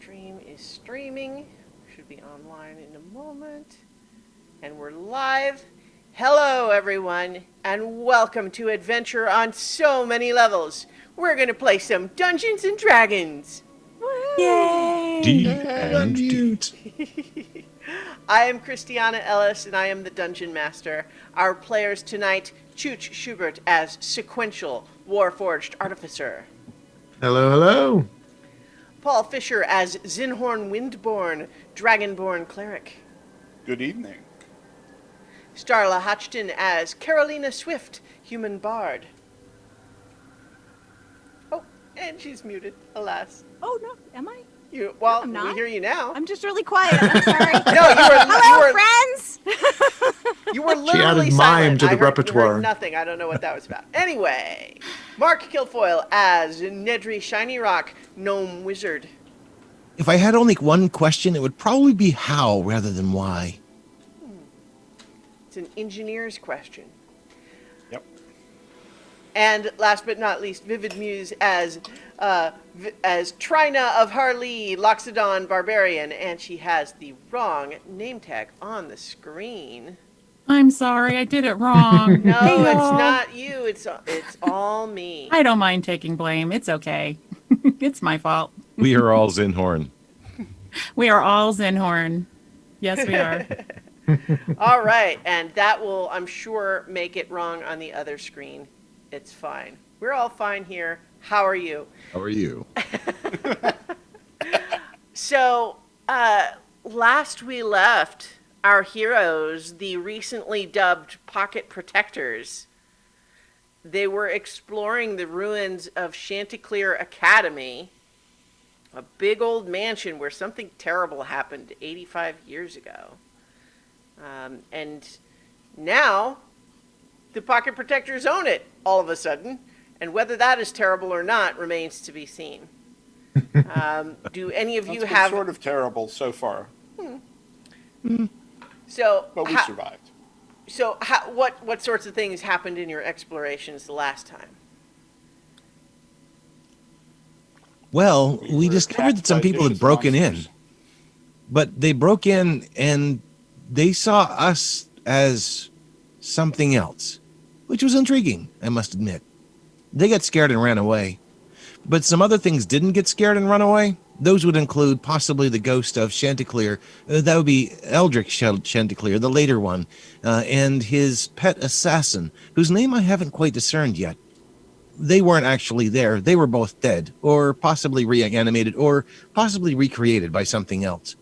stream is streaming. Should be online in a moment. And we're live. Hello, everyone, and welcome to Adventure on So Many Levels. We're going to play some Dungeons and Dragons. Yay! D and D. I am Christiana Ellis, and I am the Dungeon Master. Our players tonight, Chooch Schubert as Sequential, Warforged Artificer. Hello, hello. Paul Fisher as Zinhorn Windborn, Dragonborn Cleric. Good evening. Starla Hodgton as Carolina Swift, Human Bard. Oh, and she's muted, alas. Oh, no. Am I? Well, I'm not. we hear you now. I'm just really quiet. I'm sorry. No, friends. you were She literally added silent. mime to the I heard repertoire. nothing. I don't know what that was about. Anyway, Mark Kilfoyle as Nedry Shiny Rock, Gnome Wizard. If I had only one question, it would probably be how rather than why. It's an engineer's question. Yep. And last but not least, Vivid Muse as Trina of Harlee, Loxodon Barbarian, and she has the wrong name tag on the screen. I'm sorry, I did it wrong. No, Hey, it's y'all. not you. It's all me. I don't mind taking blame. It's okay. It's my fault. We are all Zinhorn. We are all Zinhorn. Yes, we are. All right, and that will, I'm sure, make it wrong on the other screen. It's fine. We're all fine here. How are you? How are you? So, last we left our heroes, the recently dubbed Pocket Protectors. They were exploring the ruins of Chanticleer Academy, a big old mansion where something terrible happened 85 years ago. And now, the Pocket Protectors own it, all of a sudden. And whether that is terrible or not remains to be seen. Do any of you That's been have... sort of terrible so far, So, but we survived. So, what sorts of things happened in your explorations the last time? Well, we were discovered that attacked some by people had vicious broken monsters. in. But they broke in and they saw us as something else, which was intriguing, I must admit. They got scared and ran away. But some other things didn't get scared and run away. Those would include possibly the ghost of Chanticleer. That would be Eldrick Chanticleer, the later one, and his pet assassin, whose name I haven't quite discerned yet. They weren't actually there. They were both dead, or possibly reanimated, or possibly recreated by something else.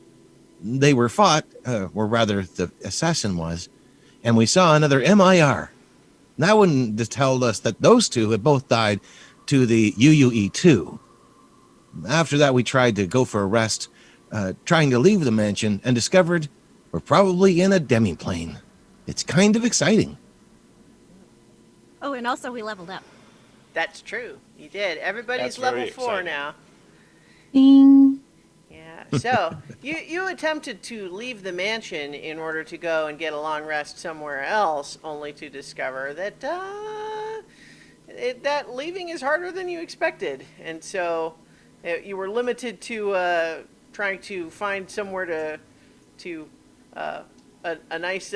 They were fought, or rather the assassin was, and we saw another MIR. That wouldn't tell us that those two had both died to the UUE-2. After that, we tried to go for a rest, trying to leave the mansion, and discovered we're probably in a demiplane. It's kind of exciting. Oh, and also we leveled up. That's true. You did. Everybody's That's very level 4 exciting. now. Ding. Yeah. So, you attempted to leave the mansion in order to go and get a long rest somewhere else, only to discover that that leaving is harder than you expected. And so, you were limited to trying to find somewhere to a nice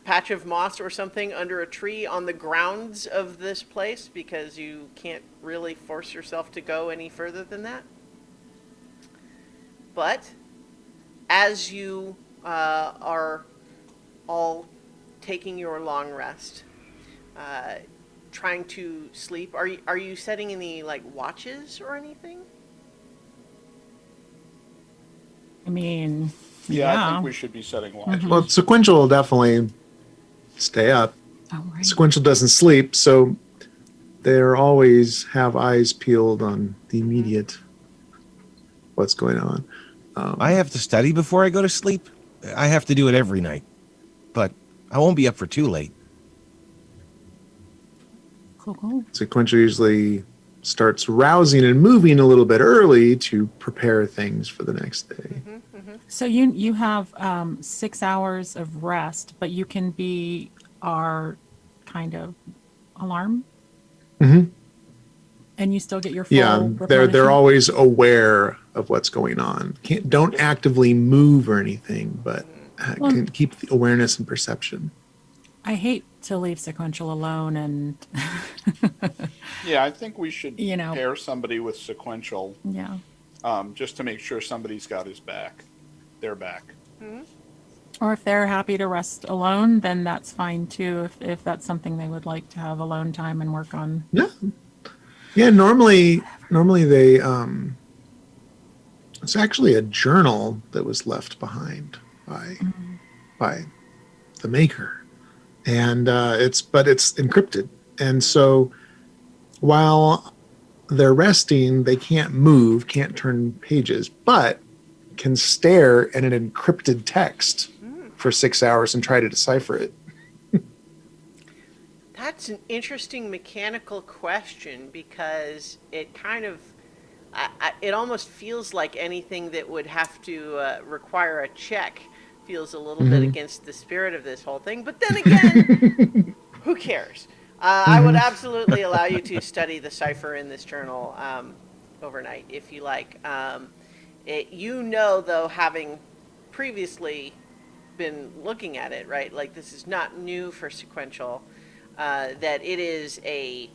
patch of moss or something under a tree on the grounds of this place, because you can't really force yourself to go any further than that. But as you are all taking your long rest, trying to sleep, are you setting any watches or anything? I mean, Yeah, I yeah. think we should be setting watches. Well, Sequential will definitely stay up. Oh, right. Sequential doesn't sleep, so they're always have eyes peeled on the immediate what's going on. I have to study before I go to sleep. I have to do it every night. But I won't be up for too late. Cool. Sequential usually starts rousing and moving a little bit early to prepare things for the next day. So you have 6 hours of rest, but you can be our kind of alarm. Mm-hmm. And you still get your full Yeah, they're replenishment? always aware of what's going on. Don't actively move or anything, but Well, can keep the awareness and perception. I hate to leave sequential alone and Yeah, I think we should You know. pair somebody with sequential, yeah. just to make sure somebody's got his back, their back. Or if they're happy to rest alone, then that's fine too. If that's something they would like to have alone time and work on. Yeah. Yeah, normally they it's actually a journal that was left behind by the maker. And it's encrypted. And so while they're resting, they can't move, can't turn pages, but can stare at an encrypted text for 6 hours and try to decipher it. That's an interesting mechanical question because it kind of, it almost feels like anything that would have to require a check feels a little bit against the spirit of this whole thing. But then again, who cares? I would absolutely allow you to study the cipher in this journal overnight if you like. Though, having previously been looking at it, right? Like this is not new for sequential. That it is a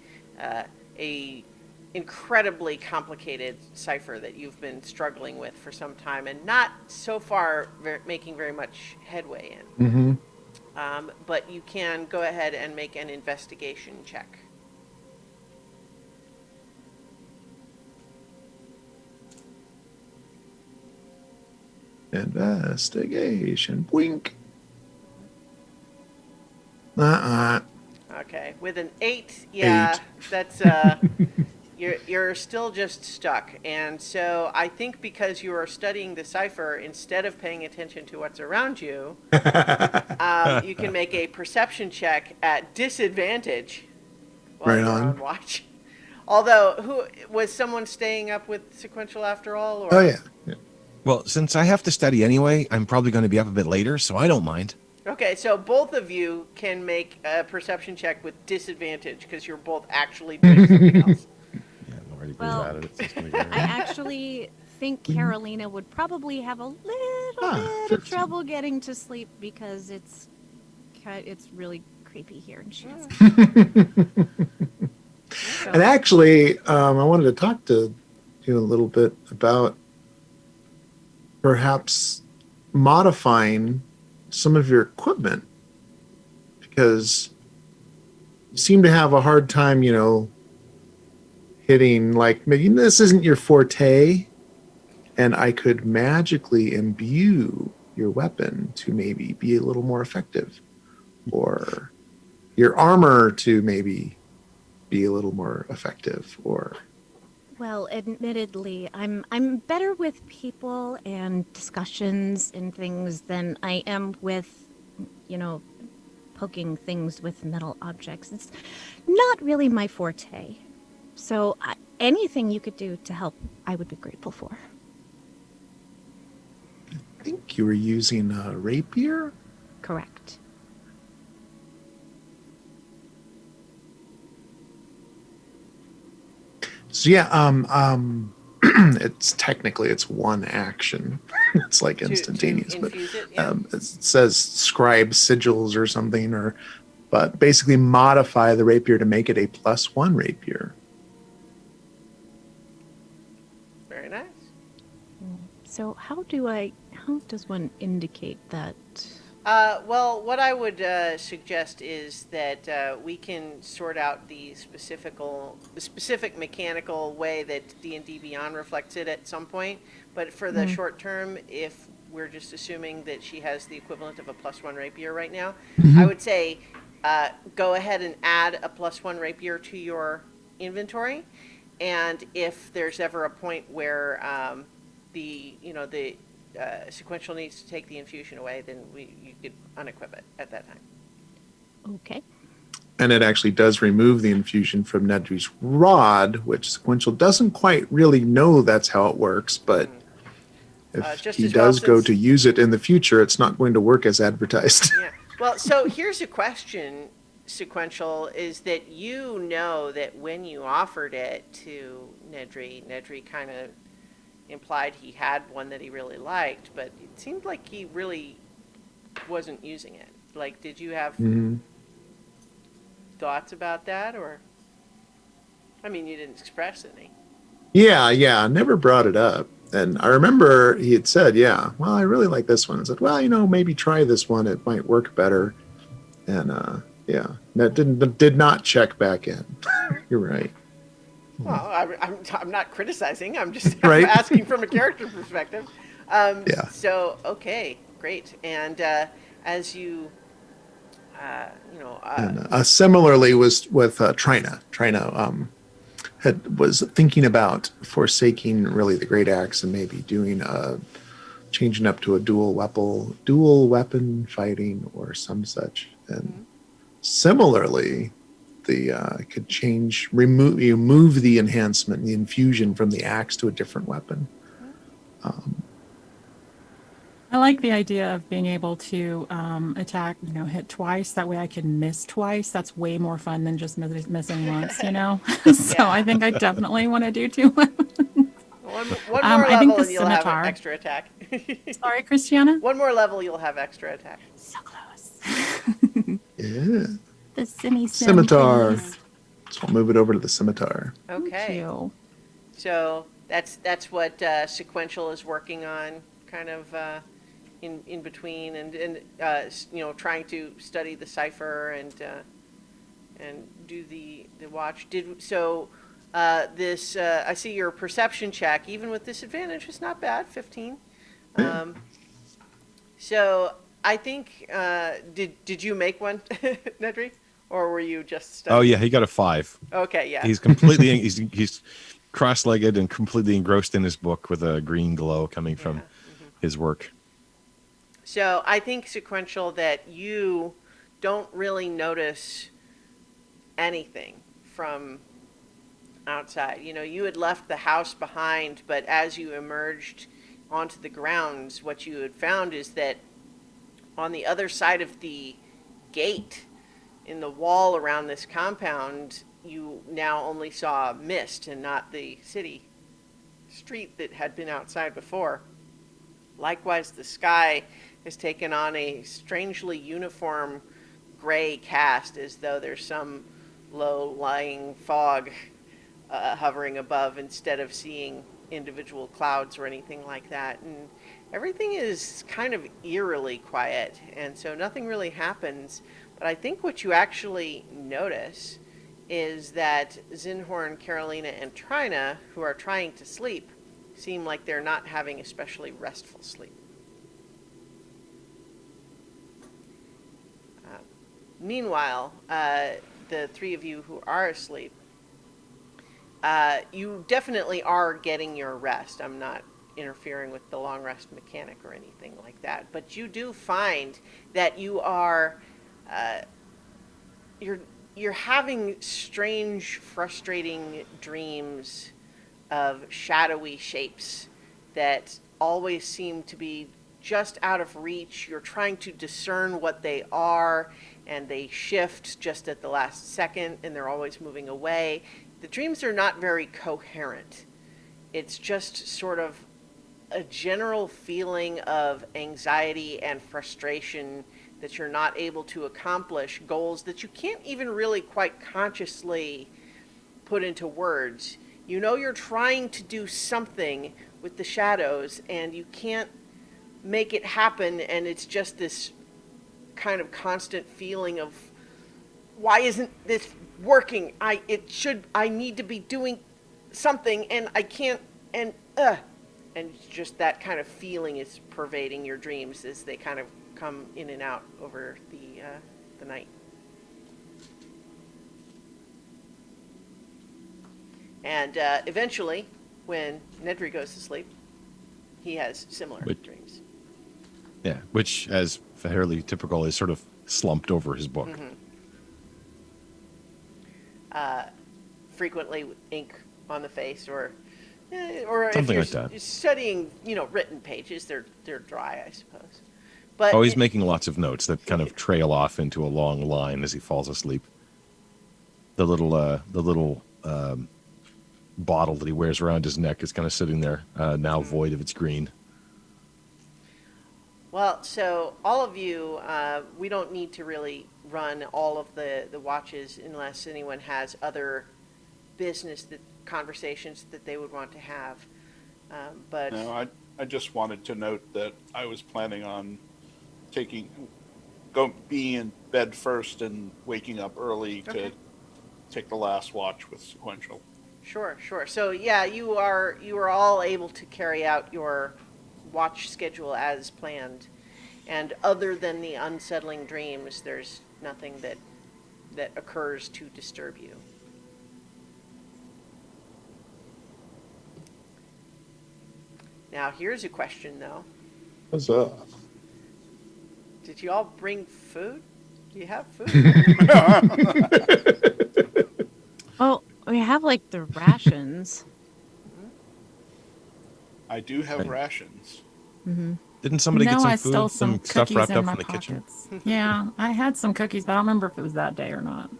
incredibly complicated cipher that you've been struggling with for some time and not so far making very much headway in. But you can go ahead and make an investigation check. Investigation. Wink. Okay, with an 8, yeah, 8. that's you're still just stuck. And so I think because you are studying the cipher instead of paying attention to what's around you, you can make a perception check at disadvantage while Right you're on. on watch. Although, who was someone staying up with sequential after all? Or? Oh yeah. Yeah. Well, since I have to study anyway, I'm probably going to be up a bit later, so I don't mind. Okay, so both of you can make a perception check with disadvantage because you're both actually doing something else. Yeah, I'm already Well, at it. It's just gonna go- I actually think Carolina would probably have a little bit of 15. trouble getting to sleep because it's really creepy here and she has. So, And actually, I wanted to talk to you a little bit about perhaps modifying some of your equipment because you seem to have a hard time, hitting like maybe this isn't your forte, and I could magically imbue your weapon to maybe be a little more effective, or your armor to maybe be a little more effective, or well, admittedly, I'm better with people and discussions and things than I am with, poking things with metal objects. It's not really my forte. So anything you could do to help, I would be grateful for. I think you were using a rapier. Correct. So yeah, it's one action. It's like instantaneous, to but infuse it, yeah. it says scribe sigils or something, but basically modify the rapier to make it a +1 rapier. Very nice. So how does one indicate that? Well, what I would suggest is that we can sort out the specific mechanical way that D&D Beyond reflects it at some point. But for the short term, if we're just assuming that she has the equivalent of a +1 rapier right now, I would say go ahead and add a +1 rapier to your inventory. And if there's ever a point where the sequential needs to take the infusion away, then you could unequip it at that time. Okay. And it actually does remove the infusion from Nedry's rod, which sequential doesn't quite really know that's how it works, but if Just he as well does go since- to use it in the future, it's not going to work as advertised. Yeah. Well, so here's a question. Sequential, is that you know that when you offered it to Nedry kind of implied he had one that he really liked, but it seemed like he really wasn't using it. Like, did you have Mhm. thoughts about that, or I mean, you didn't express any. Yeah, never brought it up. And I remember he had said, yeah, well, I really like this one. I said, well, maybe try this one. It might work better. And yeah, that did not check back in. You're right. Well, I'm not criticizing. I'm Right? asking from a character perspective. Yeah. So okay, great. And as you, And similarly was with Trina. Trina was thinking about forsaking really the great axe and maybe doing changing up to a dual weapon fighting or some such. And similarly, the could change move the enhancement, the infusion from the axe to a different weapon. I like the idea of being able to attack, hit twice. That way I can miss twice. That's way more fun than just missing once, So Yeah. I think I definitely want to do two weapons. one more I think level the and you'll have an scimitar. extra attack. Sorry, Christiana? One more level, you'll have extra attack. So close. Yeah. The Simmy Scimitar. please. So I'll move it over to the scimitar. Okay. Thank you. So that's what Sequential is working on, kind of in between, and trying to study the cipher and do the watch. This I see your perception check, even with disadvantage, is not bad. 15. So I think did you make one, Nedry, or were you just studying? Oh yeah, he got a 5. Okay, yeah. He's completely he's cross-legged and completely engrossed in his book with a green glow coming from his work. So I think Sequential that you don't really notice anything from outside. You had left the house behind, but as you emerged onto the grounds, what you had found is that on the other side of the gate in the wall around this compound, you now only saw mist and not the city street that had been outside before. Likewise, the sky has taken on a strangely uniform gray cast, as though there's some low-lying fog hovering above instead of seeing individual clouds or anything like that. And everything is kind of eerily quiet, and so nothing really happens. But I think what you actually notice is that Zinhorn, Carolina, and Trina, who are trying to sleep, seem like they're not having especially restful sleep. Meanwhile, the three of you who are asleep, you definitely are getting your rest. I'm not interfering with the long rest mechanic or anything like that, but you do find that you are you're having strange, frustrating dreams of shadowy shapes that always seem to be just out of reach. You're trying to discern what they are, and they shift just at the last second, and they're always moving away. The dreams are not very coherent. It's just sort of a general feeling of anxiety and frustration that you're not able to accomplish goals that you can't even really quite consciously put into words. You're trying to do something with the shadows, and you can't make it happen, and it's just this kind of constant feeling of, why isn't this working? I need to be doing something, and I can't, and just that kind of feeling is pervading your dreams as they kind of come in and out over the night. And eventually, when Nedry goes to sleep, he has similar dreams. Yeah, which, as fairly typical, is sort of slumped over his book. Frequently with ink on the face, or Something if you're like that. studying, written pages, they're dry, I suppose. But Oh, he's making lots of notes that kind of trail off into a long line as he falls asleep. The little bottle that he wears around his neck is kind of sitting there, now void of its green. well, so all of you, we don't need to really run all of the watches unless anyone has other business conversations that they would want to have. But No, I just wanted to note that I was planning on being in bed first and waking up early Okay. to take the last watch with sequential. sure, sure. So yeah, you are all able to carry out your watch schedule as planned, and other than the unsettling dreams, there's nothing that occurs to disturb you. Now here's a question though: What's up? did you all bring food? Do you have food? Oh, we have like the rations. I do have Right. rations. Didn't somebody no, get some I food, stole some some stuff cookies wrapped in up my from the kitchen? pockets. Yeah, I had some cookies, but I don't remember if it was that day or not.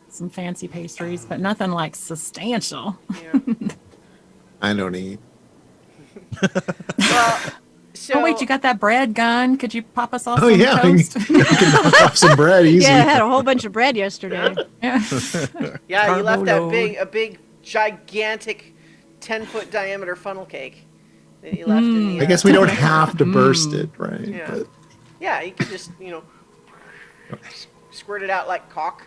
Some fancy pastries, but nothing like substantial. Yeah. I don't eat. Well, so Oh wait, you got that bread gun? Could you pop us all Oh some yeah, toast? I can knock off some bread easy. Yeah, I had a whole bunch of bread yesterday. Yeah. yeah, you left Carbo that load. a big, gigantic, 10-foot diameter funnel cake that you left in the. I guess we don't have to burst it, right? Yeah. But Yeah, you could just squirt it out like caulk.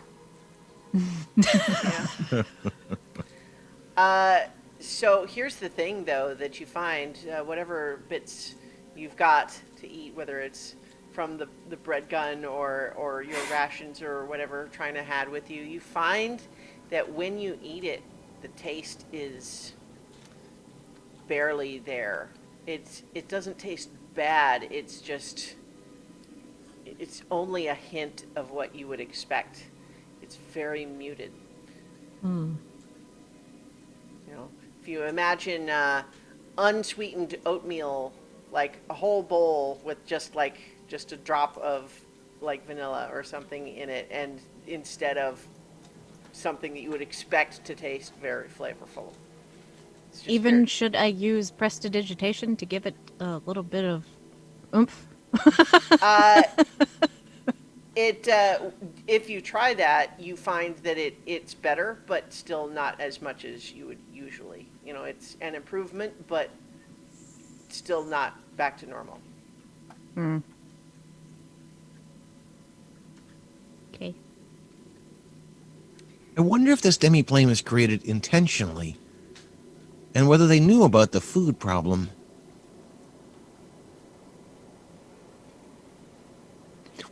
Yeah. So here's the thing, though, that you find whatever bits you've got to eat, whether it's from the bread gun or your rations or whatever Trina had with you, you find that when you eat it, the taste is barely there. It doesn't taste bad. It's only a hint of what you would expect. It's very muted. You know, if you imagine unsweetened oatmeal, like a whole bowl with just a drop of like vanilla or something in it, and instead of something that you would expect to taste very flavorful. It's just Even very- should I use prestidigitation to give it a little bit of oomph? if you try that, you find that it's better, but still not as much as you would usually. You know, it's an improvement, but still not back to normal. Okay. I wonder if this demi-plane was created intentionally, and whether they knew about the food problem.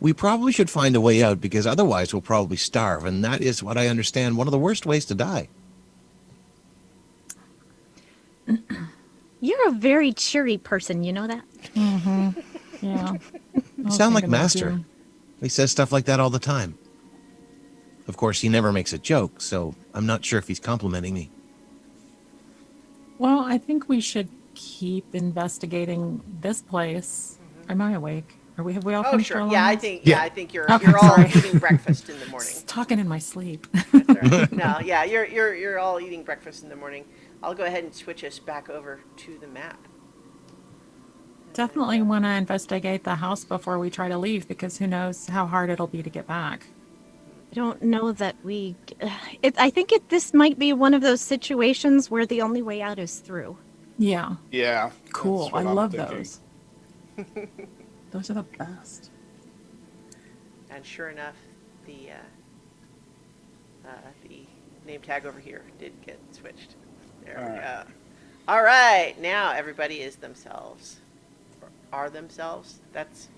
We probably should find a way out, because otherwise we'll probably starve, and that is what I understand one of the worst ways to die. You're a very cheery person, you know that? Yeah. You sound like Master. He says stuff like that all the time. Of course, he never makes a joke, so I'm not sure if he's complimenting me. Well, I think we should keep investigating this place. Am I awake? Have we all Oh, finished sure. our Yeah, I lines? think Yeah. I think you're Okay, you're all sorry. eating breakfast in the morning. Just talking in my sleep. That's all right. No, yeah, you're all eating breakfast in the morning. I'll go ahead and switch us back over to the map. Definitely want to investigate the house before we try to leave, because who knows how hard it'll be to get back. I don't know that we. I think this might be one of those situations where the only way out is through. Yeah. Yeah. Cool. that's what I I'm love thinking. those. Those are the best. And sure enough, the name tag over here did get switched. There we go. All right, now everybody is themselves. Or are themselves? That's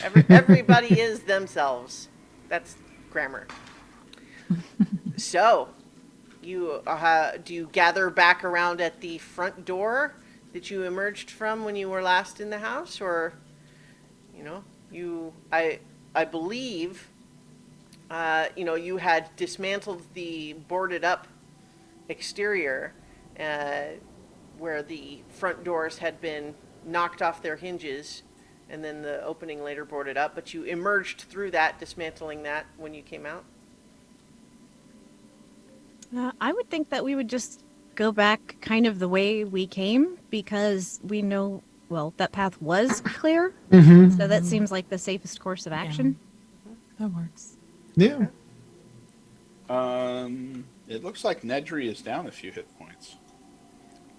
everybody is themselves. That's grammar. So, do you gather back around at the front door that you emerged from when you were last in the house, or I believe you had dismantled the boarded up exterior where the front doors had been knocked off their hinges and then the opening later boarded up, but you emerged through that, dismantling that when you came out. I would think that we would just go back kind of the way we came because we know, well, that path was clear. Mm-hmm. So that seems like the safest course of action. That works. Yeah. It looks like Nedry is down a few hit points.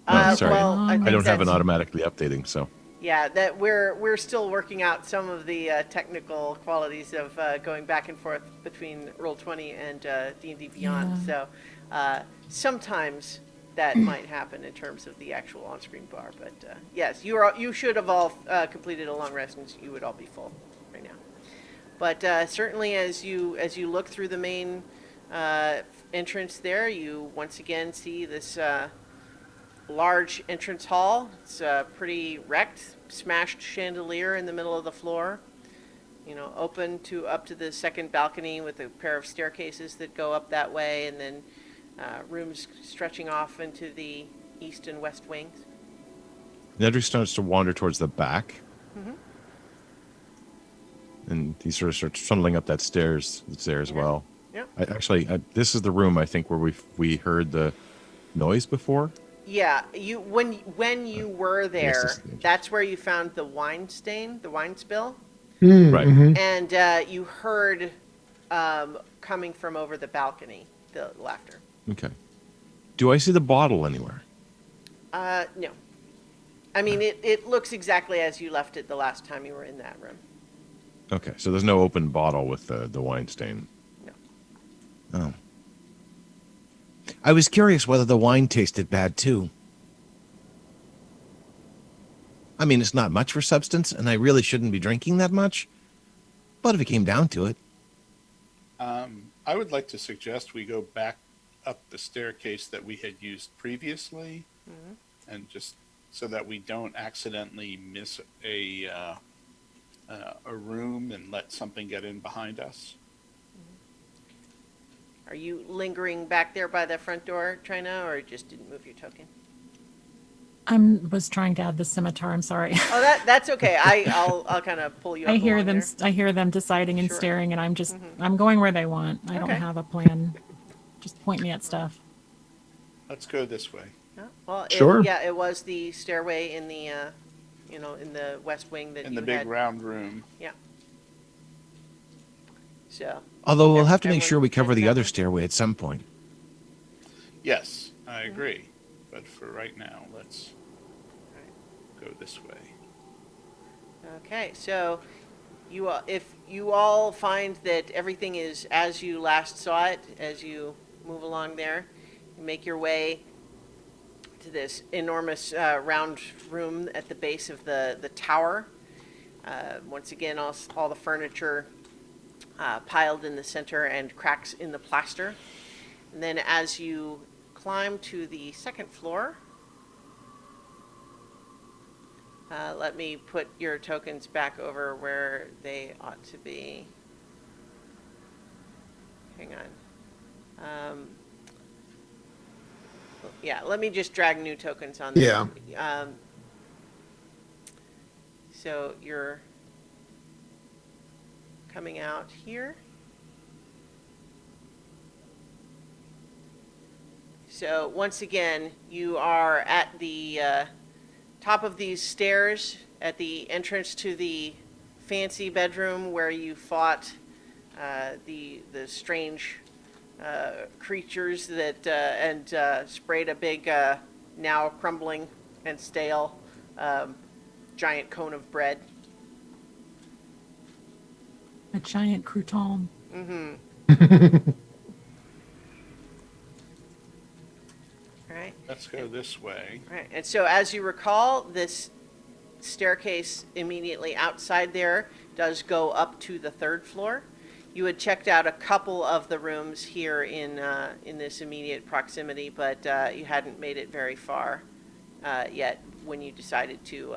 Oh, sorry. Well, I I think I don't have it that's- automatically updating, so. Yeah, that we're still working out some of the technical qualities of going back and forth between Roll20 and D&D Beyond. Yeah. So sometimes that might happen in terms of the actual on-screen bar. But yes, you should have all completed a long rest, and you would all be full right now. But certainly, as you look through the main entrance there, you once again see this large entrance hall. It's pretty wrecked, smashed chandelier in the middle of the floor. You know, open to up to the second balcony with a pair of staircases that go up that way, and then rooms stretching off into the east and west wings. Nedry starts to wander towards the back. Mhm. And he sort of starts funneling up that stairs that's there as Yeah. well. Yep. This is the room I think where we heard the noise before. Yeah, when you were this there, is the entrance. that's where you found the wine stain, the wine spill, Right. Mm-hmm. and you heard coming from over the balcony the laughter. Okay. Do I see the bottle anywhere? No. I mean, it looks exactly as you left it the last time you were in that room. Okay, so there's no open bottle with the wine stain. No. Oh. I was curious whether the wine tasted bad too. I mean, it's not much for substance, and I really shouldn't be drinking that much. But if it came down to it, I would like to suggest we go back up the staircase that we had used previously, and just so that we don't accidentally miss a room and let something get in behind us. Are you lingering back there by the front door, Trina, or just didn't move your token? I was trying to add the scimitar. I'm sorry. Oh, that's okay. I'll kind of pull you up I hear along them. there. I hear them deciding and Sure. staring, and I'm going where they want. I don't Okay. have a plan. Just point me at stuff. Let's go this way. Yeah, well, Sure. it was the stairway in the, in the west wing that In you the big had. round room. Yeah. So. although we'll have to make everyone sure we cover the checks other out. stairway at some point. Yes, I agree. But for right now, let's go this way. Okay, so if you all find that everything is as you last saw it, as you move along there, you make your way to this enormous round room at the base of the tower. Once again, all the furniture piled in the center and cracks in the plaster. And then as you climb to the second floor, let me put your tokens back over where they ought to be. Hang on. Yeah, let me just drag new tokens on there. Yeah. So you're coming out here. So once again, you are at the top of these stairs at the entrance to the fancy bedroom where you fought the strange creatures that and sprayed a big now crumbling and stale giant cone of bread. A giant crouton. All right. Let's go this way. Right, and so as you recall, this staircase immediately outside there does go up to the third floor. You had checked out a couple of the rooms here in this immediate proximity, but you hadn't made it very far yet when you decided to,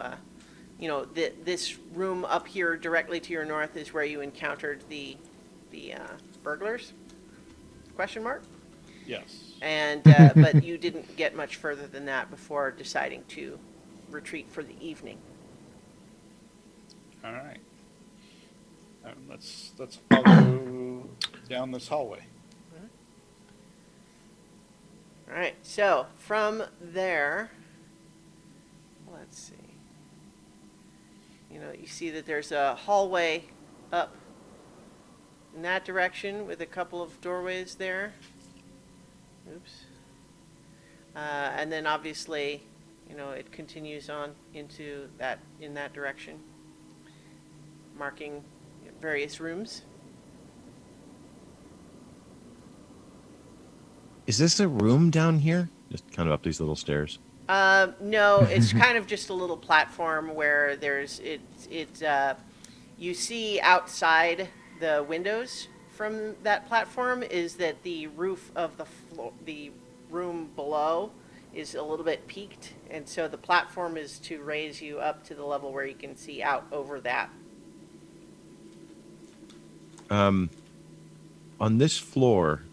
this room up here directly to your north is where you encountered the burglars? Question mark? Yes. And but you didn't get much further than that before deciding to retreat for the evening. All right. Let's all go down this hallway. All right, so from there, let's see. You see that there's a hallway up in that direction with a couple of doorways there. Oops. And then obviously, it continues on in that direction, marking various rooms. Is this a room down here? Just kind of up these little stairs. No, it's kind of just a little platform where you see outside the windows from that platform is that the roof of the room below is a little bit peaked, and so the platform is to raise you up to the level where you can see out over that. On this floor,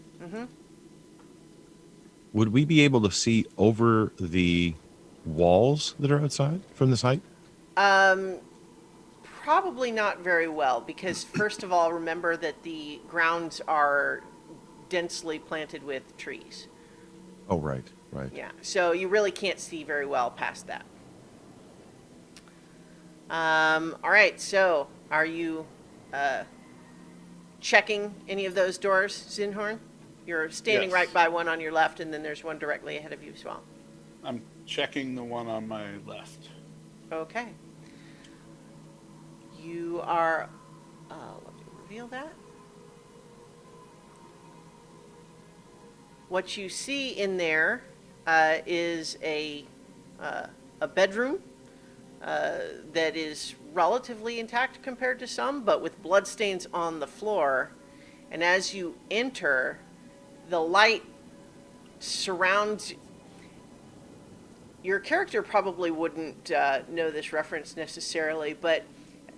would we be able to see over the walls that are outside from this height? Probably not very well, because first of all, remember that the grounds are densely planted with trees. Oh, right. Yeah, so you really can't see very well past that. All right, so are you checking any of those doors, Zinhorn? You're standing Yes. right by one on your left, and then there's one directly ahead of you as well. I'm checking the one on my left. Okay. You are, let me reveal that. What you see in there is a bedroom that is relatively intact compared to some, but with bloodstains on the floor. And as you enter, the light surrounds. Your character probably wouldn't know this reference necessarily, but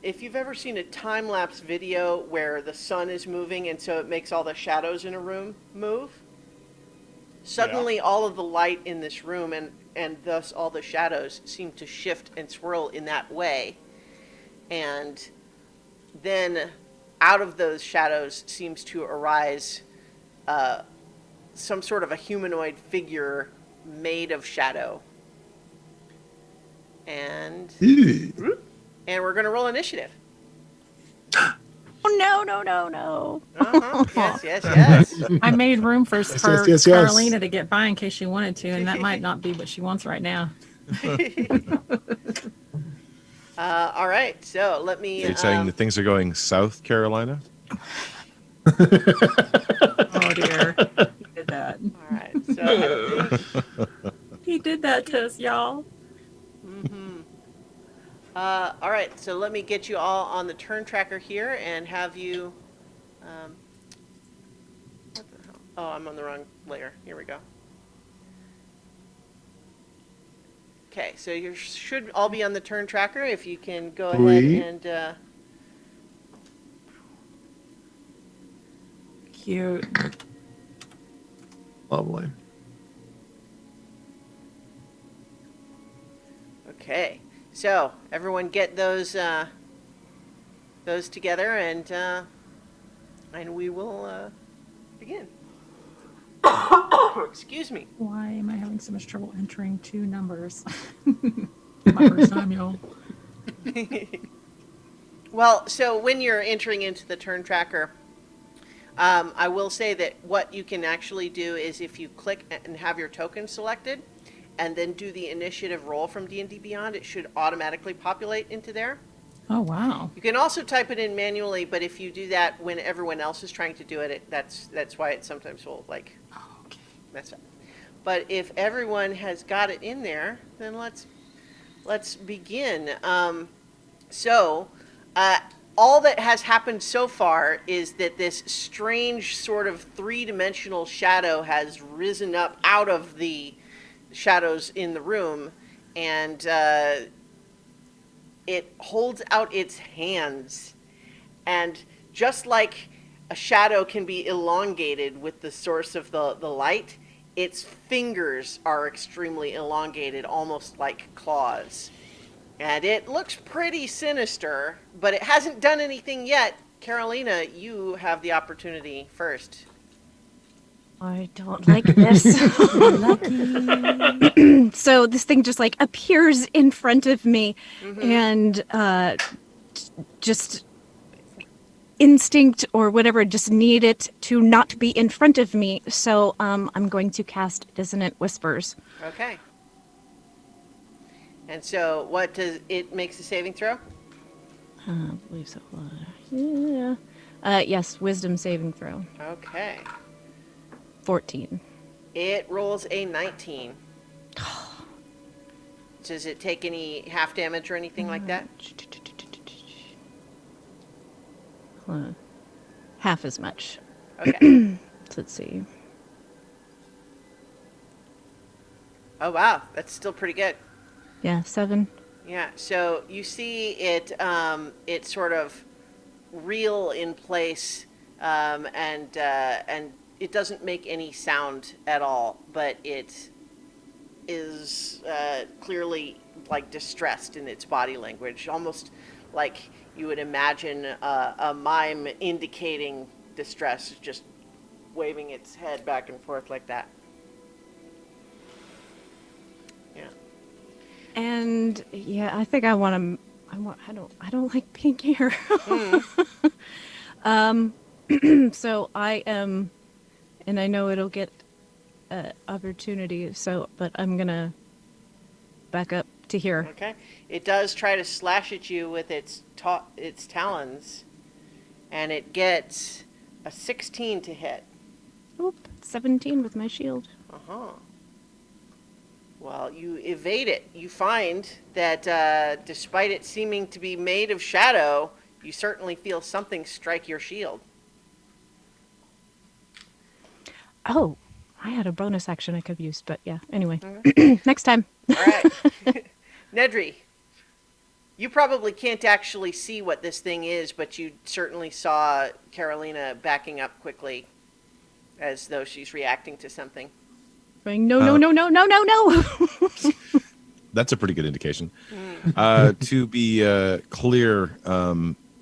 if you've ever seen a time-lapse video where the sun is moving and so it makes all the shadows in a room move, suddenly all of the light in this room and thus all the shadows seem to shift and swirl in that way. And then out of those shadows seems to arise some sort of a humanoid figure made of shadow. And we're going to roll initiative. Oh, no. Yes. I made room for yes. Carolina to get by in case she wanted to, and that might not be what she wants right now. All right, so let me. Are you saying that things are going South Carolina? Oh dear, he did that. All right, so He did that to us, y'all. all right, so let me get you all on the turn tracker here and have you. What the hell? Oh, I'm on the wrong layer. Here we go. Okay, so you should all be on the turn tracker. If you can go ahead and. Cute. Lovely. Okay, so everyone get those together, and we will begin. Excuse me. Why am I having so much trouble entering two numbers? My first time, y'all. Well, so when you're entering into the turn tracker, I will say that what you can actually do is if you click and have your token selected, and then do the initiative roll from D&D Beyond, it should automatically populate into there. Oh wow. You can also type it in manually, but if you do that when everyone else is trying to do it, that's why it sometimes will mess up. But if everyone has got it in there, then let's begin. All that has happened so far is that this strange sort of three-dimensional shadow has risen up out of the shadows in the room, and it holds out its hands. And just like a shadow can be elongated with the source of the light, its fingers are extremely elongated, almost like claws. And it looks pretty sinister, but it hasn't done anything yet. Carolina, you have the opportunity first. I don't like this. So this thing just like appears in front of me, and just instinct or whatever, just need it to not be in front of me. So I'm going to cast Dissonant Whispers. Okay. And so, what does it makes a saving throw? I believe so. Yeah. Yes, Wisdom saving throw. Okay. 14. It rolls a 19. Does it take any half damage or anything like that? Half as much. Okay. So let's see. Oh wow, that's still pretty good. Yeah, 7. Yeah. So you see it, it sort of reel in place, and it doesn't make any sound at all, but it is clearly like distressed in its body language, almost like you would imagine a mime indicating distress, just waving its head back and forth like that. Yeah. And yeah, I think I want to. I don't like being here. So I am, and I know it'll get opportunity. So, but I'm gonna back up to here. Okay. It does try to slash at you with its talons, and it gets a 16 to hit. Oop, 17 with my shield. Uh-huh. Well, you evade it. You find that despite it seeming to be made of shadow, you certainly feel something strike your shield. Oh, I had a bonus action I could have used, but yeah. Anyway, next time. All right. Nedry, you probably can't actually see what this thing is, but you certainly saw Carolina backing up quickly as though she's reacting to something. Going, no, no, no, no, no, no, no. That's a pretty good indication. To be clear,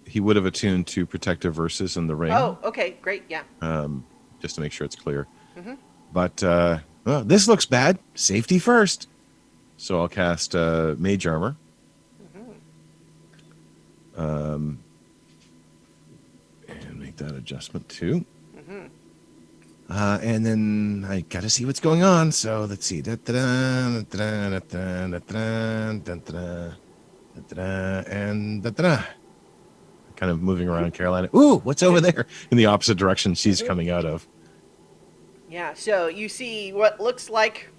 he would have attuned to Protective Versus in the ring. Oh, okay, great, yeah. Just to make sure it's clear. But well, this looks bad. Safety first. So I'll cast Mage Armor. And make that adjustment too. And then I gotta see what's going on. So let's see. And kind of moving around Carolina. Ooh, what's over there in the opposite direction she's coming out of? Yeah, so you see what looks like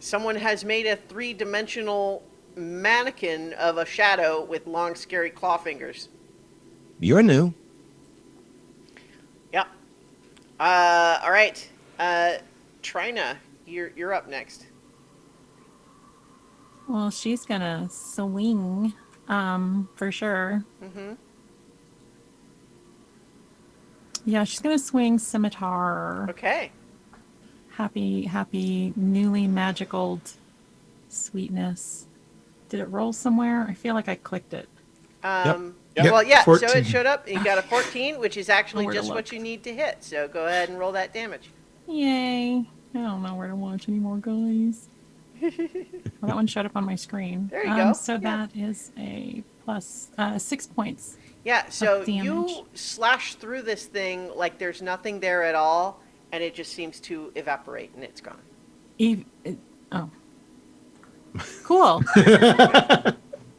someone has made a 3-dimensional mannequin of a shadow with long, scary claw fingers. You're new. Yep. All right. Trina, you're up next. Well, she's gonna swing, for sure. Yeah, she's gonna swing scimitar. Okay. Happy, newly magical sweetness. Did it roll somewhere? I feel like I clicked it. Yep, Well, yeah, 14. so it showed up. You got a 14, which is actually Nowhere to just what look. you need to hit. So go ahead and roll that damage. Yay. I don't know where to watch anymore, guys. Well, that one showed up on my screen. There you go. So Yeah. that is a plus 6 points. Yeah, so damage. you slash through this thing like there's nothing there at all, and it just seems to evaporate, and it's gone. Oh. Cool.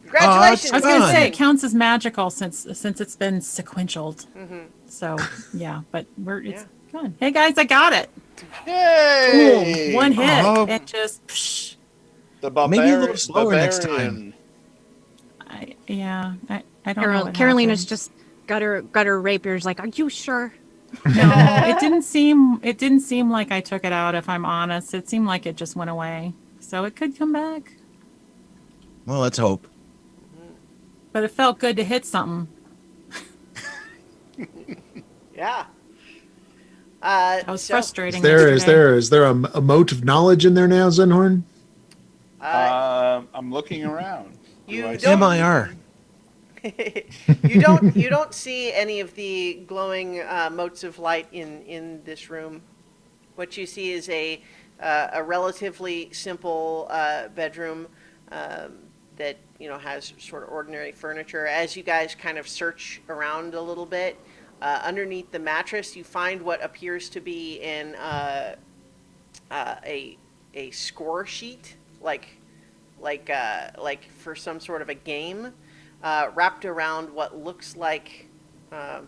Congratulations! I was going to Fun. say it counts as magical since it's been sequentialed. So yeah, but it's gone. Hey guys, I got it. Yay! Boom, one hit. Oh. It just. Psh, The Maybe a little slower next barbarian. I don't know. What Carolina's happened. just got her rapiers. Like, are you sure? No, it didn't seem like I took it out. If I'm honest, it seemed like it just went away. So it could come back. Well, let's hope. But it felt good to hit something. Yeah. That was frustrating. Is yesterday. there a moat of knowledge in there now, Zenhorn? I'm looking around. You I don't. MIR. You don't see any of the glowing motes of light in this room. What you see is a relatively simple bedroom that has sort of ordinary furniture. As you guys kind of search around a little bit, underneath the mattress, you find what appears to be in a score sheet, like for some sort of a game, wrapped around what looks like a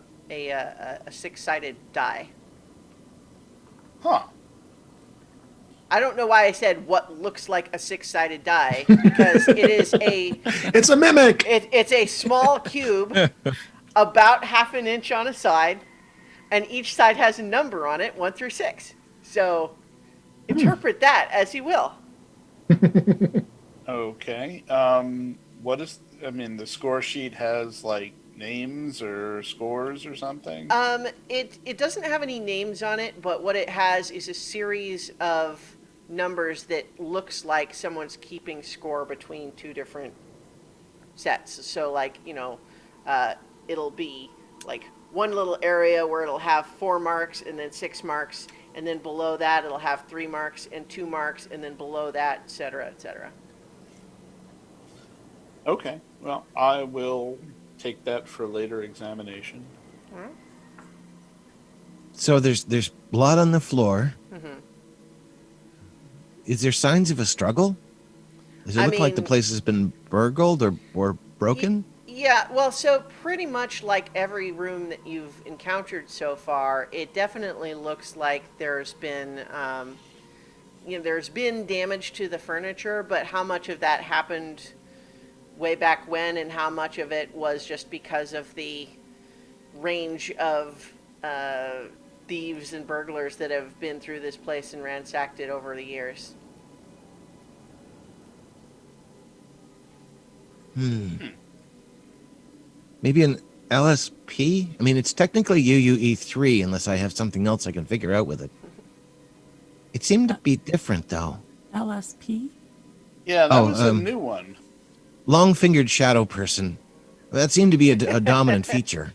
six-sided die. Huh. I don't know why I said what looks like a six-sided die, because it is It's a mimic. it's a small cube about half an inch on a side, and each side has a number on it, 1 through 6. So interpret that as you will. Okay. What is? I mean, the score sheet has like names or scores or something. It doesn't have any names on it, but what it has is a series of numbers that looks like someone's keeping score between two different sets. So it'll be like one little area where it'll have 4 marks and then 6 marks, and then below that it'll have 3 marks and 2 marks, and then below that, etc., etc. Okay. Well, I will take that for later examination. So there's blood on the floor. Mm-hmm. Is there signs of a struggle? Does it look like the place has been burgled or broken? Yeah, well, so pretty much like every room that you've encountered so far, it definitely looks like there's been damage to the furniture, but how much of that happened way back when and how much of it was just because of the range of thieves and burglars that have been through this place and ransacked it over the years. Maybe an LSP? I mean, it's technically UUE3 unless I have something else I can figure out with it. It seemed to be different, though. LSP? Yeah, that was a new one. Long-fingered shadow person. That seemed to be a dominant feature.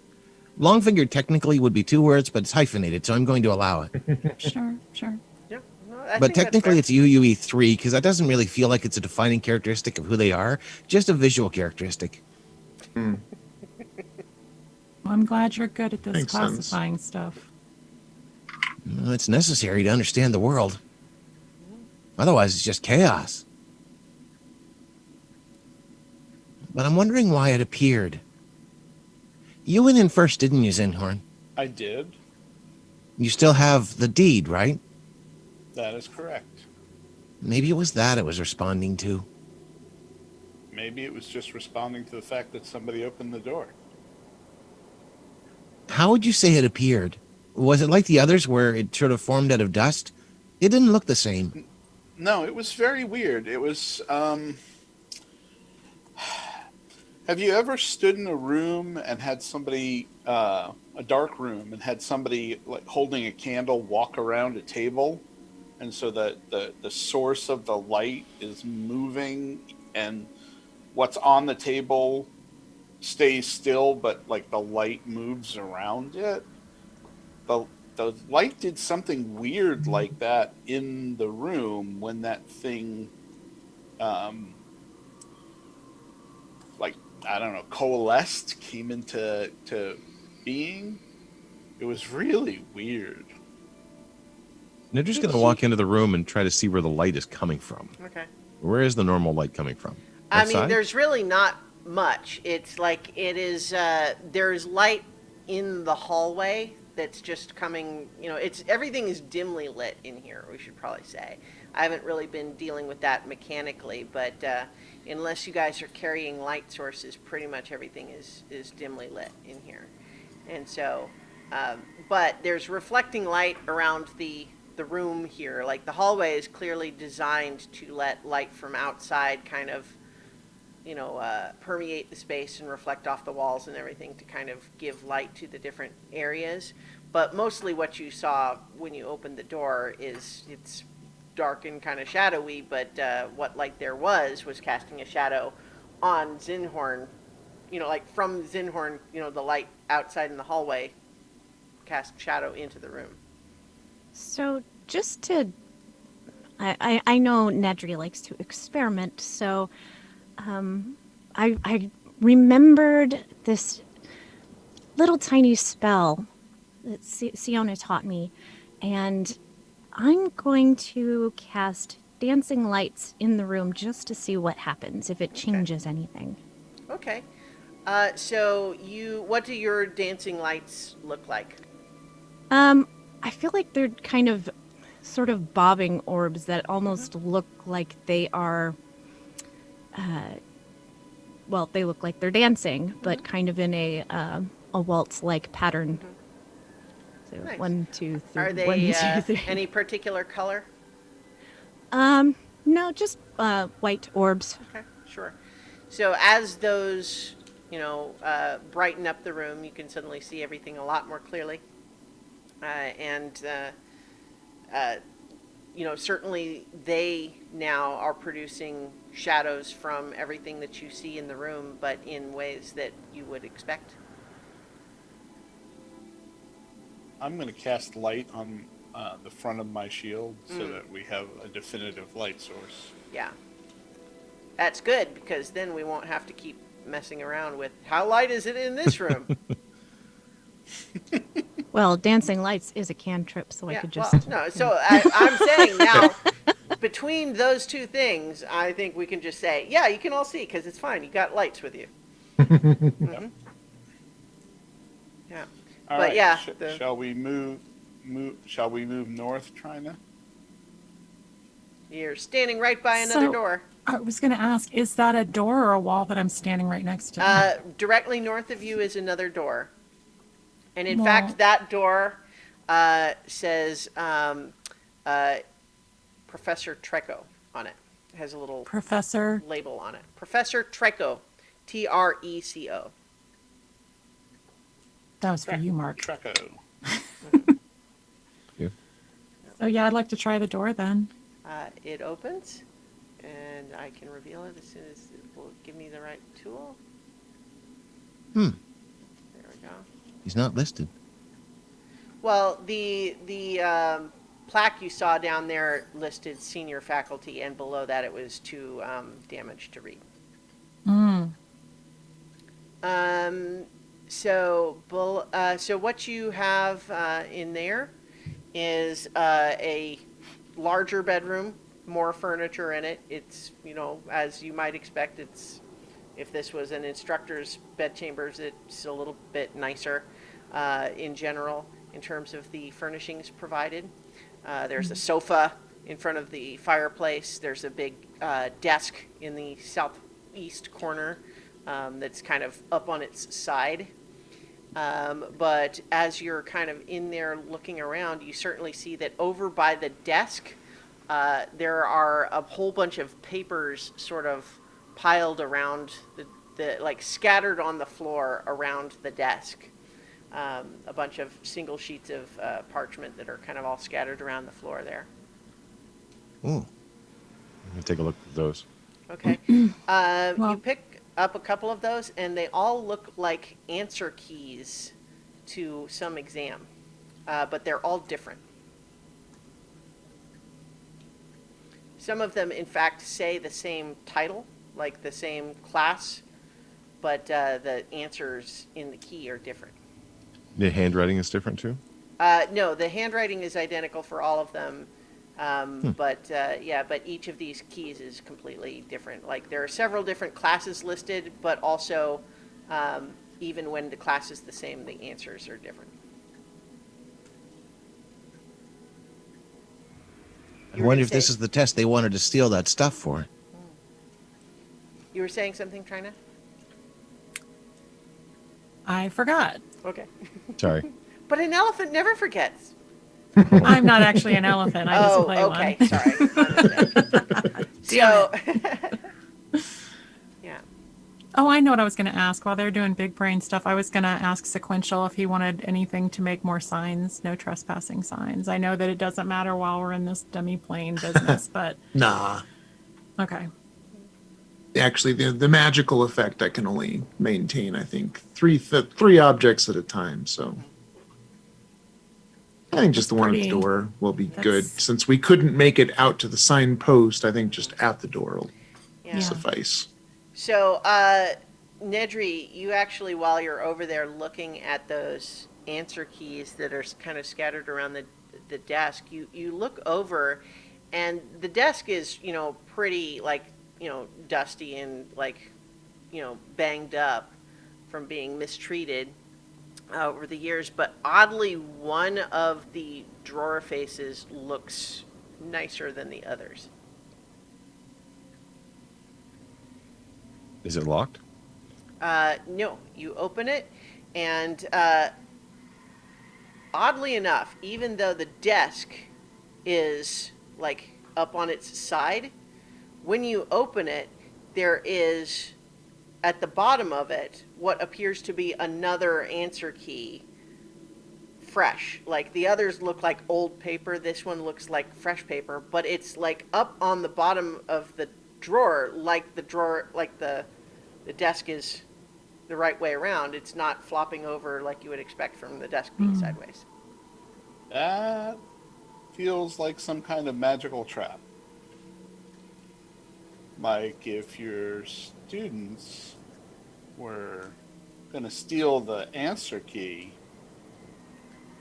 Long-fingered technically would be 2 words, but it's hyphenated, so I'm going to allow it. Sure. Yeah, no, I But think that's technically fair. it's UUE3 because that doesn't really feel like it's a defining characteristic of who they are, just a visual characteristic. Well, I'm glad you're good at this Makes sense. classifying stuff. Well, it's necessary to understand the world. Otherwise, it's just chaos. But I'm wondering why it appeared. You went in first, didn't you, Zinhorn? I did. You still have the deed, right? That is correct. Maybe it was that it was responding to. Maybe it was just responding to the fact that somebody opened the door. How would you say it appeared? Was it like the others where it sort of formed out of dust? It didn't look the same. No, it was very weird. It was, have you ever stood in a room and had somebody, a dark room, and had somebody like holding a candle walk around a table? And so the source of the light is moving and what's on the table stays still, but like the light moves around it. The light did something weird like that in the room when that thing, like, I don't know, coalesced, came into being. It was really weird. They're just going to walk into the room and try to see where the light is coming from. Okay. Where is the normal light coming from? I Outside? mean, there's really not much. It's like it is. There's light in the hallway that's just coming. Everything is dimly lit in here. We should probably say. I haven't really been dealing with that mechanically, but unless you guys are carrying light sources, pretty much everything is dimly lit in here. And so, but there's reflecting light around the room here. Like the hallway is clearly designed to let light from outside kind of permeate the space and reflect off the walls and everything to kind of give light to the different areas. But mostly what you saw when you opened the door is it's dark and kind of shadowy, but what light there was casting a shadow on Zinhorn, like from Zinhorn, the light outside in the hallway cast shadow into the room. So just to, I know Nedry likes to experiment, so I remembered this little tiny spell that Siona taught me, and I'm going to cast dancing lights in the room just to see what happens, if it changes anything. Okay. So what do your dancing lights look like? I feel like they're kind of sort of bobbing orbs that almost look like they are, well, they look like they're dancing, but kind of in a waltz-like pattern. So Nice. 1, 2, 3. Are they 1, 2, 3. any particular color? No, just white orbs. Okay, sure. So as those, brighten up the room, you can suddenly see everything a lot more clearly. Certainly they now are producing shadows from everything that you see in the room, but in ways that you would expect. I'm going to cast light on the front of my shield so that we have a definitive light source. Yeah. That's good, because then we won't have to keep messing around with how light is it in this room. Well, dancing lights is a cantrip, so I could just... Well, no, so I'm saying now, between those two things, I think we can just say, yeah, you can all see, because it's fine. You got lights with you. Mm-hmm. Yeah. All But right, yeah. shall we move? Shall we move north, Trina? You're standing right by another So- door. I was going to ask, is that a door or a wall that I'm standing right next to? Directly north of you is another door. And in Well- fact, that door says Professor Treco on it. It has a little Professor? label on it. Professor Treco. Treco. That was for you, Mark. Treco. So yeah, I'd like to try the door then. It opens, and I can reveal it as soon as it will give me the right tool. Hmm. There we go. He's not listed. Well, the plaque you saw down there listed senior faculty, and below that it was too damaged to read. So what you have in there is a larger bedroom, more furniture in it. It's, as you might expect, if this was an instructor's bedchambers, it's a little bit nicer in general in terms of the furnishings provided. There's a sofa in front of the fireplace. There's a big desk in the southeast corner that's kind of up on its side. But as you're kind of in there looking around, you certainly see that over by the desk, there are a whole bunch of papers sort of piled around like scattered on the floor around the desk. A bunch of single sheets of parchment that are kind of all scattered around the floor there. Ooh. Let me take a look at those. Okay. Well- You pick up a couple of those, and they all look like answer keys to some exam, but they're all different. Some of them, in fact, say the same title, like the same class, but the answers in the key are different. The handwriting is different too? No, the handwriting is identical for all of them. But each of these keys is completely different. Like, there are several different classes listed, but also, even when the class is the same, the answers are different. I wonder if this is the test they wanted to steal that stuff for. You were saying something, Trina? I forgot. Okay. Sorry. But an elephant never forgets. I'm not actually an elephant. I just play okay. one. Sorry. My mistake. So, yeah. Oh, I know what I was going to ask. While they're doing big brain stuff, I was going to ask Sequential if he wanted anything to make more signs, no trespassing signs. I know that it doesn't matter while we're in this dummy plane business, but Nah. okay. Actually, the magical effect I can only maintain, I think, three objects at a time. So I think just That's the one at the pretty- door will be good. that's- Since we couldn't make it out to the signpost, I think just at the door will Yeah. Yeah. suffice. So, Nedry, you actually, while you're over there looking at those answer keys that are kind of scattered around the desk, you look over, and the desk is, pretty, like, dusty and, like, banged up from being mistreated over the years. But oddly, one of the drawer faces looks nicer than the others. Is it locked? No, you open it, and oddly enough, even though the desk is like up on its side, when you open it, there is at the bottom of it what appears to be another answer key, fresh. Like the others look like old paper, this one looks like fresh paper, but it's like up on the bottom of the drawer, like the desk is the right way around. It's not flopping over like you would expect from the desk being sideways. That feels like some kind of magical trap. Like if your students were going to steal the answer key,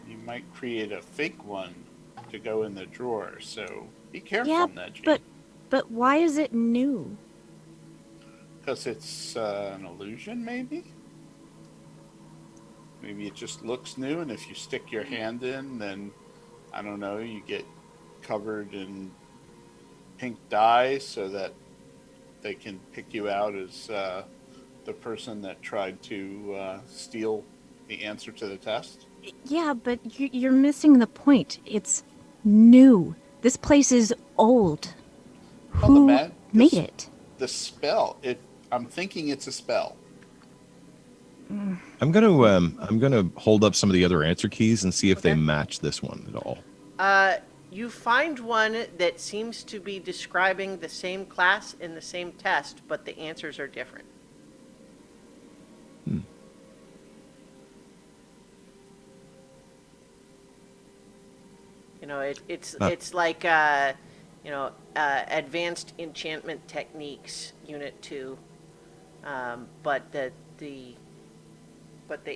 you might create a fake one to go in the drawer. So be careful, Yeah, Nedgy. but why is it new? Because it's an illusion, maybe? Maybe it just looks new, and if you stick your hand in, then, I don't know, you get covered in pink dye so that they can pick you out as the person that tried to steal the answer to the test. Yeah, but you're missing the point. It's new. This place is old. Well, Who made it? The spell. I'm thinking it's a spell. I'm gonna hold up some of the other answer keys and see if they Okay. match this one at all. You find one that seems to be describing the same class in the same test, but the answers are different. It's like advanced enchantment techniques unit 2, but the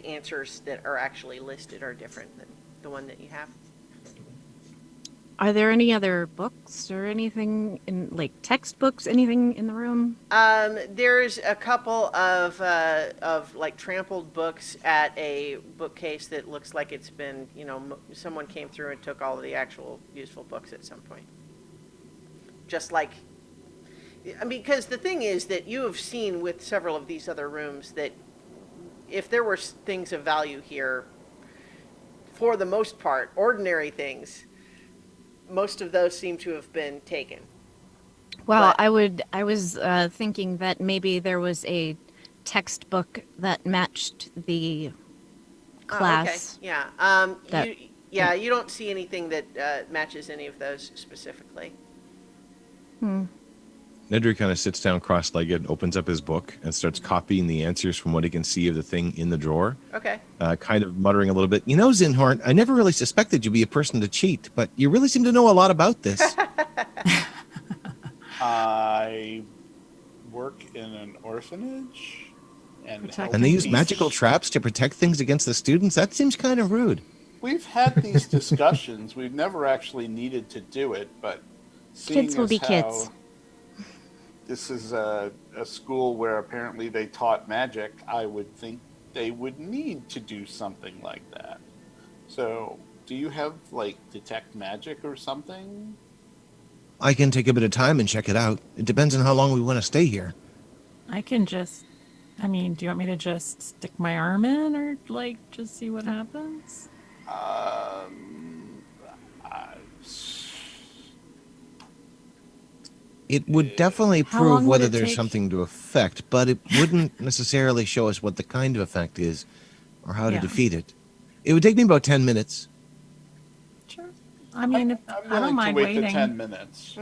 answers that are actually listed are different than the one that you have. Are there any other books or anything in like textbooks? Anything in the room? There's a couple of like trampled books at a bookcase that looks like it's been, someone came through and took all of the actual useful books at some point. Just like, because the thing is that you have seen with several of these other rooms that if there were things of value here, for the most part, ordinary things, most of those seem to have been taken. Well, But- I was thinking that maybe there was a textbook that matched the class. Oh, okay. Yeah. that- You don't see anything that matches any of those specifically. Nedry kind of sits down cross-legged, opens up his book, and starts copying the answers from what he can see of the thing in the drawer, Okay. kind of muttering a little bit. You know, Zinhorn, I never really suspected you'd be a person to cheat, but you really seem to know a lot about this. I work in an orphanage and Protect- And they use these- magical traps to protect things against the students? That seems kind of rude. We've had these discussions. We've never actually needed to do it, but seeing Kids will as be how kids. This is a school where apparently they taught magic, I would think they would need to do something like that. So, do you have, like, detect magic or something? I can take a bit of time and check it out. It depends on how long we want to stay here. I can just, do you want me to just stick my arm in or like just see what happens? It would definitely How prove long would whether it there's take? something to affect, but it wouldn't necessarily show us what the kind of effect is or how to Yeah. defeat it. It would take me about 10 minutes. Sure. I mean, if, I'm I willing don't mind to wait waiting. the 10 minutes.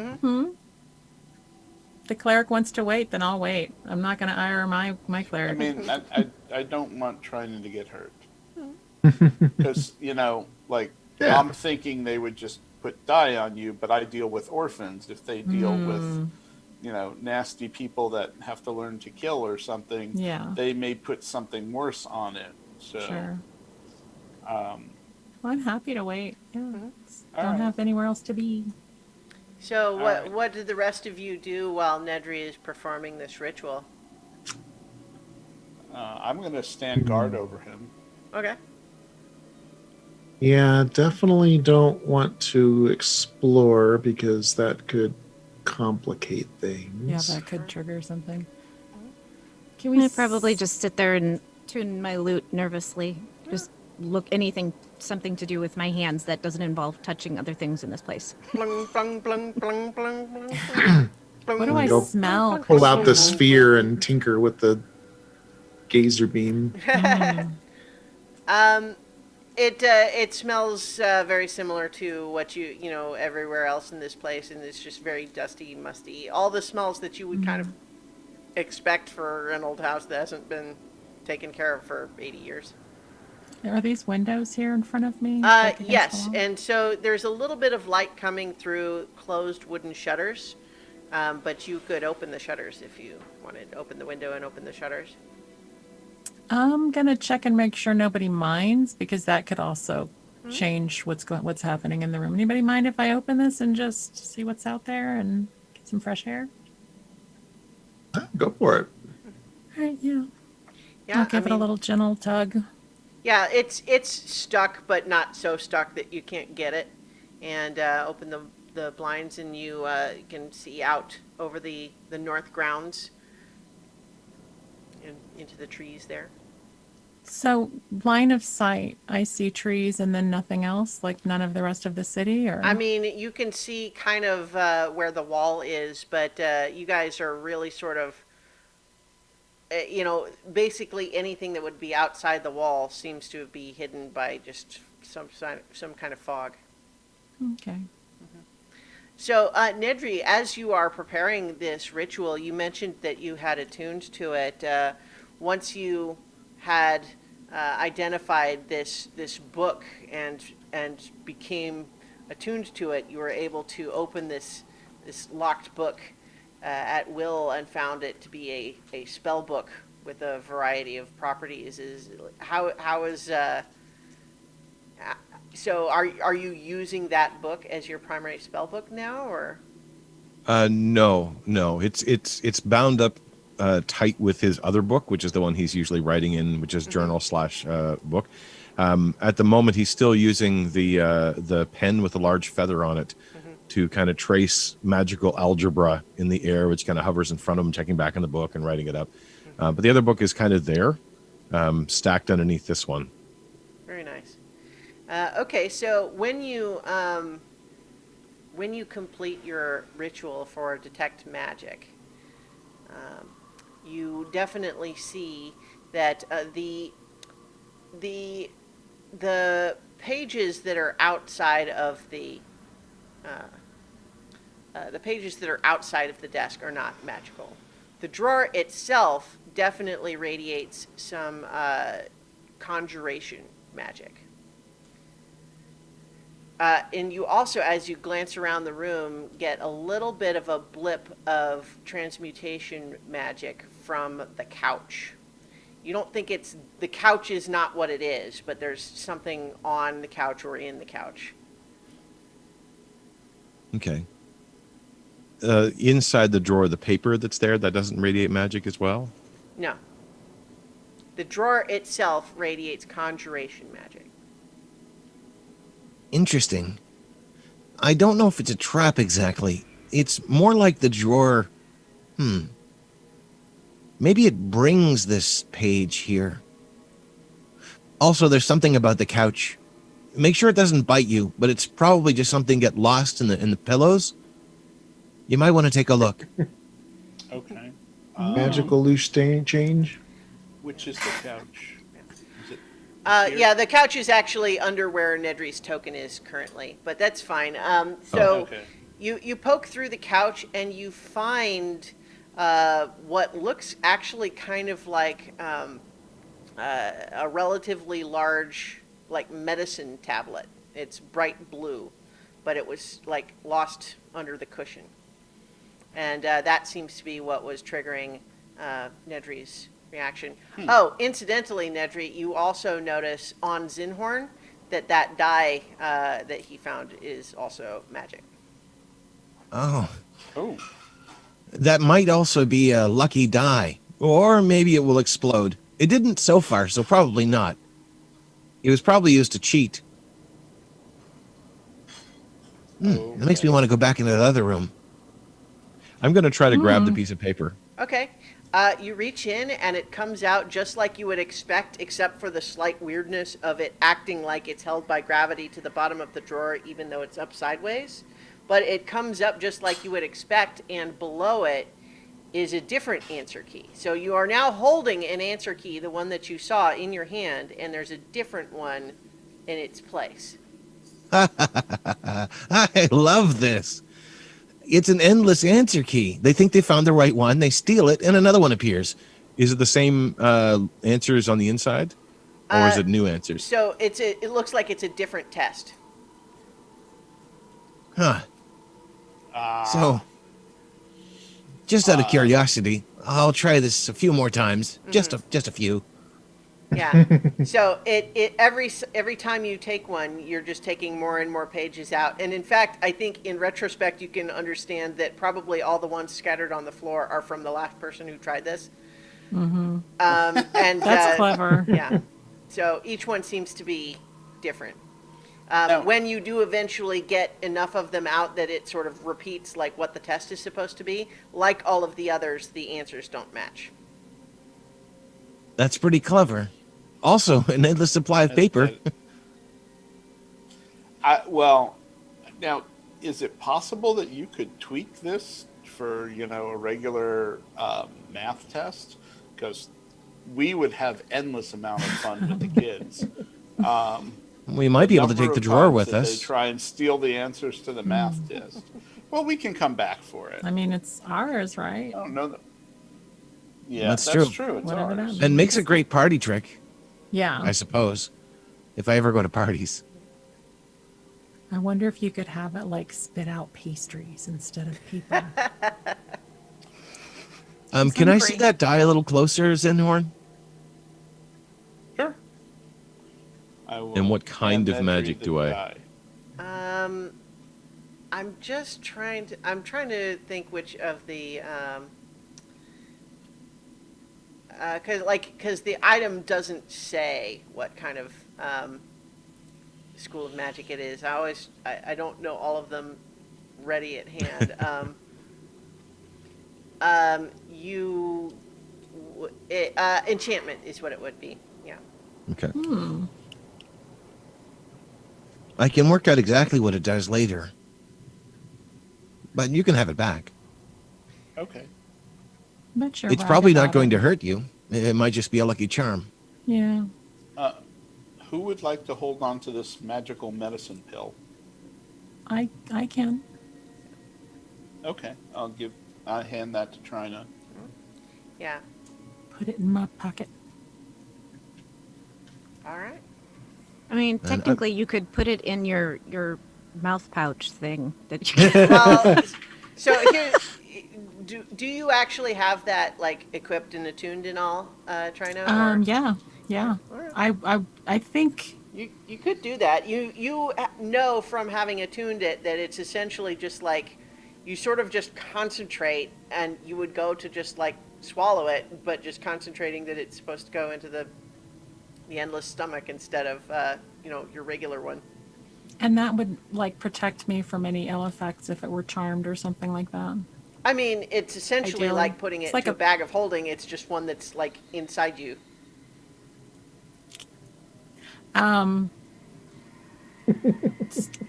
the cleric wants to wait, then I'll wait. I'm not going to ire my I cleric. mean, I don't want Trinan to get hurt. Because, like, Yeah. I'm thinking they would just put die on you, but I deal with orphans. If they deal with, nasty people that have to learn to kill or something, Yeah. they may put something worse on it. So, Sure. um, Well, I'm happy to wait. Yeah. All Don't right. have anywhere else to be. So All what right. what did the rest of you do while Nedry is performing this ritual? I'm going to stand guard over him. Okay. Yeah, definitely don't want to explore because that could complicate things. Yeah, that could trigger something. Can I'm we gonna probably just sit there and tune my lute nervously. Just look anything, something to do with my hands that doesn't involve touching other things in this place. Blung, blung, blung, blung, blung, blung, blung. What do I Go smell? pull out the sphere and tinker with the gazer beam. It smells very similar to what you know everywhere else in this place, and it's just very dusty, musty. All the smells that you would kind of expect for an old house that hasn't been taken care of for 80 years. Are these windows here in front of me? Like against the Yes, wall? and so there's a little bit of light coming through closed wooden shutters, but you could open the shutters if you wanted. Open the window and open the shutters. I'm gonna check and make sure nobody minds, because that could also change what's happening in the room. Anybody mind if I open this and just see what's out there and get some fresh air? Go for it. All right, yeah. Yeah, I'll give it a little gentle tug. Yeah, it's stuck, but not so stuck that you can't get it. And open the blinds, and you can see out over the north grounds and into the trees there. So, line of sight, I see trees and then nothing else, like none of the rest of the city, or? I mean, you can see kind of where the wall is, but you guys are really sort of, basically anything that would be outside the wall seems to be hidden by just some kind of fog. Okay. So, Nedry, as you are preparing this ritual, you mentioned that you had attuned to it. Once you had identified this book and became attuned to it, you were able to open this locked book at will and found it to be a spell book with a variety of properties. So are you using that book as your primary spell book now, or? No. It's bound up tight with his other book, which is the one he's usually writing in, which is journal slash book. At the moment, he's still using the pen with a large feather on it to kind of trace magical algebra in the air, which kind of hovers in front of him, checking back in the book and writing it up. But the other book is kind of there, stacked underneath this one. Very nice. Okay, so when you complete your ritual for detect magic, you definitely see that the pages that are outside of the pages that are outside of the desk are not magical. The drawer itself definitely radiates some conjuration magic. And you also, as you glance around the room, get a little bit of a blip of transmutation magic from the couch. You don't think the couch is not what it is, but there's something on the couch or in the couch. Okay. Inside the drawer, the paper that's there, that doesn't radiate magic as well? No. The drawer itself radiates conjuration magic. Interesting. I don't know if it's a trap exactly. It's more like the drawer. Maybe it brings this page here. Also, there's something about the couch. Make sure it doesn't bite you, but it's probably just something get lost in the pillows. You might want to take a look. Okay. Magical loose change. Which is the couch? Is it here? Yeah, the couch is actually under where Nedry's token is currently, but that's fine. So Okay. You poke through the couch and you find what looks actually kind of like a relatively large, like, medicine tablet. It's bright blue, but it was like lost under the cushion, and that seems to be what was triggering Nedry's reaction. Oh, incidentally, Nedry, you also notice on Zinhorn that die that he found is also magic. Oh, Oh, that might also be a lucky die. Or maybe it will explode. It didn't so far, so probably not. It was probably used to cheat. That makes me want to go back into the other room. I'm going to try to grab the piece of paper. Okay. You reach in and it comes out just like you would expect, except for the slight weirdness of it acting like it's held by gravity to the bottom of the drawer, even though it's up sideways. But it comes up just like you would expect, and below it is a different answer key. So you are now holding an answer key, the one that you saw in your hand, and there's a different one in its place. I love this. It's an endless answer key. They think they found the right one, they steal it, and another one appears. Is it the same answers on the inside? Or is it new answers? So it looks like it's a different test. Huh. So, just out of curiosity, I'll try this a few more times. Just a few. Yeah. So every time you take one, you're just taking more and more pages out. And in fact, I think in retrospect, you can understand that probably all the ones scattered on the floor are from the last person who tried this. And That's clever. Yeah. So each one seems to be different. When you do eventually get enough of them out that it sort of repeats like what the test is supposed to be, like all of the others, the answers don't match. That's pretty clever. Also, an endless supply of paper. Well, now, is it possible that you could tweak this for, a regular math test? Because we would have endless amount of fun with the kids. We might be able to take the drawer with They us. try and steal the answers to the math test. Well, we can come back for it. I mean, it's ours, right? I don't know that. Yeah, That's that's true. true. It's Whatever that ours. means. And makes a great party trick, Yeah. I suppose. If I ever go to parties. I wonder if you could have it like spit out pastries instead of people. Can I see that die a little closer, Zenhorn? Sure. I will And what kind of hand magic Nedry do the I- die. I'm just trying to think which of the because the item doesn't say what kind of school of magic it is. I don't know all of them ready at hand. Enchantment is what it would be. Yeah. Okay. I can work out exactly what it does later. But you can have it back. Okay. But you're It's right probably not about going it. to hurt you. It might just be a lucky charm. Yeah. Who would like to hold on to this magical medicine pill? I can. Okay, I hand that to Trina. Yeah. Put it in my pocket. All right. I mean, I- technically, you could put it in your mouth pouch thing that you. Well, so here, do you actually have that like equipped and attuned and all, Trina? or- Yeah. Alright. I think You could do that. You know from having attuned it that it's essentially just like you sort of just concentrate, and you would go to just like swallow it, but just concentrating that it's supposed to go into the endless stomach instead of your regular one. and that would like protect me from any ill effects if it were charmed or something like that. I mean, it's essentially Ideally. like putting it It's like into a- a bag of holding. It's just one that's like inside you.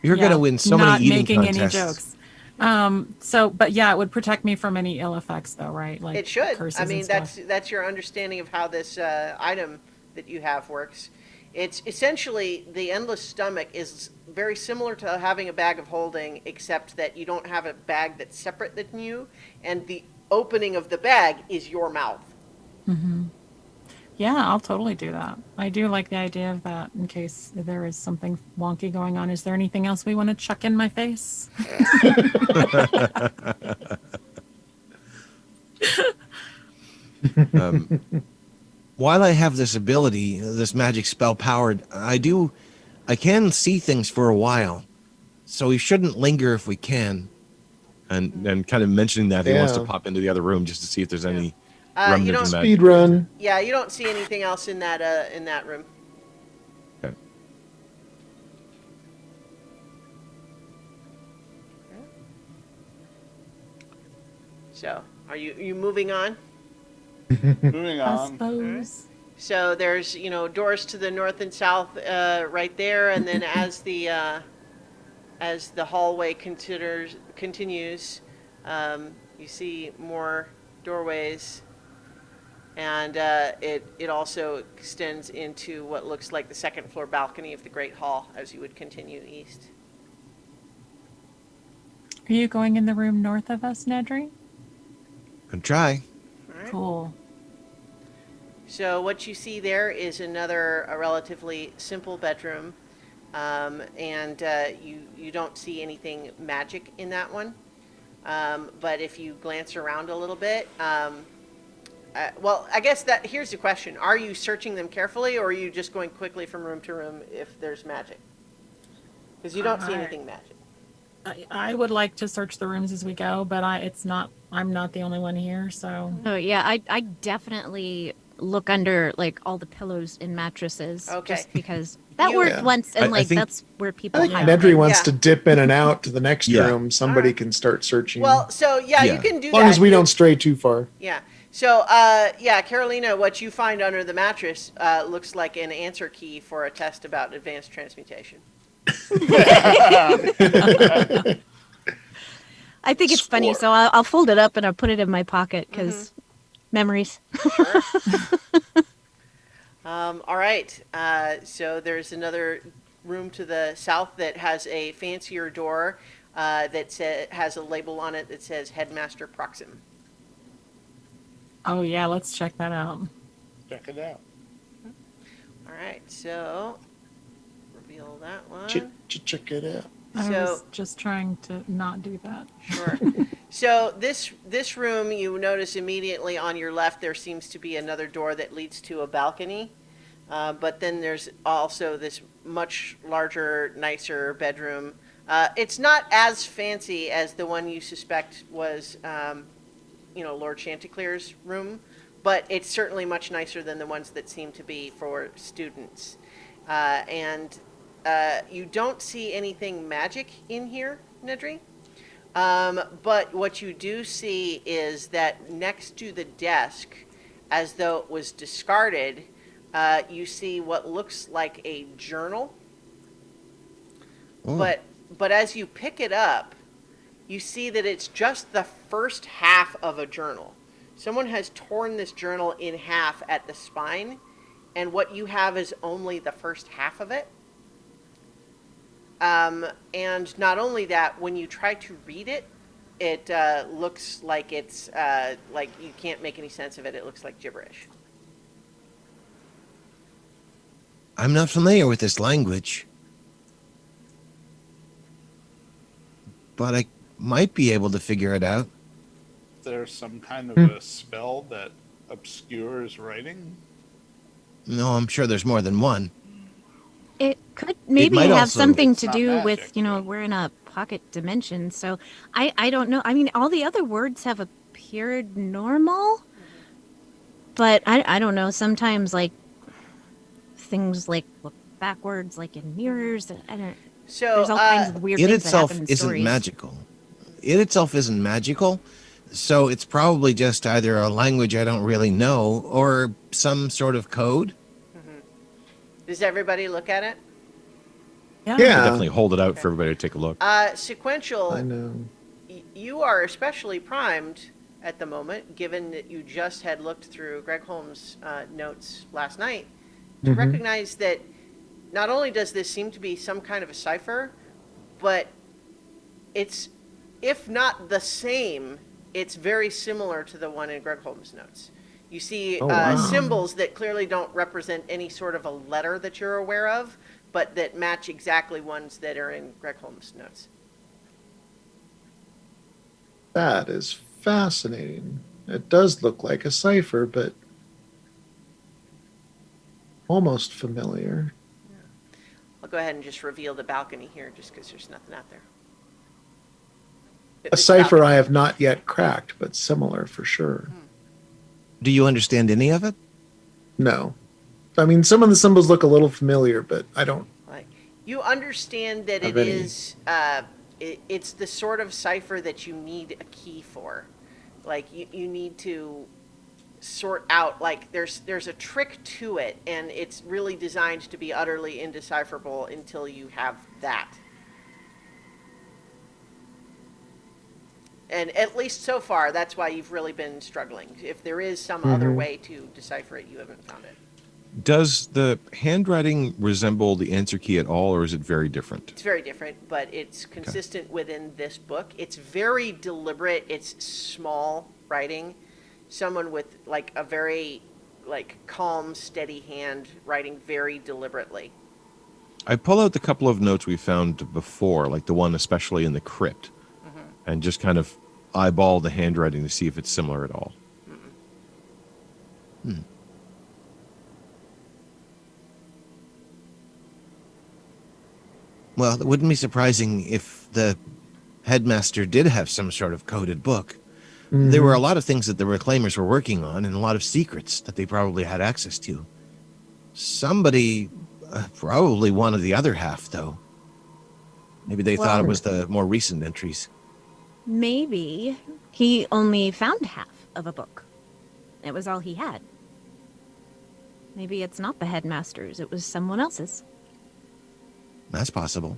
You're going to win so not many eating making contests. any jokes. But yeah, it would protect me from any ill effects though, right? Like It should. curses I and mean, stuff. that's your understanding of how this item that you have works. It's essentially the endless stomach is very similar to having a bag of holding, except that you don't have a bag that's separate than you, and the opening of the bag is your mouth. Yeah, I'll totally do that. I do like the idea of that in case there is something wonky going on. Is there anything else we want to chuck in my face? While I have this ability, this magic spell powered, I can see things for a while. So we shouldn't linger if we can. And kind of mentioning that, he wants to Yeah. pop into the other room just to see if there's any You remnant don't of magic. Speed run. Yeah, you don't see anything else in that room. Okay. So, are you moving on? Moving I on. suppose. So there's doors to the north and south right there, and then as the hallway continues, you see more doorways, and it also extends into what looks like the second floor balcony of the Great Hall as you would continue east. Are you going in the room north of us, Nedry? Can try. All right. Cool. So what you see there is a relatively simple bedroom, and you don't see anything magic in that one. But if you glance around a little bit, well, I guess here's the question: are you searching them carefully, or are you just going quickly from room to room if there's magic? Because you don't see anything magic. I would like to search the rooms as we go, but I'm not the only one here, so. Oh yeah, I definitely look under like all the pillows and mattresses. Okay. Just because that You- worked Yeah. once, and I think- that's where people I think hide. Nedry wants Yeah. to dip in and out to the next Yeah. room. Somebody Alright. can start searching. Well, so yeah, you Yeah. can do as long that. as we don't stray too far. Yeah. So, yeah, Carolina, what you find under the mattress looks like an answer key for a test about advanced transmutation. I think it's funny, Score. so I'll fold it up and I'll put it in my pocket because memories. All right. So there's another room to the south that has a fancier door that has a label on it that says Headmaster Proxim. Oh yeah, let's check that out. Check it out. All right. So reveal that one. Check it out. I So- was just trying to not do that. Sure. So this room, you notice immediately on your left there seems to be another door that leads to a balcony, but then there's also this much larger, nicer bedroom. It's not as fancy as the one you suspect was, Lord Chanticleer's room, but it's certainly much nicer than the ones that seem to be for students. And you don't see anything magic in here, Nedry. But what you do see is that next to the desk, as though it was discarded, you see what looks like a journal. Oh. But as you pick it up, you see that it's just the first half of a journal. Someone has torn this journal in half at the spine, and what you have is only the first half of it. And not only that, when you try to read it, it looks like it's like you can't make any sense of it. It looks like gibberish. I'm not familiar with this language, but I might be able to figure it out. There's some kind of a spell that obscures writing. No, I'm sure there's more than one. It could maybe might have also- something It's to not do magic, with, but- we're in a pocket dimension. So I don't know. I mean, all the other words have appeared normal, but I don't know. Sometimes like things like look backwards, like in mirrors. I don't. So There's all kinds of weird It things itself that happen in isn't stories. magical. It itself isn't magical, so it's probably just either a language I don't really know or some sort of code. does everybody look at it? Yeah. I Yeah, definitely hold it out for everybody to take a look. Sequential. I know. You are especially primed at the moment, given that you just had looked through Greg Holmes' notes last night, to recognize that not only does this seem to be some kind of a cipher, but it's, if not the same, it's very similar to the one in Greg Holmes' notes. You see wow. symbols that clearly don't represent any sort of a letter that you're aware of, but that match exactly ones that are in Greg Holmes' notes. That is fascinating. It does look like a cipher, but almost familiar. I'll go ahead and just reveal the balcony here just because there's nothing out there. A It's cipher balcony. I have not yet cracked, but similar for sure. Do you understand any of it? No. I mean, some of the symbols look a little familiar, but I don't. Like, you understand that it Of any. is, it's the sort of cipher that you need a key for. Like, you need to sort out, like, there's a trick to it, and it's really designed to be utterly indecipherable until you have that. And at least so far, that's why you've really been struggling. If there is some other way to decipher it, you haven't found it. Does the handwriting resemble the answer key at all, or is it very different? It's very different, but it's consistent within this book. It's very deliberate. It's small writing. Someone with like a very like calm, steady hand writing very deliberately. I pull out the couple of notes we found before, like the one especially in the crypt, and just kind of eyeball the handwriting to see if it's similar at all. Well, it wouldn't be surprising if the headmaster did have some sort of coded book. There were a lot of things that the reclaimers were working on and a lot of secrets that they probably had access to. Somebody probably wanted the other half, though. Maybe they thought it was the more recent entries. Maybe he only found half of a book. It was all he had. Maybe it's not the headmaster's, it was someone else's. That's possible.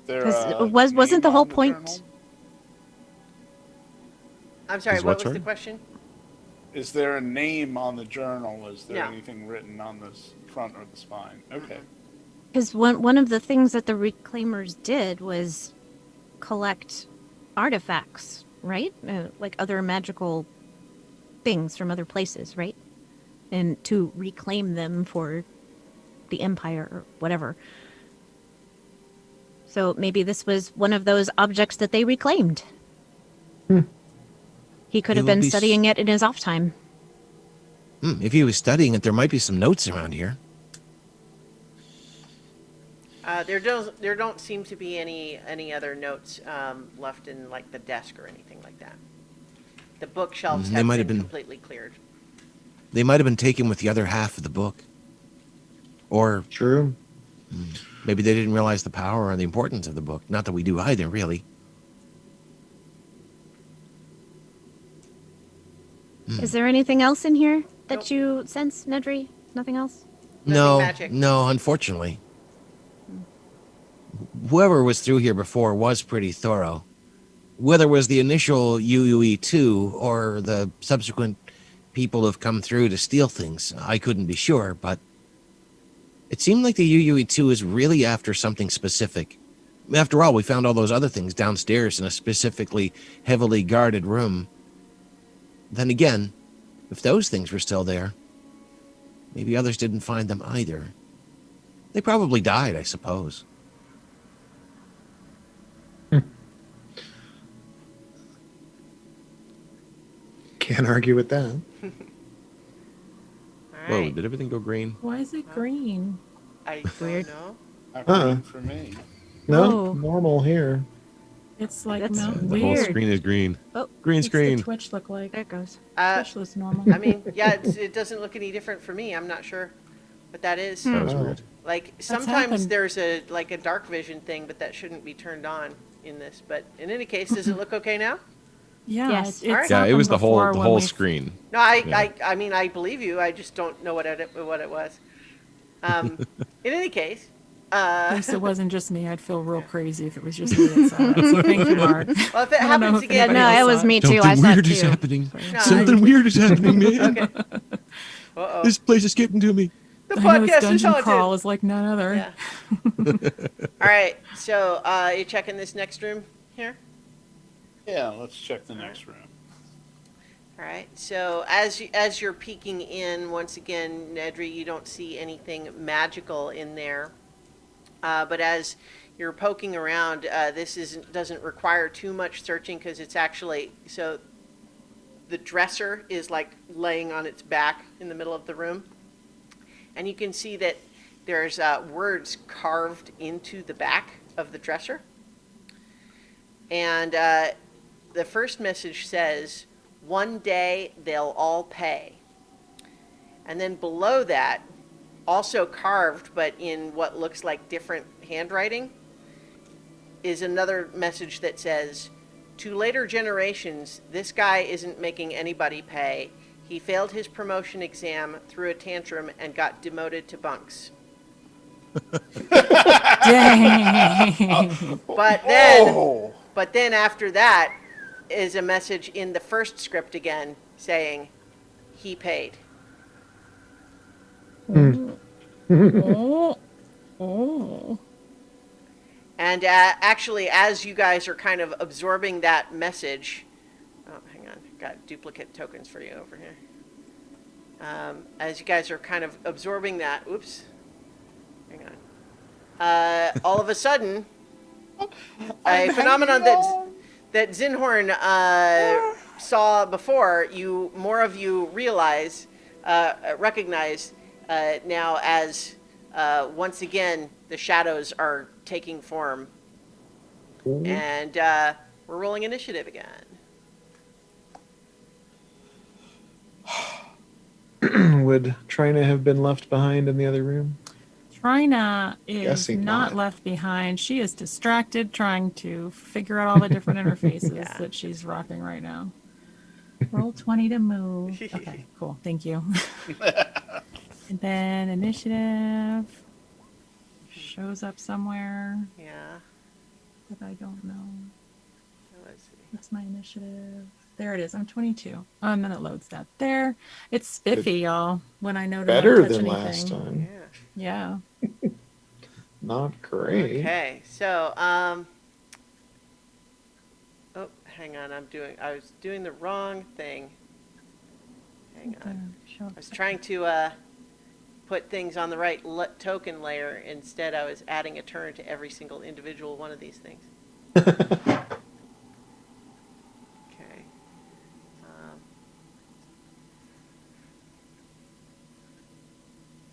There, 'Cause wasn't the name whole on the point- journal? I'm sorry, Is what what, was sorry? the question? Is there a name on the journal? Is there No. anything written on the front or the spine? Okay. Because one of the things that the reclaimers did was collect artifacts, right? Like other magical things from other places, right? And to reclaim them for the Empire or whatever. So maybe this was one of those objects that they reclaimed. He could It have would been be studying it in his off time. If he was studying it, there might be some notes around here. There don't seem to be any other notes left in like the desk or anything like that. The bookshelves They have might been have been- completely cleared. They might have been taken with the other half of the book. Or True. maybe they didn't realize the power or the importance of the book. Not that we do either, really. Is there anything else in here that Nope. you sense, Nedry? Nothing else? No, magic. no, unfortunately. Whoever was through here before was pretty thorough. Whether it was the initial UUE2 or the subsequent people who've come through to steal things, I couldn't be sure, but it seemed like the UUE2 is really after something specific. After all, we found all those other things downstairs in a specifically heavily guarded room. Then again, if those things were still there, maybe others didn't find them either. They probably died, I suppose. Can't argue with that. All Whoa, right. did everything go green? Why is it green? I Weird. don't know. Not Uh-uh. green for me. No, Oh. normal here. It's like That's Mountain The whole Weird. screen is green. Oh, Green What's screen. the Twitch look like? there it goes. Twitch looks normal. I mean, yeah, it doesn't look any different for me. I'm not sure what that is. That was Oh. weird. Like sometimes happened. there's a dark vision thing, but that shouldn't be turned on in this. But in any case, does it look okay now? Yeah, Yes. it's All right. Yeah, it was the happened whole before the when whole we- screen. No, I mean I believe you. I just don't know what it was. In any case, At least it wasn't just me. I'd feel real crazy if it was just me that saw that. So thank you, Mark. well, if it I don't know happens if again, anybody no, else it saw was me too. I Something saw it weird is too. happening. No, Something weird is happening, man. Okay. Uh-oh. This place is getting to me. The I know this podcast is dungeon haunted. crawl is like none other. Yeah. All right. So, you checking this next room here? Yeah, let's check the next room. All right. So, as you're peeking in, once again, Nedry, you don't see anything magical in there. But as you're poking around, doesn't require too much searching because it's actually so. The dresser is like laying on its back in the middle of the room, and you can see that there's words carved into the back of the dresser. And the first message says, "One day they'll all pay." And then below that, also carved but in what looks like different handwriting, is another message that says, "To later generations, this guy isn't making anybody pay. He failed his promotion exam, threw a tantrum, and got demoted to bunks." Dang. But then, Oh, but then after that is a message in the first script again saying, "He paid." Oh. Oh. And actually, as you guys are kind of absorbing that message, oh, hang on, got duplicate tokens for you over here. As you guys are kind of absorbing that, oops, hang on. All of a sudden, a phenomenon that Zinhorn saw before, more of you recognize now as once again the shadows are taking form, and we're rolling initiative again. Would Trina have been left behind in the other room? Trina is Guessing not not. left behind. She is distracted trying to figure out all the different interfaces Yeah. that she's rocking right now. Roll 20 to move. Okay, cool. Thank you. And then initiative shows up somewhere Yeah. that I don't know. Let's see. What's my initiative? There it is. I'm 22. And then it loads that there. It's spiffy, y'all, when I know to Better not touch than anything. last time. Yeah. Yeah. Not great. Okay. So, oh, hang on. I was doing the wrong thing. Hang on. Show up I was trying to put things on the right token layer. Instead, I was adding a turn to every single individual one of these things. Okay.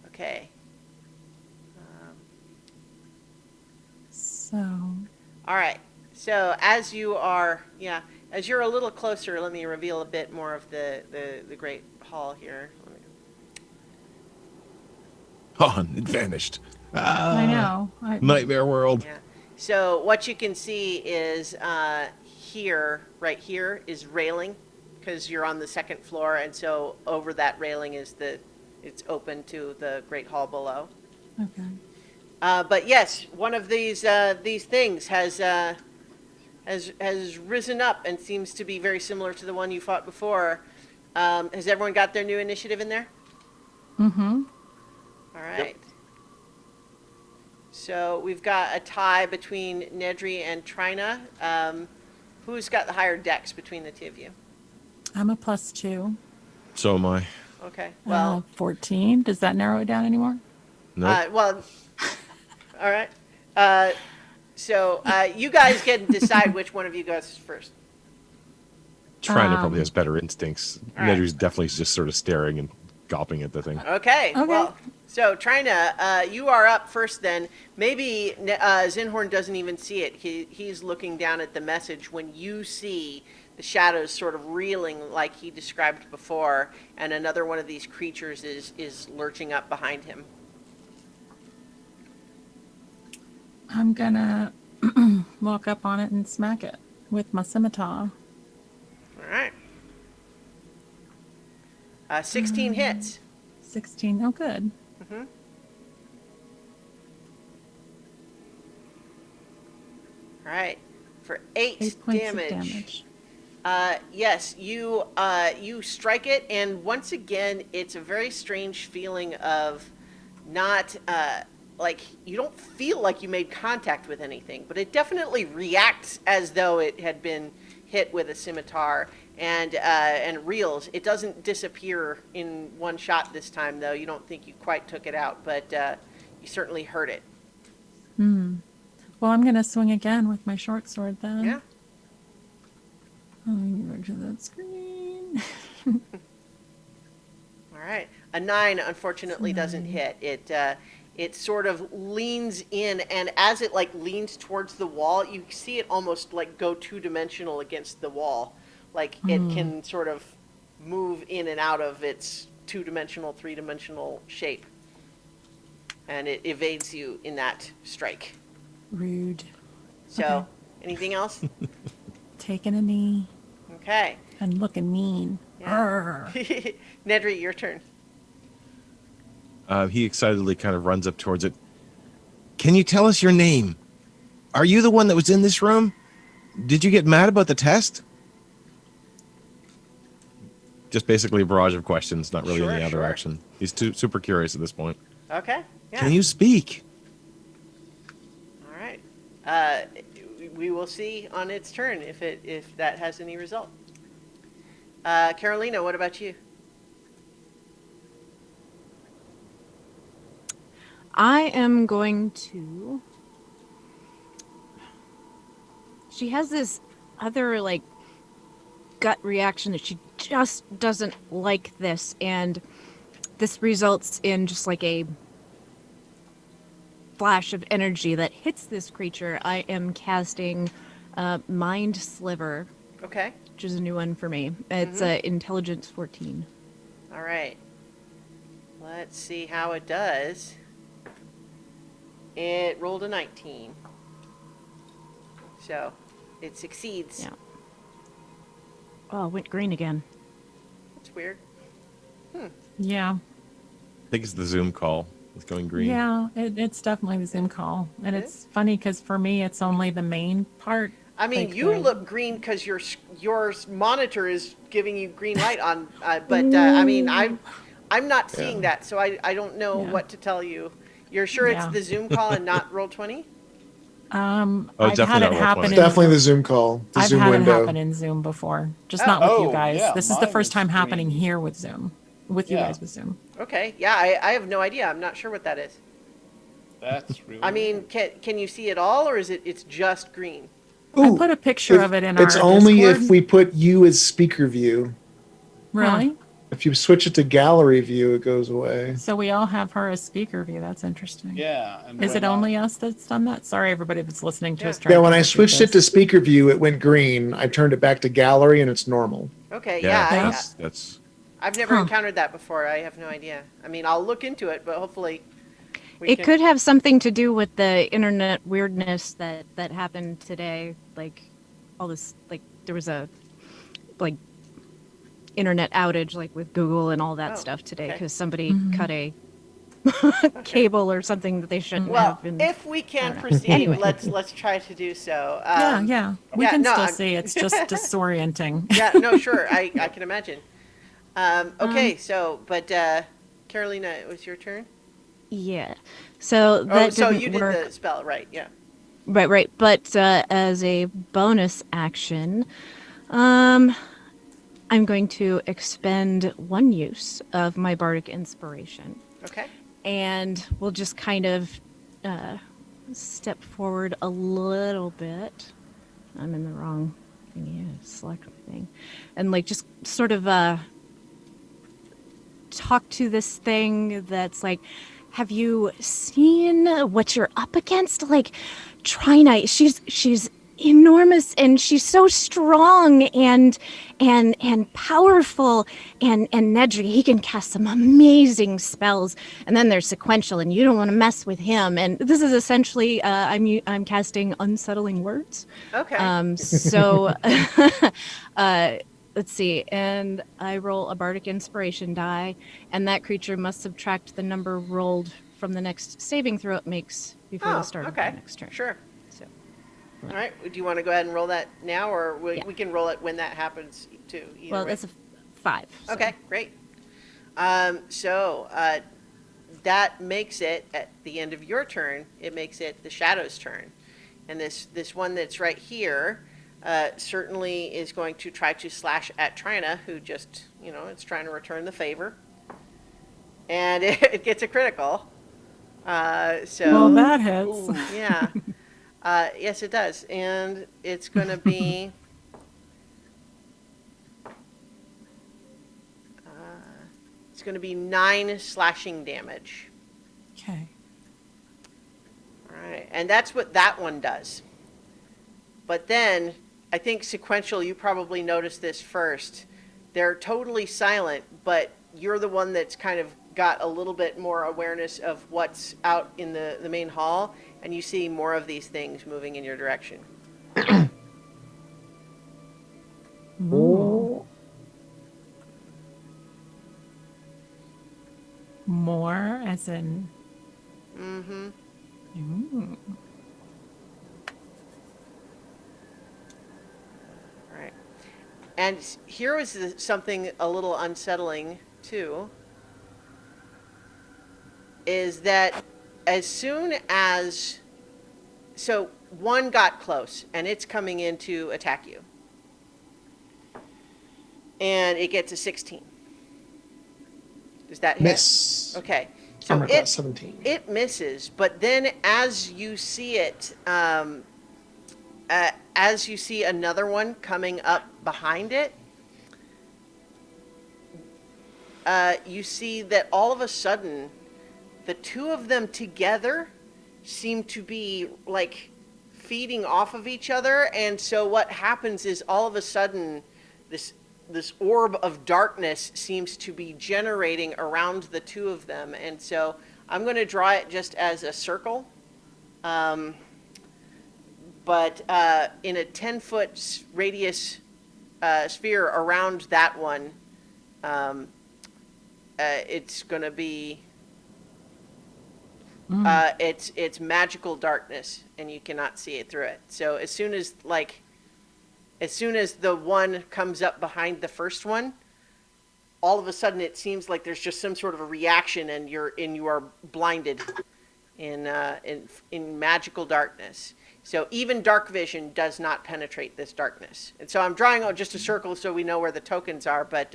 Okay. So, All right. So as you're a little closer, let me reveal a bit more of the great hall here. Oh, it vanished. I know. Nightmare world. Yeah. So what you can see is right here is railing, because you're on the second floor, and so over that railing it's open to the great hall below. Okay. But yes, one of these things has risen up and seems to be very similar to the one you fought before. Has everyone got their new initiative in there? Mm-hmm. All right. So we've got a tie between Nedry and Trina. Who's got the higher dex between the two of you? I'm a +2. So am I. Okay. Well, 14. Does that narrow it down anymore? Nope. well, all right. So you guys can decide which one of you goes first. Trina probably has better instincts. all right. Nedry's definitely just sort of staring and gulping at the thing. Okay. Okay. Well, so Trina, you are up first. Then maybe Zinhorn doesn't even see it. He's looking down at the message when you see the shadows sort of reeling like he described before, and another one of these creatures is lurching up behind him. I'm gonna walk up on it and smack it with my scimitar. All right. 16 hits. 16. Oh, good. Mm-hmm. All right. For 8 8 points damage. of damage. Yes, you strike it, and once again, it's a very strange feeling of not like you don't feel like you made contact with anything, but it definitely reacts as though it had been hit with a scimitar and reels. It doesn't disappear in one shot this time, though. You don't think you quite took it out, but you certainly hurt it. Well, I'm going to swing again with my short sword then. Yeah. Let me go to that screen. All right. A 9 unfortunately doesn't hit. It sort of leans in, and as it like leans towards the wall, you see it almost like go 2-dimensional against the wall. Like it can sort of move in and out of its 2-dimensional, 3-dimensional shape. And it evades you in that strike. Rude. So, Okay. anything else? Taking a knee Okay. and looking mean. Yeah. Nedry, your turn. He excitedly kind of runs up towards it. Can you tell us your name? Are you the one that was in this room? Did you get mad about the test? Just basically a barrage of questions, not really Sure, any other sure. action. He's super curious at this point. Okay. Yeah. Can you speak? All right. We will see on its turn if that has any result. Carolina, what about you? I am going to. She has this other, like, gut reaction that she just doesn't like this, and this results in just like a flash of energy that hits this creature. I am casting Mind Sliver, Okay. which is a new one for me. It's Intelligence 14. All right. Let's see how it does. It rolled a 19. So, it succeeds. Yeah. Oh, it went green again. That's weird. Yeah. I think it's the Zoom call. It's going green. Yeah, it's definitely the Zoom call. And It it's funny because for me, it's only the main part. I mean, like you the- look green because your monitor is giving you green light on, but I mean, I'm not seeing that, so I don't know Yeah. what to tell you. You're sure it's Yeah. the Zoom call and not Roll20? Oh, I've definitely had not it Roll20. happen. It's In, definitely the Zoom call, the I've Zoom had window. it happen in Zoom before, just Oh. not with you Oh, guys. yeah, This is the mine first is time happening green. here with Zoom, with you Yeah. guys with Zoom. Okay, yeah, I have no idea. I'm not sure what that is. That's really. I mean, can you see it all, or is it's just green? I Ooh, put a picture of it in It's our only Discord. if we put you as speaker view. Really? If you switch it to gallery view, it goes away. So we all have her as speaker view. That's interesting. Yeah. And Is it when I- only us that's done that? Sorry, everybody that's listening to Yeah. us. trying Yeah, to when I troubleshoot switched it this. to speaker view, it went green. I turned it back to gallery, and it's normal. Okay, Yeah, yeah, that's I've never Huh. encountered that before. I have no idea. I mean, I'll look into it, but hopefully we It can... could have something to do with the internet weirdness that happened today. Like, all this, like, there was a, like, internet outage, like, with Google and all that Oh, stuff today, okay. because somebody cut a cable or something that they shouldn't Well, have. And if we can I don't know. proceed, Anyway. let's try to do so. Yeah. We yeah, can no, still I'm- see. It's just disorienting. Yeah, no, sure, I can imagine. Okay, so, but Carolina, it was your turn? yeah. So that so didn't you did work. the spell, right, yeah. Right. But as a bonus action, I'm going to expend one use of my bardic inspiration, Okay. and we'll just kind of step forward a little bit. I'm in the wrong thing. Yeah, select thing, and like just sort of talk to this thing that's like, have you seen what you're up against? Like, Trinite, she's enormous, and she's so strong and powerful, and Nedry, he can cast some amazing spells, and then there's sequential, and you don't want to mess with him. And this is essentially I'm casting unsettling words. Okay. So let's see, and I roll a bardic inspiration die, and that creature must subtract the number rolled from the next saving throw it makes before the start of the next turn. Sure. So All right, do you want to go ahead and roll that now, or Yeah. we can roll it when that happens too? Either well, way. that's a 5. so- Okay, great. So, that makes it, at the end of your turn, it makes it the Shadow's turn. And this one that's right here certainly is going to try to slash at Trina, who just, it's trying to return the favor. And it gets a critical. Well, that hits. Yeah. Yes, it does. And it's going to be... it's going to be 9 slashing damage. Okay. All right. And that's what that one does. But then, I think sequential, you probably noticed this first. They're totally silent, but you're the one that's kind of got a little bit more awareness of what's out in the main hall, and you see more of these things moving in your direction. Ooh. More, as in. Mm-hmm. Ooh. All right. And here was something a little unsettling, too, is that as soon as... So, one got close, and it's coming in to attack you. And it gets a 16. Does that hit? Miss. Okay. So Armor class 17. it misses, but then as you see it, as you see another one coming up behind it, you see that all of a sudden, the two of them together seem to be like feeding off of each other, and so what happens is all of a sudden, this orb of darkness seems to be generating around the two of them. And so I'm going to draw it just as a circle. But in a 10-foot radius sphere around that one, it's going to be... it's magical darkness, and you cannot see it through it. So as soon as the one comes up behind the first one, all of a sudden it seems like there's just some sort of a reaction, and you are blinded in magical darkness. So even dark vision does not penetrate this darkness. And so I'm drawing out just a circle so we know where the tokens are, but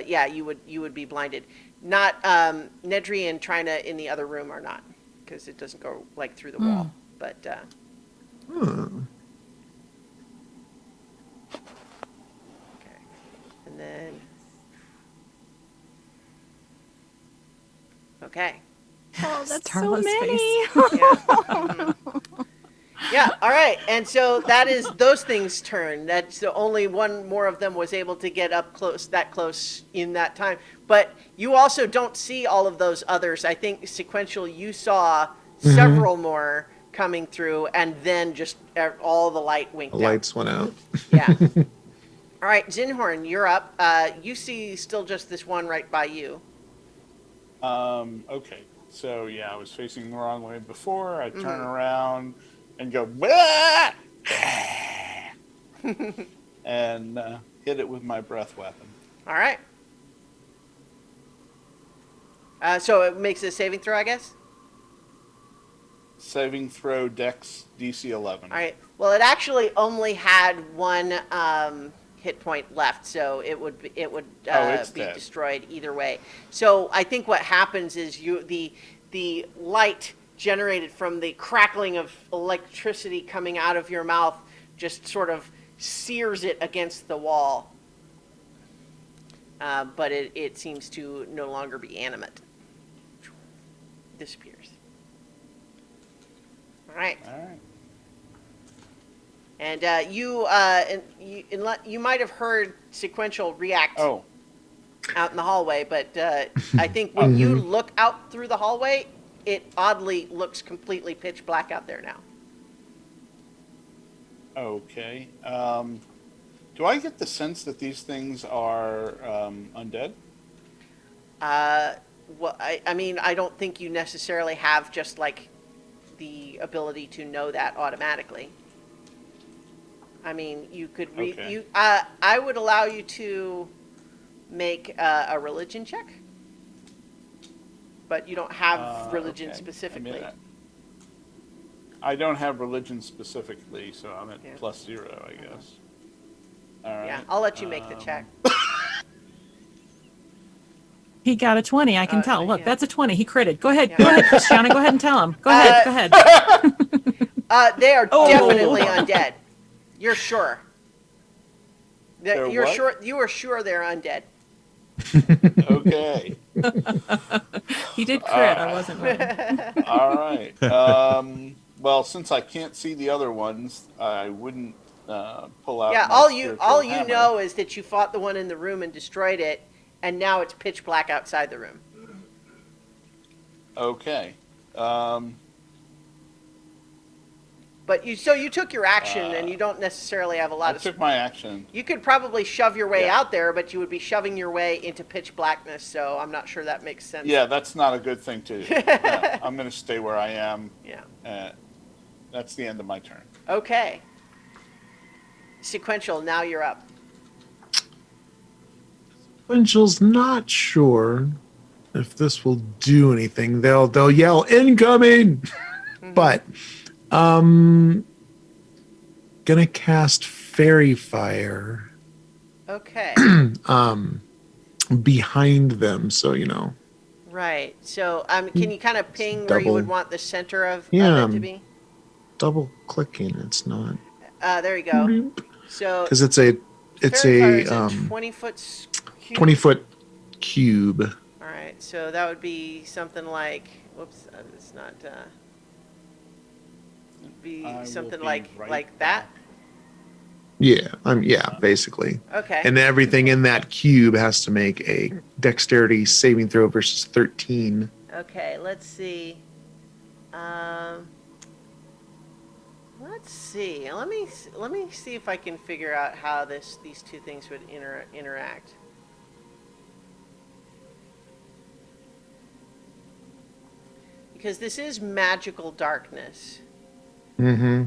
yeah, you would be blinded. Not Nedry and Trina in the other room are not, because it doesn't go like through the wall. But and then, okay. Oh, that's Starla's so many. Yeah. Yeah, all right. And so that is those things' turn. That's the only one more of them was able to get up that close in that time. But you also don't see all of those others. I think sequential, you saw several more coming through, and then just all the light winked The out. lights went out. Yeah. All right, Zinhorn, you're up. You see still just this one right by you. Okay. So, yeah, I was facing the wrong way before. I turn around and go, "Bah!" and hit it with my breath weapon. All right. So it makes it a saving throw, I guess? Saving throw Dex DC 11. All right. Well, it actually only had one hit point left, so it would be it's dead. destroyed either way. So I think what happens is the light generated from the crackling of electricity coming out of your mouth just sort of sears it against the wall. But it seems to no longer be animate. Disappears. All right. All right. And you might have heard sequential react Oh, out in the hallway, but I think when you look out through the hallway, it oddly looks completely pitch black out there now. okay. Do I get the sense that these things are undead? Well, I mean, I don't think you necessarily have just like the ability to know that automatically. I mean, you could read. Okay. I would allow you to make a religion check. but you don't have religion okay. specifically. I don't have religion specifically, so I'm at Yeah. +0, I guess. All right. Yeah, I'll let you make the check. He got a 20. I can tell. Look, yeah. that's a 20. He critted. Go ahead. Yeah. Go ahead, Christiana. Go ahead and tell him. Go ahead. Go ahead. They are Oh. definitely undead. You're sure. They're You're what? sure. You are sure they're undead. Okay. He did crit. I wasn't wrong. All right. Well, since I can't see the other ones, I wouldn't pull out. Yeah, my spiritual all you hammer. know is that you fought the one in the room and destroyed it, and now it's pitch black outside the room. Okay. But you took your action, and you don't necessarily have a I lot of. took my action. You could probably shove your way Yeah. out there, but you would be shoving your way into pitch blackness. So I'm not sure that makes sense. Yeah, that's not a good thing to do. Yeah, I'm going to stay where I am. Yeah. That's the end of my turn. Okay. Sequential. Now you're up. Sequential's not sure if this will do anything. They'll yell incoming, but gonna cast fairy fire Okay. behind them, so Right. So can you kind of ping where you would Double. want the center of Yeah. it to be? double clicking. It's not There you go. So because it's a fairy fire is a 20-foot cube. 20-foot cube. All right. So that would be something like. Whoops. It's not. Be I will something be like right that. Yeah, basically. Okay. And everything in that cube has to make a dexterity saving throw versus 13. Okay. Let's see. Let's see. Let me see if I can figure out how these two things would interact. Because this is magical darkness. Mm-hmm.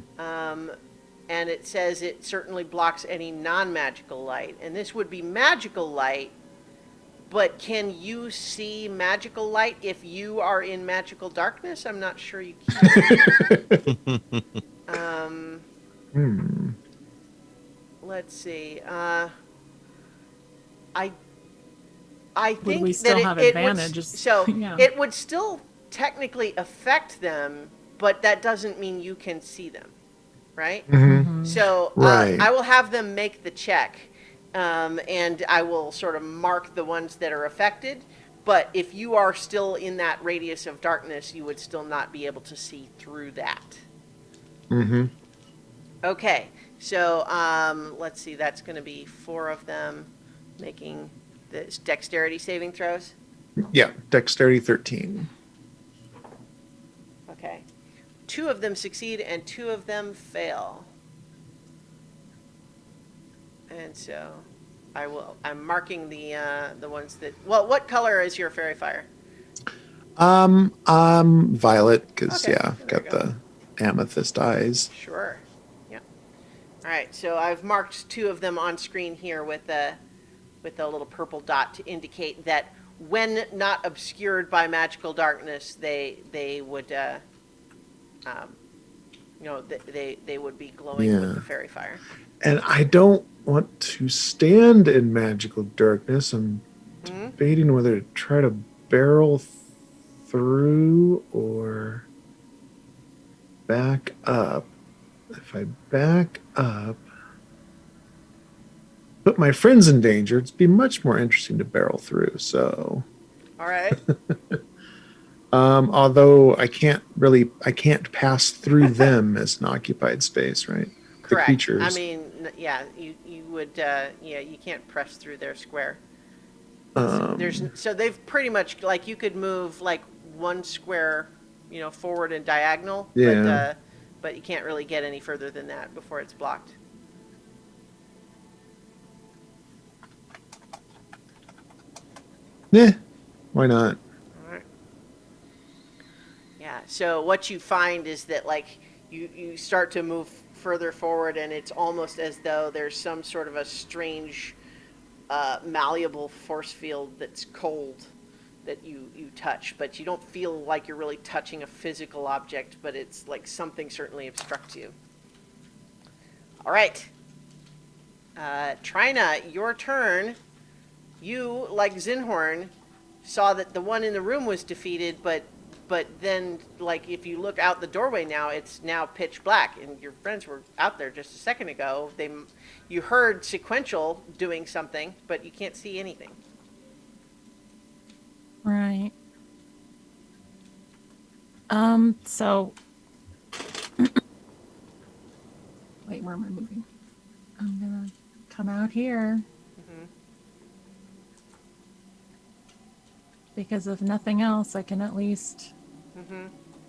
And it says it certainly blocks any non-magical light. And this would be magical light, but can you see magical light if you are in magical darkness? I'm not sure you can. Let's see. I think we still that have it would, advantage? so Yeah. it would still technically affect them, but that doesn't mean you can see them, right? Mm-hmm. So Right. I will have them make the check, and I will sort of mark the ones that are affected. But if you are still in that radius of darkness, you would still not be able to see through that. Mm-hmm. Okay, so let's see. That's going to be 4 of them making the dexterity saving throws. Yeah, dexterity 13. Okay, 2 of them succeed and 2 of them fail. And so I'm marking the ones that. Well, what color is your fairy fire? Violet, because Okay, I've there got we go. the amethyst eyes. Sure. Yeah. All right. So I've marked 2 of them on screen here with a little purple dot to indicate that when not obscured by magical darkness, they would they would be glowing with Yeah. the fairy fire. And I don't want to stand in magical darkness. I'm Mhm. debating whether to try to barrel through or back up. If I back up, put my friends in danger, it'd be much more interesting to barrel through. So, All right. although I can't pass through them as an occupied space, right? Correct. The creatures. I mean, yeah, you would, you can't press through their square. So they've pretty much, like, you could move like 1 square, forward and diagonal. Yeah. But you can't really get any further than that before it's blocked. Why not? All right. Yeah. So what you find is that, like, you start to move further forward, and it's almost as though there's some sort of a strange, malleable force field that's cold that you touch, but you don't feel like you're really touching a physical object, but it's like something certainly obstructs you. All right. Trina, your turn. You, like Zinhorn, saw that the one in the room was defeated, but then, like, if you look out the doorway now, it's now pitch black, and your friends were out there just a second ago. You heard Sequential doing something, but you can't see anything. Right. So wait, where am I moving? I'm gonna come out here. Because if nothing else, I can at least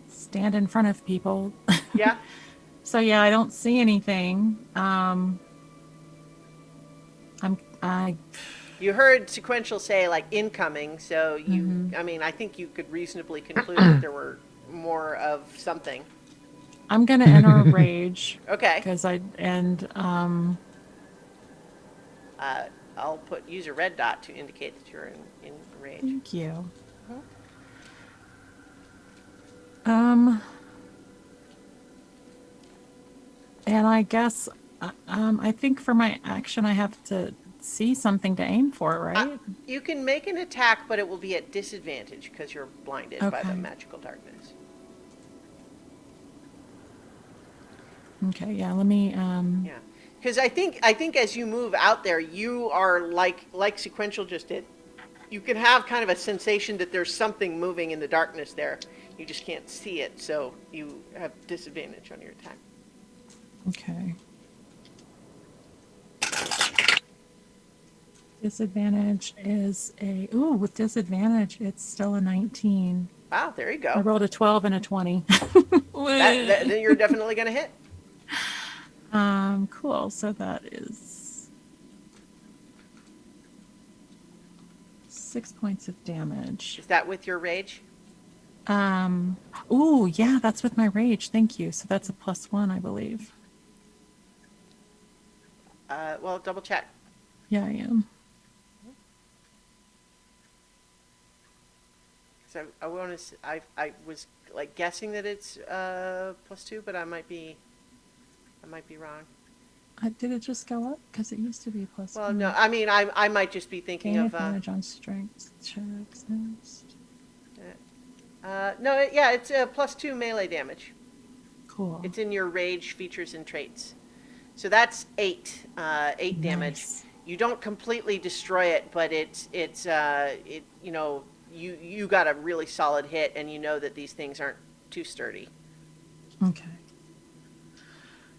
stand in front of people. Yeah. So yeah, I don't see anything. You heard Sequential say, like, incoming, so I mean, I think you could reasonably conclude that there were more of something. I'm gonna enter a rage. Okay. Because I'll use a red dot to indicate that you're in rage. Thank you. And I guess, I think for my action, I have to see something to aim for, right? You can make an attack, but it will be at disadvantage because you're blinded by the Okay. magical darkness. Okay, yeah, let me, Yeah, because I think as you move out there, you are like Sequential just did. You can have kind of a sensation that there's something moving in the darkness there. You just can't see it, so you have disadvantage on your attack. okay. Disadvantage is with disadvantage, it's still a 19. Wow, there you I go. rolled a 12 and a 20. Then you're definitely going to hit. Cool. So that is 6 points of damage. Is that with your rage? Yeah, that's with my rage. Thank you. So that's a +1, I believe. Well, double check. Yeah, I am. So I was like guessing that it's +2, but I might be wrong. Did it just go up? Because it used to be +1. Well, no, I mean I might just be thinking Gain of advantage on strength checks next. no, yeah, it's a +2 melee damage. Cool. It's in your rage features and traits. So that's 8 damage. Nice. You don't completely destroy it, but you got a really solid hit, and you know that these things aren't too sturdy. Okay.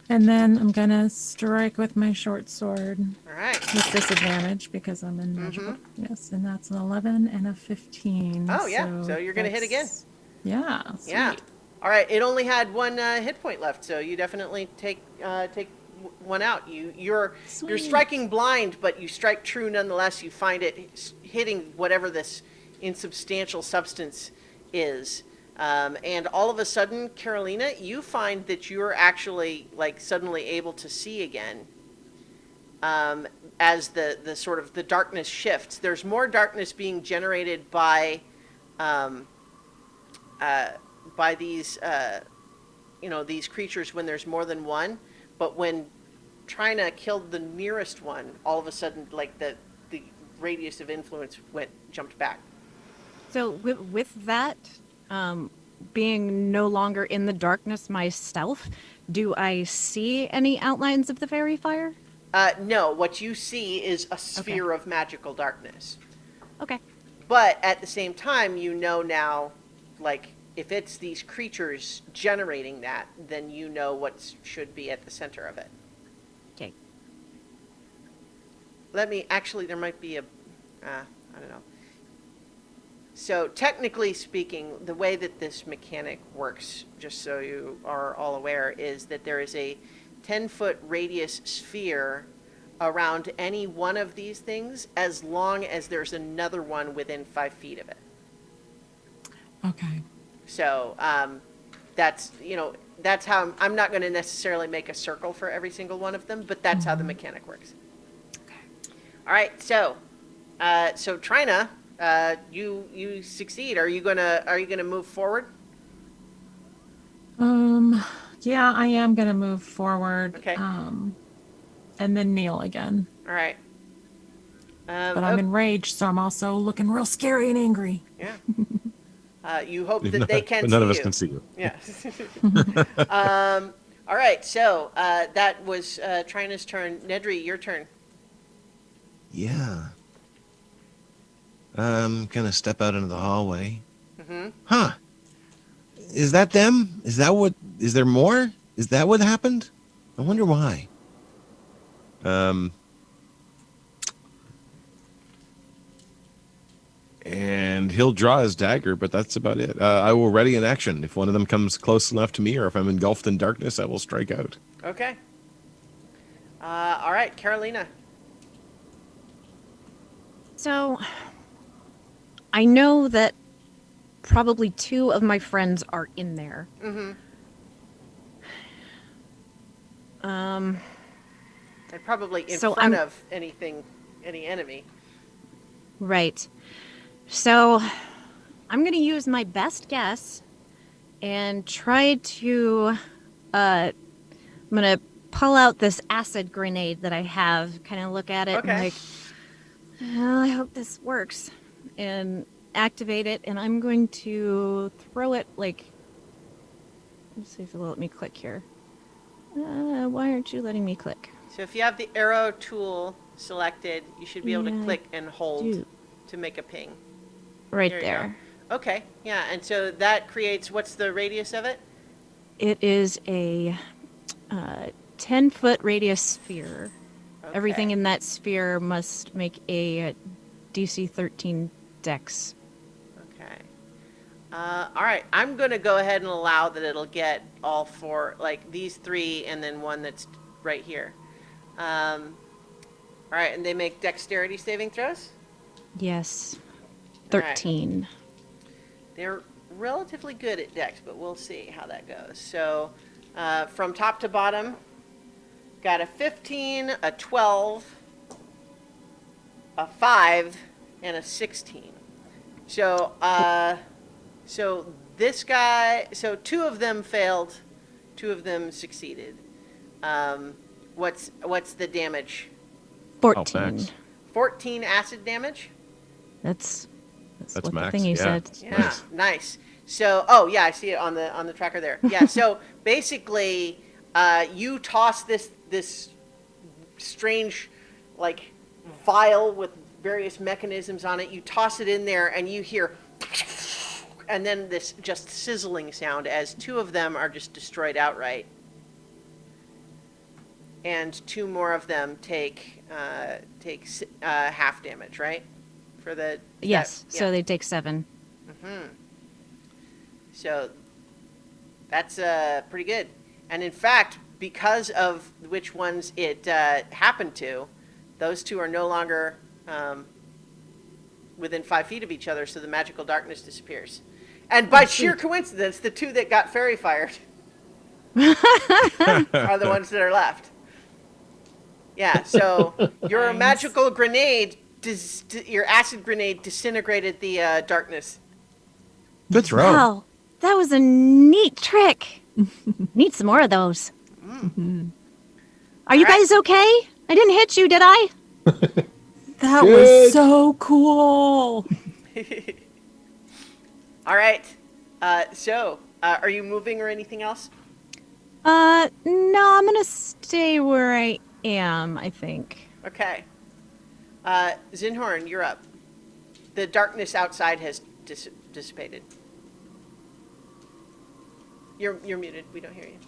And then I'm gonna strike with my short sword All right. with disadvantage because I'm in magical. Yes, and that's an 11 and a 15. Oh, yeah. So you're gonna hit again. Yeah. Yeah. Sweet. All right. It only had 1 hit point left, so you definitely take one out. You're Sweet. striking blind, but you strike true nonetheless. You find it hitting whatever this insubstantial substance is. And all of a sudden, Carolina, you find that you're actually like suddenly able to see again. As the sort of the darkness shifts, there's more darkness being generated by these these creatures when there's more than one. But when Trina killed the nearest one, all of a sudden, like the radius of influence jumped back. So with that, being no longer in the darkness myself, do I see any outlines of the fairy fire? No, what you see is a sphere of magical darkness. Okay. But at the same time, you know now, like, if it's these creatures generating that, then you know what should be at the center of it. Okay. There might be I don't know. So technically speaking, the way that this mechanic works, just so you are all aware, is that there is a 10-foot radius sphere around any one of these things, as long as there's another one within 5 feet of it. Okay. So that's how I'm not going to necessarily make a circle for every single one of them, but that's how the mechanic works. Okay. All right, so Trina, You succeed. Are you gonna move forward? Yeah, I am gonna move forward. Okay. And then kneel again. All right. But I'm enraged, so I'm also looking real scary and angry. Yeah. You hope that they can but see none of us you. can see you. Yeah. All right. So that was Trina's turn. Nedry, your turn. Yeah. I'm gonna step out into the hallway. Mm-hmm. Huh. Is that them? Is there more? Is that what happened? I wonder why. And he'll draw his dagger, but that's about it. I will ready an action. If one of them comes close enough to me, or if I'm engulfed in darkness, I will strike out. Okay. All right, Carolina. So, I know that probably 2 of my friends are in there. Mm-hmm. Um, And probably in So front I'm- of any enemy. right. So, I'm going to use my best guess and try to, I'm going to pull out this acid grenade that I have, kind of look at it Okay. and like, well, I hope this works, and activate it, and I'm going to throw it like, let's see if it'll let me click here. Why aren't you letting me click? So if you have the arrow tool selected, you should be able to Yeah, click and hold do. to make a ping. Right There you there. go. Okay. Yeah. And so that creates, what's the radius of it? It is a 10-foot radius sphere. Okay. Everything in that sphere must make a DC 13 dex. Okay. All right. I'm going to go ahead and allow that it'll get all 4, like these 3 and then one that's right here. All right. And they make dexterity saving throws? Yes. All right. 13. They're relatively good at dex, but we'll see how that goes. So from top to bottom, got a 15, a 12, a 5, and a 16. So, so this guy, so 2 of them failed, 2 of them succeeded. What's the damage? 14. max. 14 acid damage? That's That's what max, the thingy yeah. said. Yeah, nice. So, oh yeah, I see it on the tracker there. Yeah, so basically, you toss this strange, like, vial with various mechanisms on it. You toss it in there, and you hear, and then this just sizzling sound as 2 of them are just destroyed outright, and 2 more of them take half damage, right? For the Yes, that- so yeah. they take 7. So that's pretty good. And in fact, because of which ones it happened to, those 2 are no longer within 5 feet of each other, so the magical darkness disappears. And by sheer coincidence, the 2 that got fairy fired are the ones that are left. Yeah, so your Nice. magical grenade, your acid grenade disintegrated the darkness. Good throw. Wow, that was a neat trick. Need some more of those. Are you All right. guys okay? I didn't hit you, did I? That Good. was so cool. All right. So, are you moving or anything else? No, I'm gonna stay where I am, I think. Okay. Zinhorn, you're up. The darkness outside has dissipated. You're muted. We don't hear you.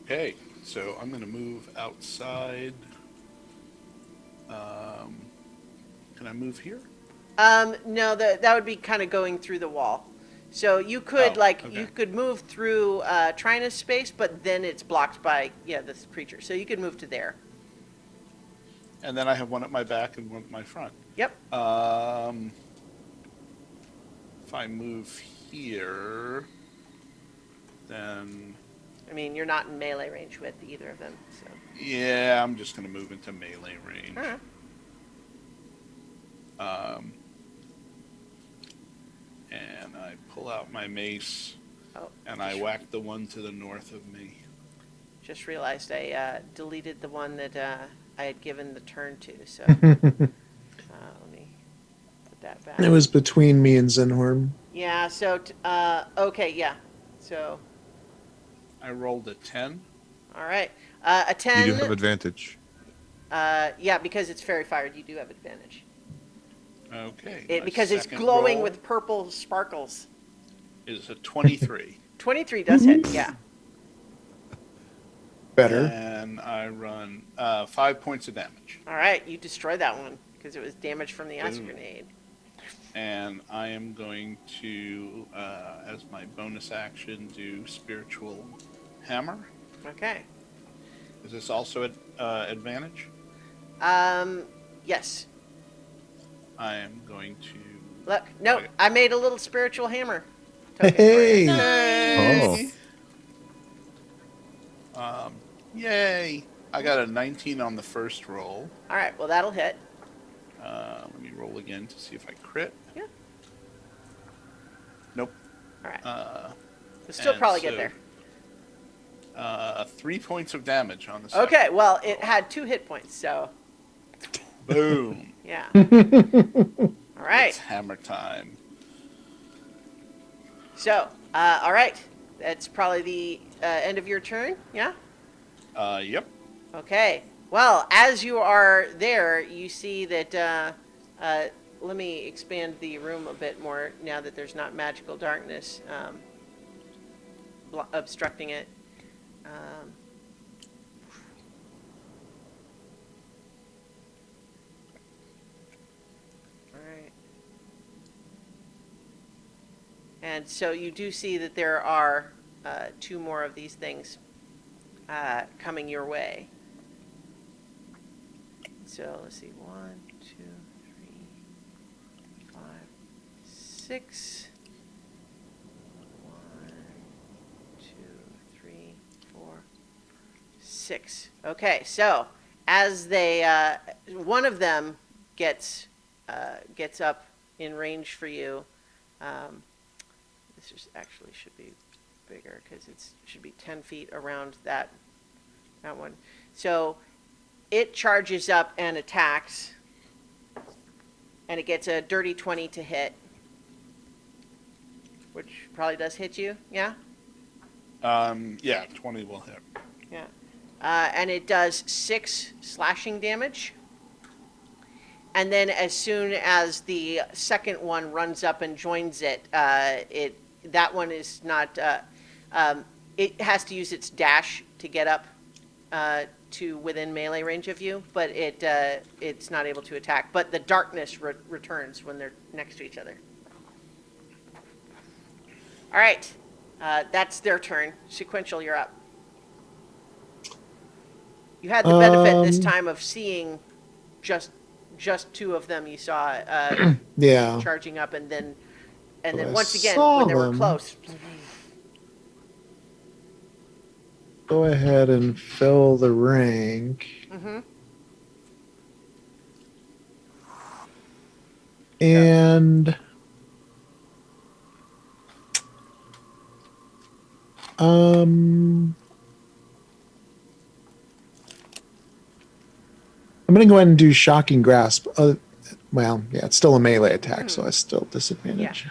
Okay, so I'm going to move outside. Can I move here? No, that would be kind of going through the wall. So you could Oh, okay. you could move through Trina's space, but then it's blocked by this creature. So you could move to there. And then I have one at my back and one at my front. Yep. If I move here, then I mean, you're not in melee range with either of them. So. yeah, I'm just going to move into melee range. All right. Um, and I pull out my mace Oh, and I whack the one to the north of me. just realized I deleted the one that I had given the turn to. So let me put that back. It was between me and Zinhorn. Yeah. So okay. Yeah. So I rolled a 10. all right. A You do 10. have advantage. Yeah, because it's fairy fired, you do have advantage. Okay. Because it's second glowing roll with purple sparkles. is a 23. 23 does hit. Yeah. Better. And I run 5 points of damage. All right. You destroy that one because it was damage from the ice Boom. grenade. And I am going to, as my bonus action, do Spiritual Hammer. Okay. Is this also at advantage? Yes. I am going to. Look. No, Okay. I made a little spiritual hammer token Hey. for you. Hey! Oh. Yay! I got a 19 on the first roll. All right. Well, that'll hit. Let me roll again to see if I crit. Yeah. Nope. All right. You'll still and probably so, get there. 3 points of damage on the second. Okay. Well, it had 2 hit points, so Boom. yeah. All right. It's hammer time. So, all right. That's probably the end of your turn. Yeah. Yep. Okay. Well, as you are there, you see that. Let me expand the room a bit more now that there's not magical darkness obstructing it. All right. And so you do see that there are 2 more of these things coming your way. So let's see, 1, 2, 3, 5, 6. 1, 2, 3, 4, 6. Okay, so as they, one of them gets up in range for you. This actually should be bigger because it should be 10 feet around that one. So it charges up and attacks, and it gets a dirty 20 to hit, which probably does hit you, yeah? Yeah, 20 will hit. Yeah. And it does 6 slashing damage. And then as soon as the second one runs up and joins it, that one is not, it has to use its dash to get up to within melee range of you, but it's not able to attack. But the darkness returns when they're next to each other. All right, that's their turn. Sequential, you're up. You had the benefit this time of seeing just 2 of them. You saw Yeah. charging up, and then But I once again saw when they were them. close. Go ahead and fill the rank. Mm-hmm. And I'm gonna go ahead and do shocking grasp. Well, yeah, it's still a melee attack, so I still disadvantage.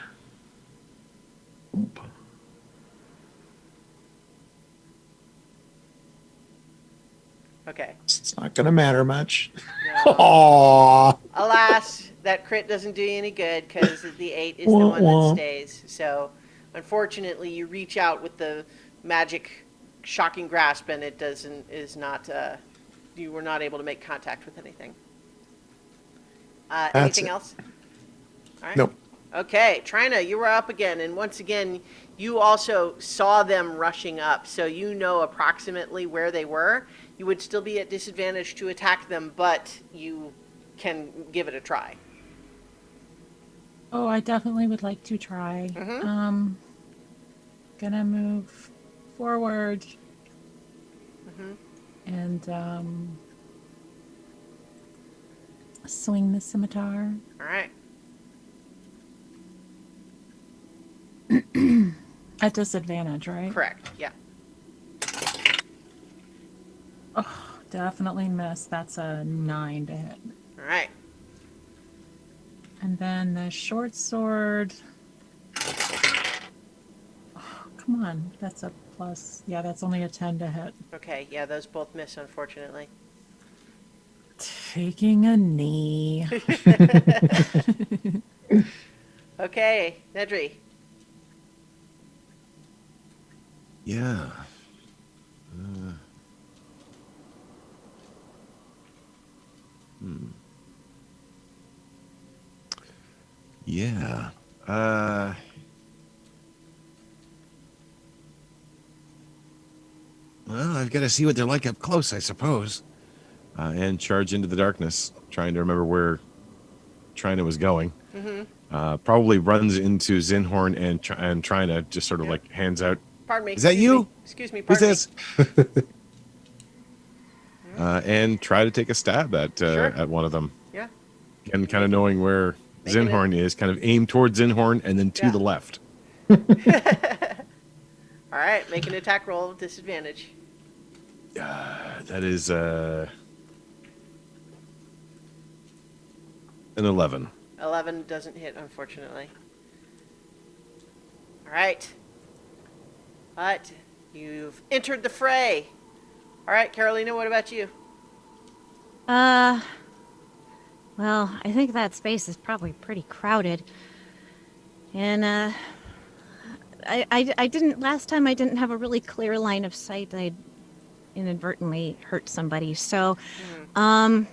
Oop. Okay. It's not gonna matter much. No. Aww. Alas, that crit doesn't do you any good because the 8 is the Wah, one wah. that stays. So, unfortunately, you reach out with the magic shocking grasp, and it is not. You were not able to make contact with anything. Anything it. else? All right. Nope. Okay, Trina, you were up again, and once again, you also saw them rushing up, so you know approximately where they were. You would still be at disadvantage to attack them, but you can give it a try. Oh, I definitely would like to try. Mhm. Gonna move forward Mhm. and swing the scimitar. All right. At disadvantage, right? Correct. Yeah. Oh, definitely miss. That's a 9 to hit. All right. And then the short sword. Oh, come on. That's a plus. Yeah, that's only a 10 to hit. Okay. Yeah, those both miss, unfortunately. Taking a knee. Okay, Nedry. Yeah. Yeah. Well, I've got to see what they're like up close, I suppose. And charge into the darkness, trying to remember where Trina was going. Probably runs into Zinhorn and Trina just sort of Yeah. like hands out. Pardon me. Is that excuse you? Me. Excuse me. Who's Pardon this? And try to take a stab at Sure. at one of them. me. Yeah. And kind of knowing where Making it- Zinhorn is, kind of aim towards Zinhorn and then to Yeah. the left. All right. Make an attack roll with disadvantage. That is an 11. 11 doesn't hit, unfortunately. All right. But you've entered the fray. All right, Carolina, what about you? Well, I think that space is probably pretty crowded. And, I didn't, last time I didn't have a really clear line of sight. I inadvertently hurt somebody. So, I'm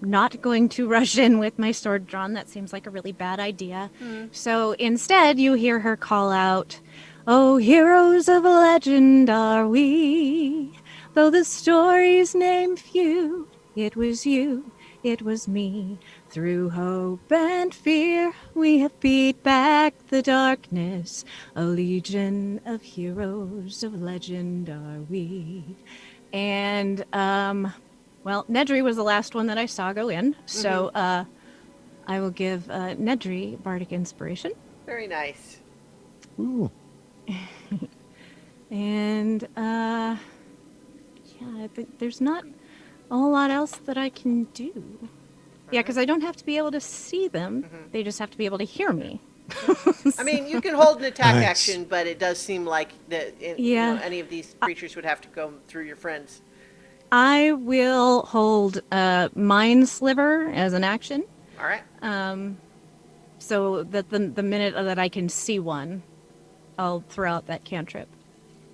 not going to rush in with my sword drawn. That seems like a really bad idea. So instead, you hear her call out, "Oh, heroes of legend are we, though the stories name few. It was you, it was me. Through hope and fear, we have beat back the darkness. A legion of heroes of legend are we." And, well, Nedry was the last one that I saw go in, so I will give Nedry Bardic Inspiration. Very nice. Ooh. And, yeah, I think there's not a whole lot else that I can do. Yeah, because I don't have to be able to see them. They just have to be able to hear me. I mean, you can hold an attack Nice. action, but it does seem like that Yeah. any of these creatures would have to go through your friends. I will hold Mind Sliver as an action, All right. so that the minute that I can see one, I'll throw out that cantrip.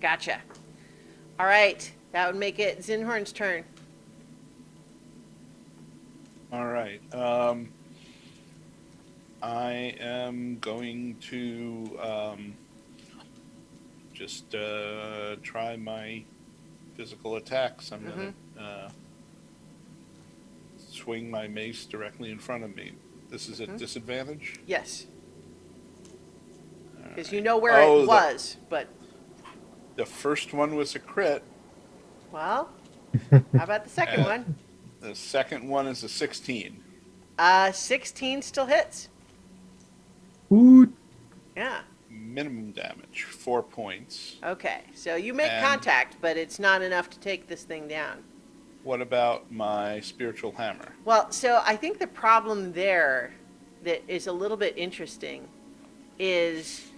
Gotcha. All right. That would make it Zinhorn's turn. All right. I am going to just try my physical attacks. I'm going to swing my mace directly in front of me. This is at disadvantage? Yes. Because you know where Oh, it was, but, The first one was a crit. well, how about the second one? The second one is a 16. 16 still hits. Ooh, Yeah. Minimum damage, 4 points. Okay. So you make And- contact, but it's not enough to take this thing down. What about my spiritual hammer? Well, so I think the problem there that is a little bit interesting is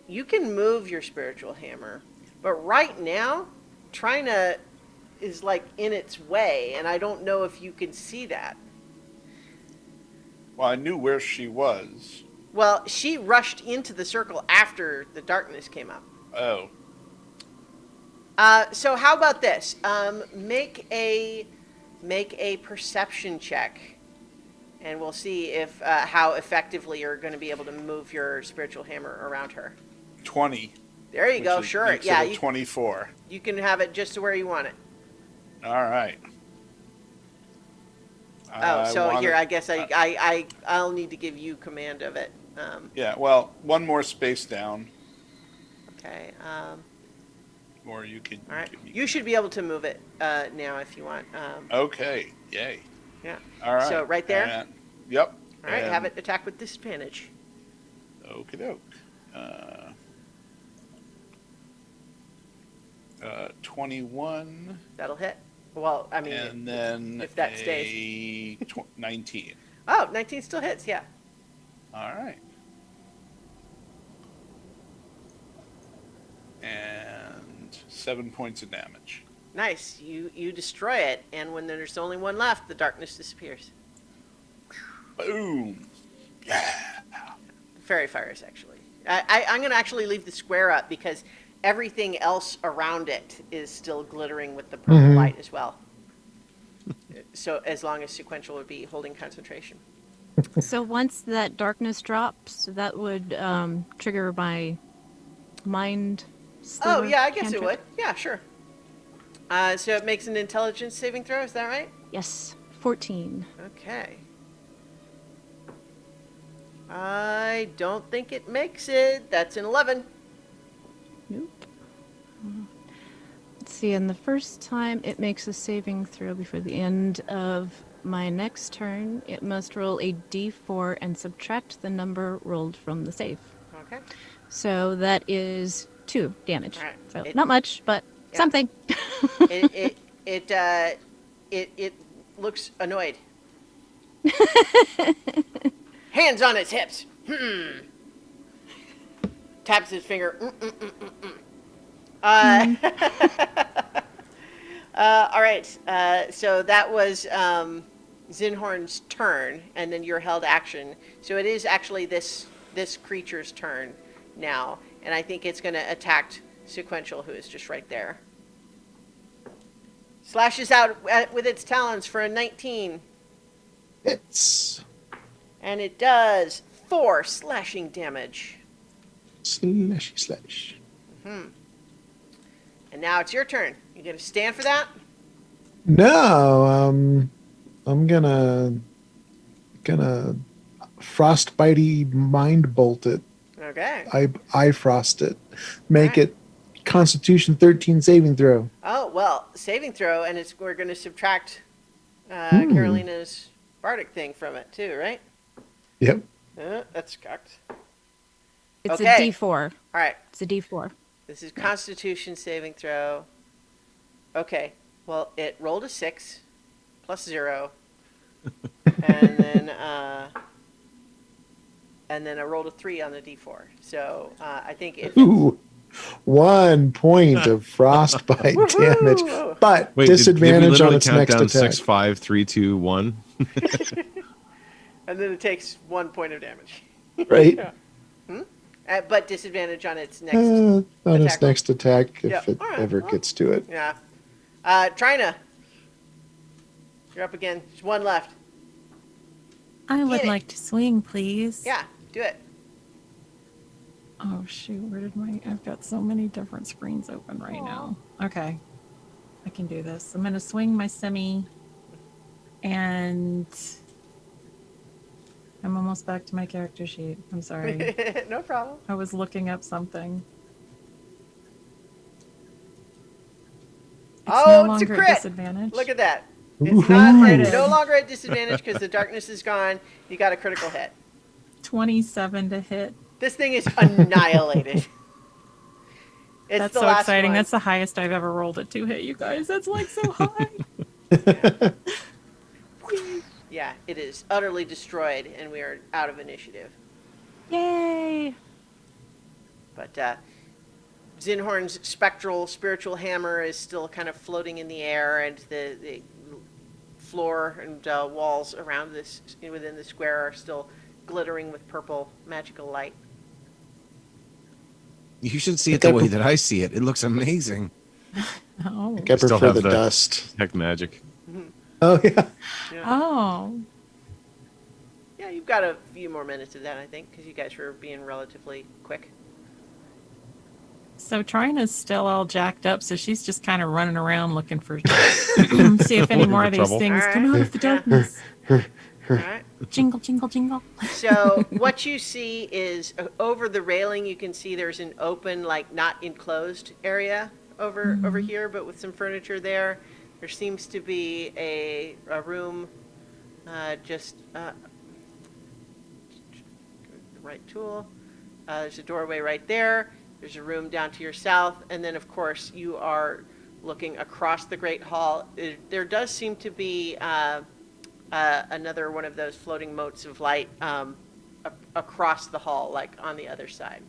you can move your spiritual hammer, but right now, Trina is like in its way, and I don't know if you can see that. Well, I knew where she was. Well, she rushed into the circle after the darkness came up. Oh, So how about this? Make a perception check, and we'll see if how effectively you're going to be able to move your spiritual hammer around her. 20. There you go. Sure. Makes Yeah, it a 24. you can have it just to where you want it. All right. Oh, so want here, it- I guess I'll need to give you command of it. Yeah, well, one more space down, Okay. or you can All right. give me. You should be able to move it now if you want. Okay, yay. Yeah. All right. So right there. And, yep. All right. and Have it attack with disadvantage. Okie doke. 21. That'll hit. Well, I mean, And then if that stays. 19. Oh, 19 still hits. Yeah. All right. And 7 points of damage. Nice. You destroy it, and when there's only one left, the darkness disappears. Boom. Yeah. Fairy fires, actually. I'm going to actually leave the square up because everything else around it is still glittering with the purple light as well. So as long as sequential would be holding concentration. So once that darkness drops, that would trigger my mind. Oh, sliver yeah, I guess cantrip. it would. Yeah, sure. So it makes an intelligence saving throw, is that right? Yes, 14. Okay. I don't think it makes it. That's an 11. Nope. Let's see, and the first time it makes a saving throw before the end of my next turn, it must roll a d4 and subtract the number rolled from the save. Okay. So that is 2 damage. All right. So It- not much, but Yeah. something. It looks annoyed. Hands on its hips. Taps his finger. All right. So that was Zinhorn's turn, and then your held action. So it is actually this creature's turn now, and I think it's going to attack Sequential, who is just right there. Slashes out with its talons for a 19. Hits. And it does 4 slashing damage. Slashy slash. And now it's your turn. You gonna stand for that? No, I'm gonna frostbitey mind bolt it. Okay. I frost it. Make Alright. it Constitution 13 saving throw. Oh, well, saving throw, and we're gonna subtract Carolina's bardic thing from it too, right? Yep. That's cocked. It's Okay. a d4. All right. It's a d4. This is Constitution saving throw. Okay. Well, it rolled a 6 plus 0, and then I rolled a 3 on the d4. So I think it. Ooh. 1 point of frostbite damage, but Wait, did we disadvantage on literally its count next down attack. 6, 5, 3, 2, 1? And then it takes 1 point of damage. Right? But disadvantage on its next. On its attack. next attack, if Yep. it Alright, ever well. gets to it. Yeah. Trina. You're up again. There's one left. I would it. like to swing, please. Yeah, do it. Oh shoot, where did I've got so many different screens open right now. Okay. I can do this. I'm gonna swing my semi and I'm almost back to my character sheet. I'm sorry. No problem. I was looking up something. It's Oh, no it's a longer crit. at disadvantage. Look at that. Ooh. It's not Critted. no longer at disadvantage because the darkness is gone. You got a critical hit. 27 to hit. This thing is annihilated. It's That's the so last exciting. one. That's the highest I've ever rolled at 2 hit, you guys. That's like so high. Yeah, it is utterly destroyed, and we are out of initiative. Yay! But Zinhorn's spiritual hammer is still kind of floating in the air, and the floor and walls around within the square are still glittering with purple magical light. You should see it the way that I see it. It looks amazing. Oh. I prefer Still have the the- dust. Heck magic. Oh, yeah. Oh. Yeah, you've got a few more minutes of that, I think, because you guys were being relatively quick. So Trina's still all jacked up, so she's just kind of running around looking for see if any Looking more for of these trouble. things All come right. out of the Yeah. darkness. All right. Jingle, jingle, jingle. So what you see is over the railing. You can see there's an open, like not enclosed area over here, but with some furniture there. There seems to be a room just the right tool. There's a doorway right there. There's a room down to your south, and then of course you are looking across the Great Hall. There does seem to be another one of those floating motes of light across the hall, like on the other side,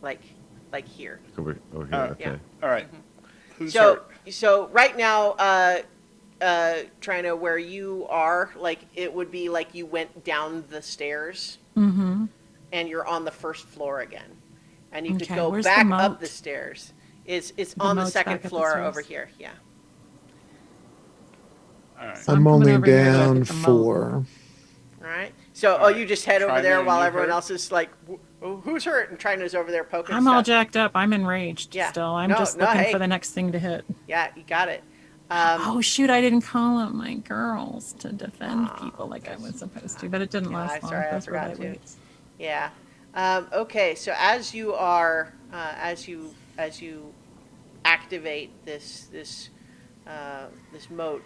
like here. Over here. Okay. Yeah. All right. Who's So hurt? so right now, trying to where you are, like it would be like you went down the stairs, and you're on the first floor again, and you could Okay, go where's the back moat? up the stairs. It's on the moat's second back up the floor stairs? over here. Yeah. All right. So I'm I'm coming only over here to look down at the moat. 4. All right. So, All right. you just head over Try there man, while you everyone hurt? else is like, "Who's hurt?" And Trina's over there poking I'm stuff. all jacked up. I'm enraged Yeah. still. I'm No, just no, looking hey. for the next thing to hit. Yeah, you got it. Oh shoot! I didn't call up my girls to defend people like I was supposed to, but it didn't Yeah, last long. sorry, I Those were forgot to. lightweights. Yeah. Okay. So as you are, as you activate this moat,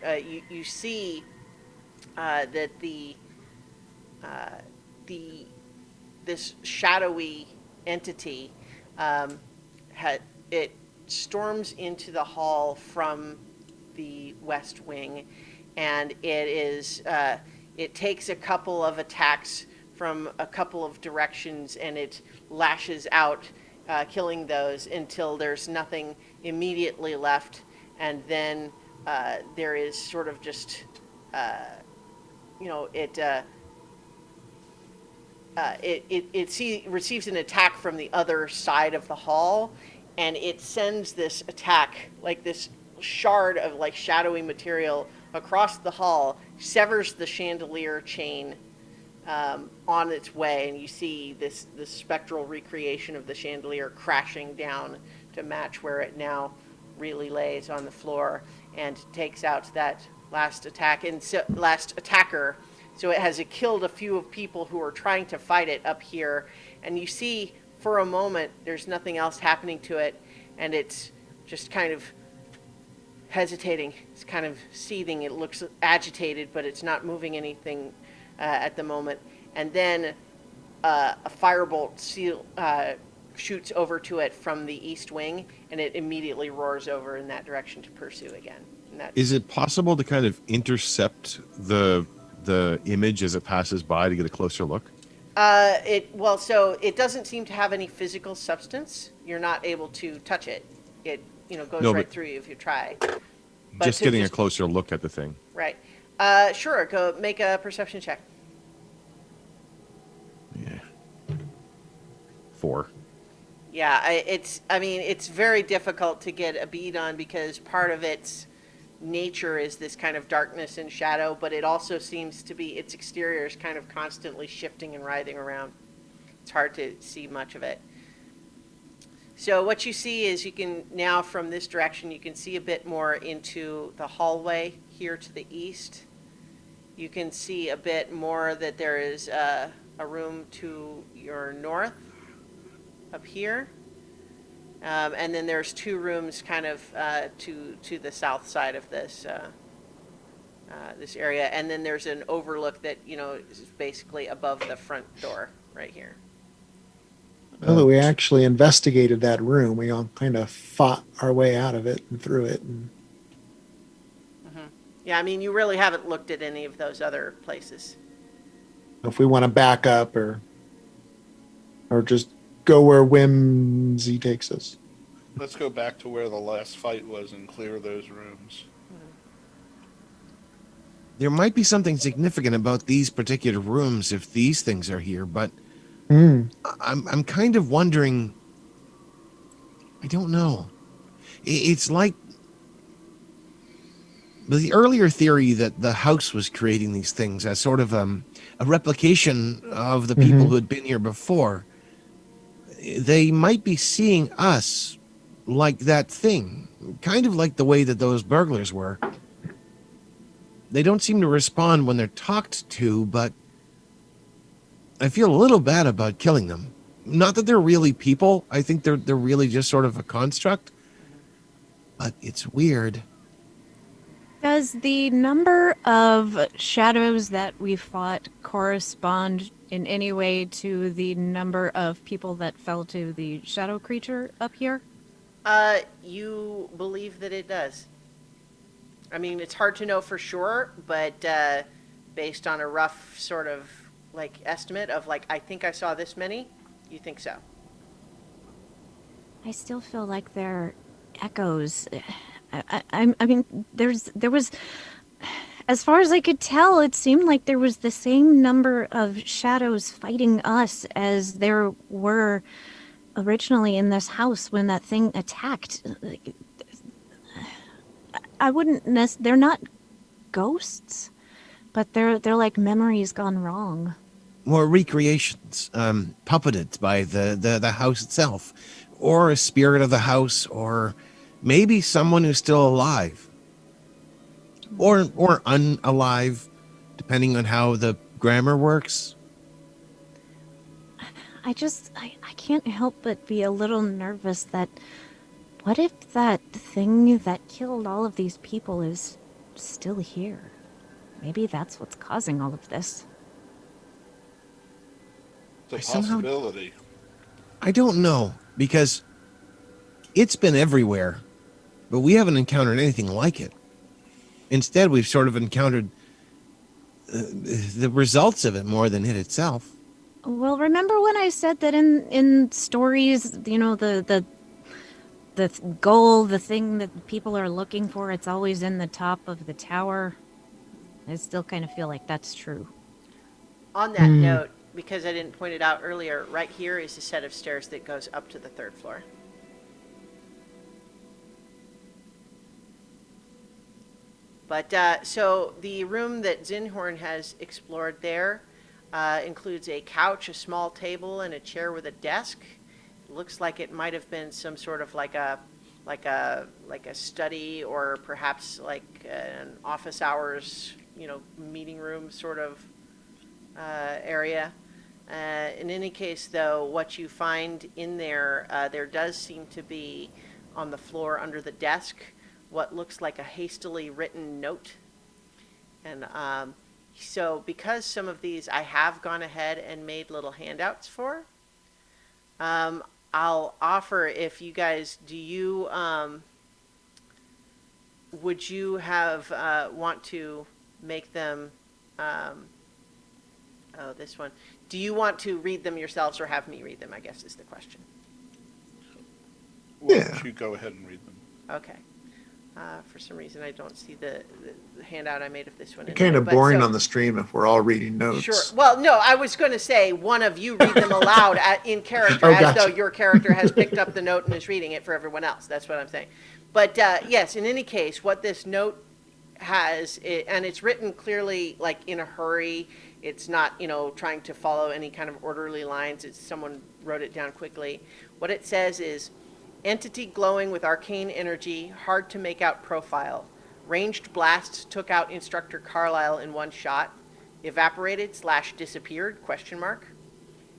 you see that this shadowy entity it storms into the hall from the west wing, and it takes a couple of attacks from a couple of directions, and it lashes out, killing those until there's nothing immediately left, and then there is sort of just it receives an attack from the other side of the hall, and it sends this attack, like this shard of like shadowy material across the hall, severs the chandelier chain on its way, and you see this spectral recreation of the chandelier crashing down to match where it now really lays on the floor, and takes out that last attacker. So it has killed a few of people who are trying to fight it up here, and you see for a moment there's nothing else happening to it, and it's just kind of hesitating. It's kind of seething. It looks agitated, but it's not moving anything at the moment. And then a firebolt shoots over to it from the east wing, and it immediately roars over in that direction to pursue again. And that's, Is it possible to kind of intercept the image as it passes by to get a closer look? so it doesn't seem to have any physical substance. You're not able to touch it. It goes No, right but- through you if you try. Just getting a closer look at the thing. Right. Sure. Go make a perception check. Yeah. 4. Yeah, it's very difficult to get a bead on because part of its nature is this kind of darkness and shadow, but it also seems to be, its exterior is kind of constantly shifting and writhing around. It's hard to see much of it. So what you see is you can now, from this direction, you can see a bit more into the hallway here to the east. You can see a bit more that there is a room to your north up here. And then there's 2 rooms kind of to the south side of this this area. And then there's an overlook that, is basically above the front door right here. Now that we actually investigated that room, we all kind of fought our way out of it and through it. And Yeah, I mean, you really haven't looked at any of those other places. if we want to back up or just go where whimsy takes us. Let's go back to where the last fight was and clear those rooms. There might be something significant about these particular rooms if these things are here, but I'm kind of wondering. I don't know. It's like the earlier theory that the house was creating these things as sort of a replication of the people who had been here before. They might be seeing us like that thing, kind of like the way that those burglars were. They don't seem to respond when they're talked to, but I feel a little bad about killing them. Not that they're really people. I think they're really just sort of a construct. But it's weird. Does the number of shadows that we fought correspond in any way to the number of people that fell to the shadow creature up here? You believe that it does. I mean, it's hard to know for sure, but based on a rough sort of like estimate of like, I think I saw this many, you think so. I still feel like they're echoes. I mean, there was, as far as I could tell, it seemed like there was the same number of shadows fighting us as there were originally in this house when that thing attacked. Like, I wouldn't they're not ghosts, but they're like memories gone wrong. Or recreations, puppeted by the house itself, or a spirit of the house, or maybe someone who's still alive, or unalive, depending on how the grammar works. I can't help but be a little nervous that what if that thing that killed all of these people is still here? Maybe that's what's causing all of this. It's a Somehow- possibility. I don't know, because it's been everywhere, but we haven't encountered anything like it. Instead, we've sort of encountered the results of it more than it itself. Well, remember when I said that in stories, you know, the goal, the thing that people are looking for, it's always in the top of the tower. I still kind of feel like that's true. On that note, because I didn't point it out earlier, right here is a set of stairs that goes up to the third floor. But so the room that Zinhorn has explored there includes a couch, a small table, and a chair with a desk. It looks like it might have been some sort of like a study, or perhaps like an office hours, meeting room sort of area. In any case, though, what you find in there, there does seem to be on the floor under the desk what looks like a hastily written note. And so because some of these I have gone ahead and made little handouts for, I'll offer, if you guys, would you have, want to make them, this one. Do you want to read them yourselves or have me read them, I guess is the question. Why Yeah. don't you go ahead and read them? Okay. For some reason, I don't see the handout I made of this one. in Kind there, of but boring so- on the stream if we're all reading notes. Sure. Well, no, I was going to say one of you read them aloud in character, Oh, as gotcha. though your character has picked up the note and is reading it for everyone else. That's what I'm saying. But yes, in any case, what this note has, and it's written clearly like in a hurry. It's not, trying to follow any kind of orderly lines. It's someone wrote it down quickly. What it says is, entity glowing with arcane energy, hard to make out profile. Ranged blasts took out Instructor Carlisle in one shot. Evaporated/disappeared, ?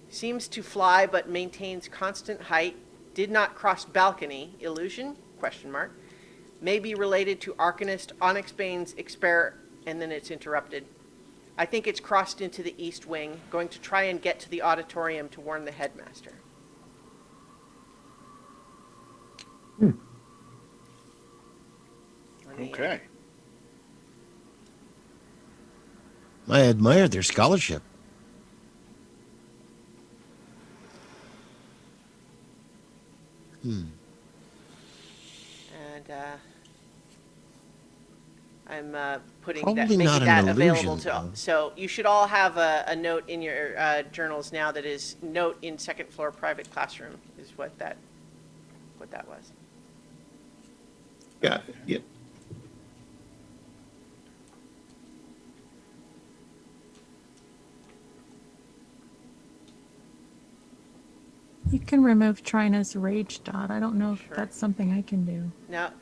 Seems to fly but maintains constant height. Did not cross balcony, illusion? ? May be related to Arcanist Onyxbane's and then it's interrupted. I think it's crossed into the east wing, going to try and get to the auditorium to warn the headmaster. Okay. I admire their scholarship. And I'm putting Probably making not an that available illusion, to all. though. So you should all have a note in your journals now that is note in second floor private classroom is what that was. Yeah. Yep. You can remove Trina's rage dot. I don't know if Sure. that's something I can do. Now,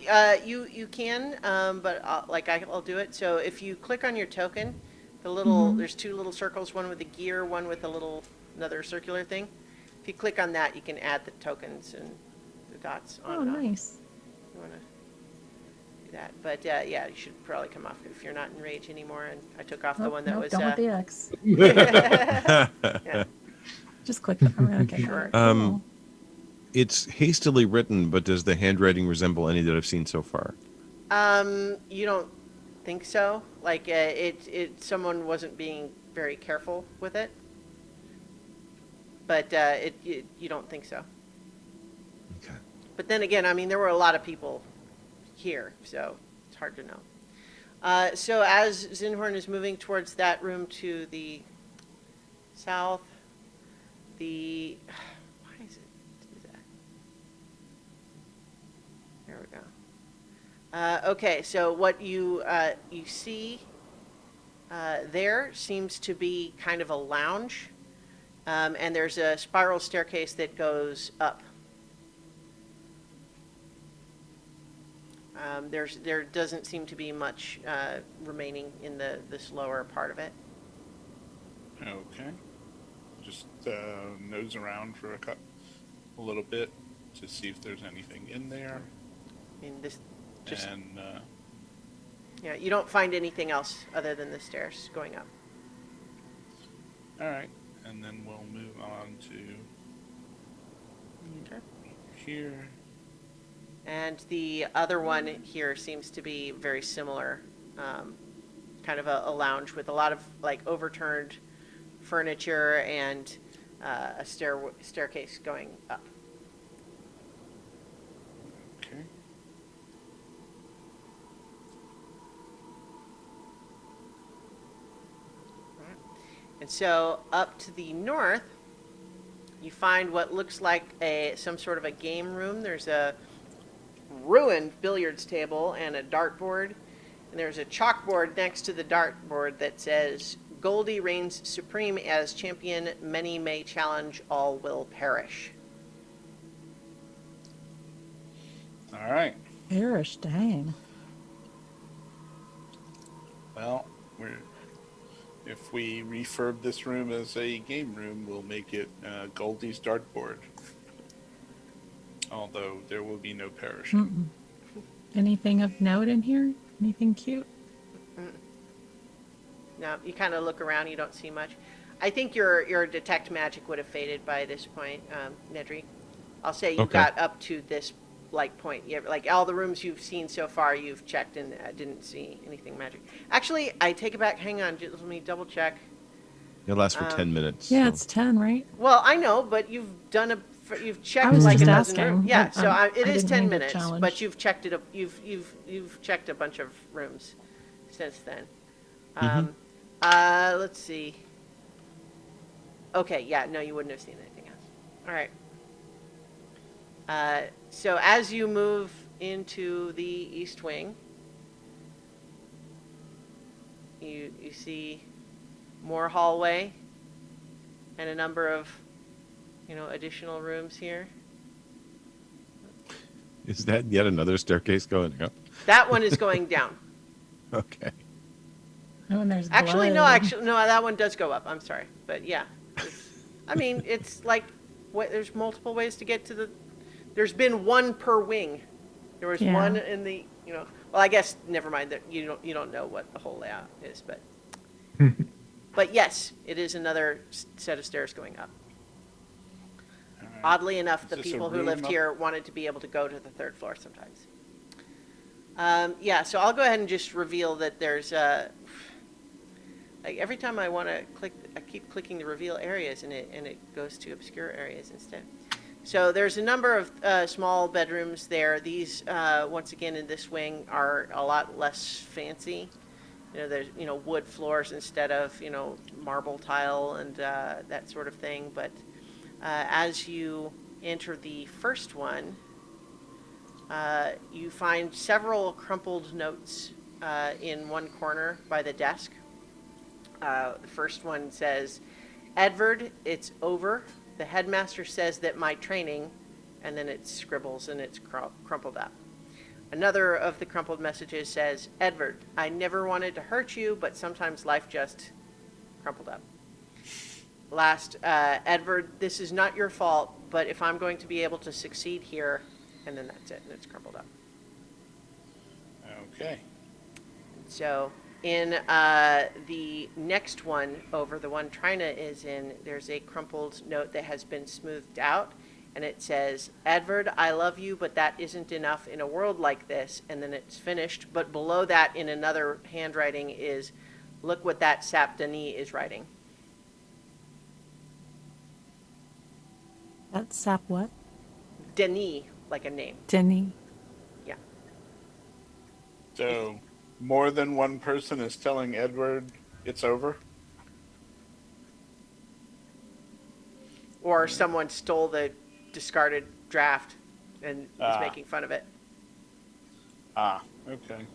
you can, but I'll do it. So if you click on your token, there's two little circles, one with a gear, one with another circular thing. If you click on that, you can add the tokens and the dots on Oh, and off. nice. You wanna, do that. But yeah, you should probably come off if you're not in rage anymore. And I took off the one that was. Don't want the X. Yeah, Just click the. Okay. Sure. Cool. It's hastily written, but does the handwriting resemble any that I've seen so far? You don't think so? Like someone wasn't being very careful with it, but you don't think so. Okay. But then again, I mean, there were a lot of people here, so it's hard to know. So as Zinhorn is moving towards that room to the south, why is it do that? There we go. Okay, so what you see there seems to be kind of a lounge, and there's a spiral staircase that goes up. There doesn't seem to be much remaining in this lower part of it. Okay. Just nose around for a little bit to see if there's anything in there. I mean, this just And yeah, you don't find anything else other than the stairs going up. all right, and then we'll move on to Okay. here. And the other one here seems to be very similar, kind of a lounge with a lot of like overturned furniture and a staircase going up. Okay. And so up to the north, you find what looks like some sort of a game room. There's a ruined billiards table and a dartboard. And there's a chalkboard next to the dartboard that says, Goldie reigns supreme as champion. Many may challenge, all will perish. All right. Perish, dang. Well, if we refurb this room as a game room, we'll make it Goldie's dartboard. Although there will be no perishing. Anything of note in here? Anything cute? No, you kind of look around, you don't see much. I think your detect magic would have faded by this point, Nedry. I'll say you Okay. got up to this point. Like all the rooms you've seen so far, you've checked and didn't see anything magic. Actually, I take it back. Hang on, just let me double check. It lasts for 10 minutes. Yeah, so. it's 10, right? Well, I know, but you've checked I was like a just dozen rooms. asking. Yeah, so it I is didn't 10 mean to minutes, challenge. but you've checked it. You've checked a bunch of rooms since then. Let's see. Okay, yeah, no, you wouldn't have seen anything else. All right. So as you move into the east wing, you see more hallway and a number of, additional rooms here. Is that yet another staircase going up? That one is going down. Okay. Oh, and there's Actually, blood. no, that one does go up. I'm sorry, but yeah, it's like there's multiple ways to get to the. There's been one per wing. There was Yeah. one in the, Well, I guess never mind that you don't know what the whole layout is, but. But yes, it is another set of stairs going up. All right. Oddly enough, Is the this a people who room lived up? here wanted to be able to go to the third floor sometimes. Yeah, so I'll go ahead and just reveal that there's like every time I want to click, I keep clicking the reveal areas and it goes to obscure areas instead. So there's a number of small bedrooms there. These, once again, in this wing are a lot less fancy. There's, wood floors instead of, marble tile and that sort of thing. But as you enter the first one, you find several crumpled notes in one corner by the desk. The first one says, Edward, it's over. The headmaster says that my training, and then it scribbles and it's crumpled up. Another of the crumpled messages says, Edward, I never wanted to hurt you, but sometimes life just crumpled up. Last, Edward, this is not your fault, but if I'm going to be able to succeed here, and then that's it, and it's crumpled up. Okay. So in the next one over, the one Trina is in, there's a crumpled note that has been smoothed out, and it says, Edward, I love you, but that isn't enough in a world like this. And then it's finished. But below that, in another handwriting, is, look what that Sap Denis is writing. That's sap what? Denis, like a name. Denny. Yeah. So more than one person is telling Edward it's over? Or someone stole the discarded draft and is making fun of it. Ah, okay.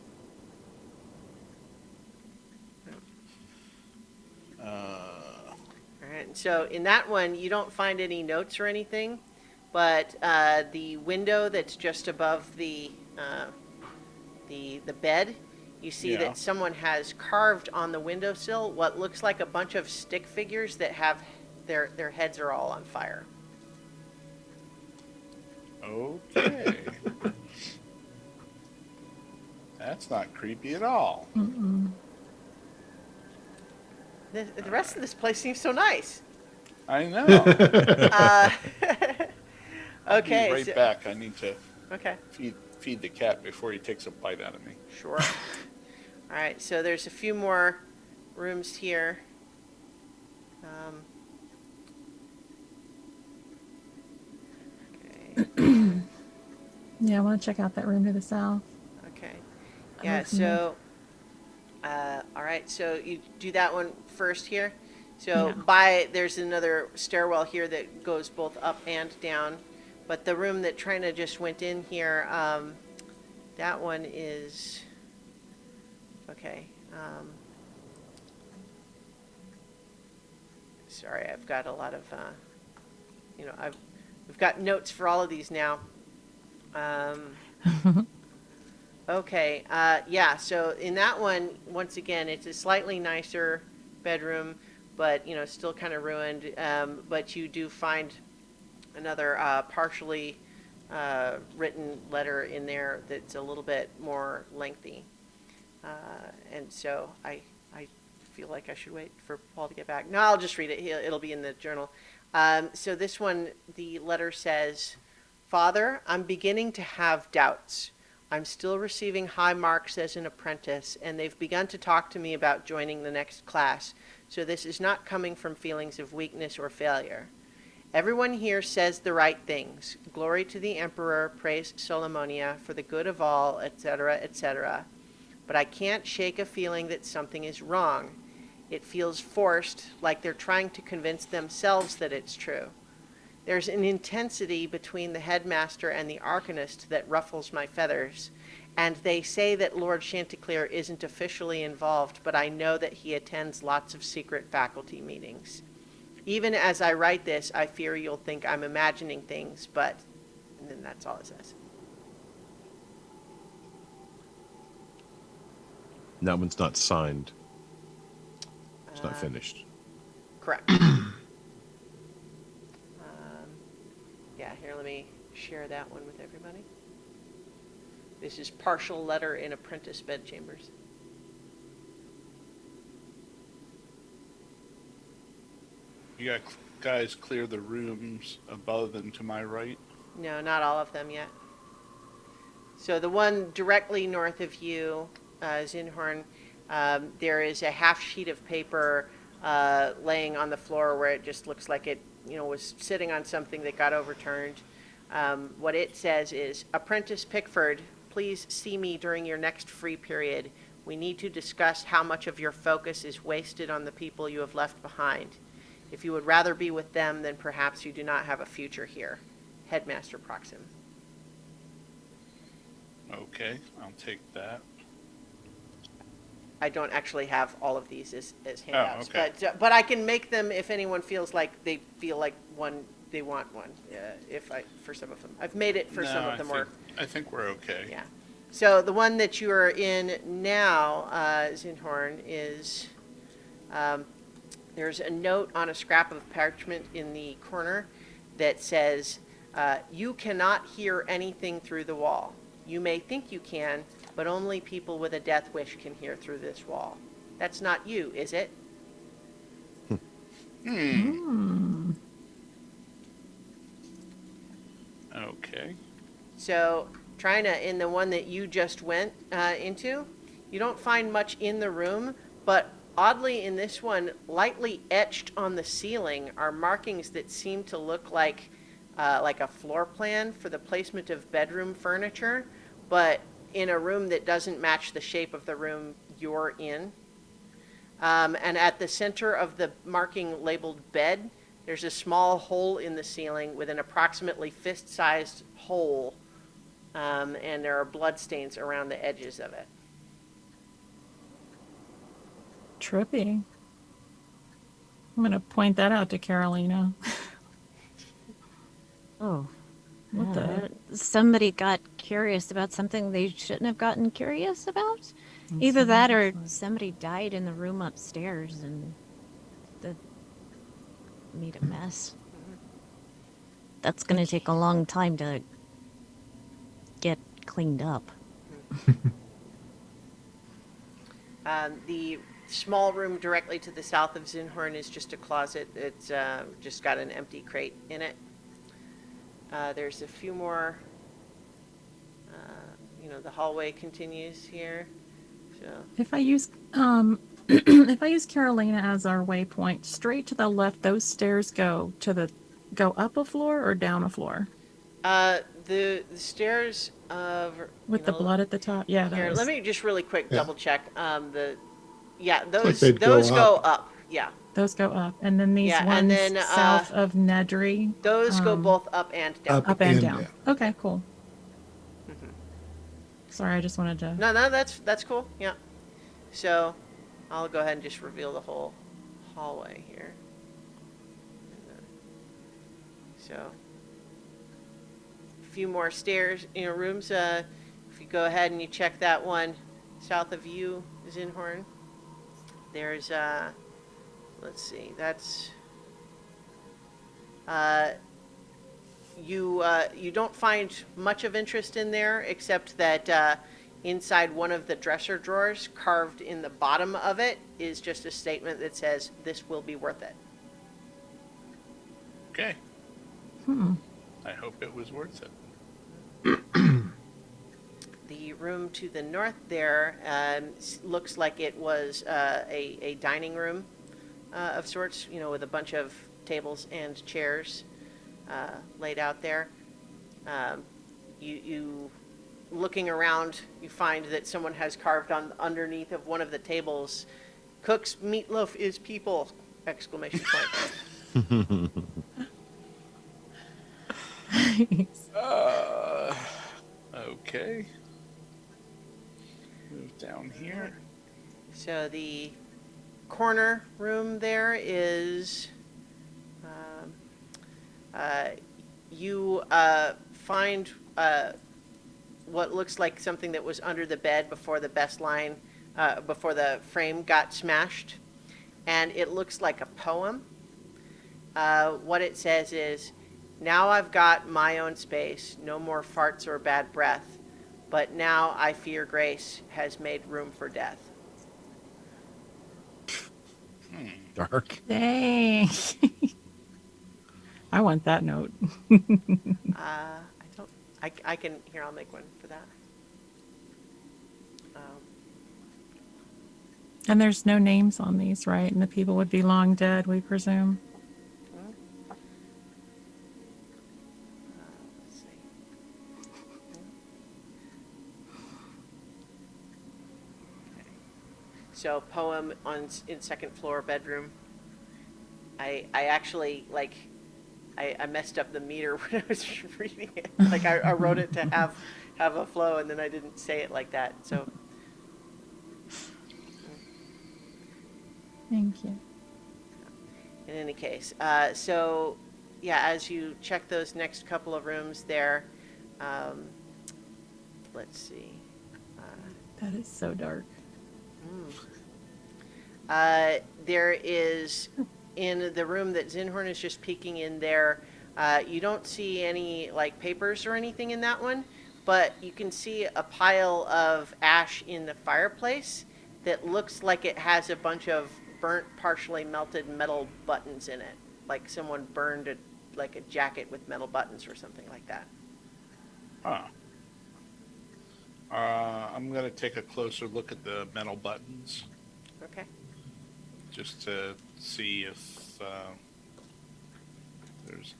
All right. So in that one, you don't find any notes or anything, but the window that's just above the bed, you see Yeah. that someone has carved on the windowsill what looks like a bunch of stick figures that have their heads are all on fire. Okay. That's not creepy at all. The rest of this place seems so nice. I know. Okay. I'll be right back. I need to Okay. feed the cat before he takes a bite out of me. Sure. All right. So there's a few more rooms here. Okay. Yeah, I want to check out that room to the south. Okay. Yeah. from there. So. All right. So you do that one first here. So Yeah. there's another stairwell here that goes both up and down, but the room that Trina just went in here, that one is okay. Sorry, I've got a lot of, we've got notes for all of these now. Okay, yeah, so in that one, once again, it's a slightly nicer bedroom, but, still kind of ruined. But you do find another partially written letter in there that's a little bit more lengthy. And so I feel like I should wait for Paul to get back. No, I'll just read it. It'll be in the journal. So this one, the letter says, Father, I'm beginning to have doubts. I'm still receiving high marks as an apprentice, and they've begun to talk to me about joining the next class. So this is not coming from feelings of weakness or failure. Everyone here says the right things. Glory to the Emperor, praise Solomonia, for the good of all, etc., etc. But I can't shake a feeling that something is wrong. It feels forced, like they're trying to convince themselves that it's true. There's an intensity between the headmaster and the arcanist that ruffles my feathers, and they say that Lord Chanticleer isn't officially involved, but I know that he attends lots of secret faculty meetings. Even as I write this, I fear you'll think I'm imagining things, but... And then that's all it says. That one's not signed. It's not finished. Correct. Yeah, here, let me share that one with everybody. This is partial letter in apprentice bedchambers. You guys clear the rooms above and to my right? No, not all of them yet. So the one directly north of you, Zinhorn, there is a half sheet of paper laying on the floor where it just looks like it, was sitting on something that got overturned. What it says is, Apprentice Pickford, please see me during your next free period. We need to discuss how much of your focus is wasted on the people you have left behind. If you would rather be with them, then perhaps you do not have a future here. Headmaster Proxim. Okay, I'll take that. I don't actually have all of these as handouts, okay. but I can make them if anyone feels like they feel like they want one. For some of them, I've made it for some of them. I think we're okay. Yeah. So the one that you are in now, Zinhorn, is there's a note on a scrap of parchment in the corner that says, "You cannot hear anything through the wall. You may think you can, but only people with a death wish can hear through this wall. That's not you, is it? Okay. So, Trina, in the one that you just went into, you don't find much in the room, but oddly in this one, lightly etched on the ceiling are markings that seem to look like a floor plan for the placement of bedroom furniture, but in a room that doesn't match the shape of the room you're in. And at the center of the marking labeled bed, there's a small hole in the ceiling with an approximately fist-sized hole, and there are bloodstains around the edges of it. Trippy. I'm going to point that out to Carolina. Oh, What the? somebody got curious about something they shouldn't have gotten curious about. Either that or somebody died in the room upstairs and the made a mess. That's going to take a long time to get cleaned up. The small room directly to the south of Zinhorn is just a closet. It's just got an empty crate in it. There's a few more, the hallway continues here. So If I use if I use Carolina as our waypoint, straight to the left, those stairs go up a floor or down a floor? the stairs of With the blood at the top? Yeah, here. those. Let me just really quick Yeah. double check. like Those they'd go those go up. up. Yeah, Those go up. And then these Yeah, ones and then, south of Nedry. those go both up and down. Up Up and and down. down. Okay, cool. Sorry, I just wanted to. No, that's cool. Yeah. So, I'll go ahead and just reveal the whole hallway here. So, a few more stairs, rooms. If you go ahead and you check that one south of you, Zinhorn. There's let's see, that's you don't find much of interest in there, except that inside one of the dresser drawers, carved in the bottom of it, is just a statement that says, "This will be worth it." Okay. I hope it was worth it. The room to the north there looks like it was a dining room of sorts, with a bunch of tables and chairs laid out there. You looking around, you find that someone has carved on underneath of one of the tables, "Cook's meatloaf is people!" Exclamation point. Okay. Move down here. So the corner room there is, you find what looks like something that was under the bed before the before the frame got smashed, and it looks like a poem. What it says is, "Now I've got my own space, no more farts or bad breath, but now I fear grace has made room for death." Dark. Dang. I want that note. I can, here, I'll make one for that. And there's no names on these, right? And the people would be long dead, we presume. Let's see. Okay. So, poem in second floor bedroom. I actually, I messed up the meter when I was reading it. I wrote it to have a flow, and then I didn't say it like that. So, Thank you. in any case, so yeah, as you check those next couple of rooms there, let's see. That is so dark. There is, in the room that Zinhorn is just peeking in there, you don't see any papers or anything in that one, but you can see a pile of ash in the fireplace that looks like it has a bunch of burnt, partially melted metal buttons in it, like someone burned a like a jacket with metal buttons or something like that. Huh. I'm going to take a closer look at the metal buttons Okay. just to see if there's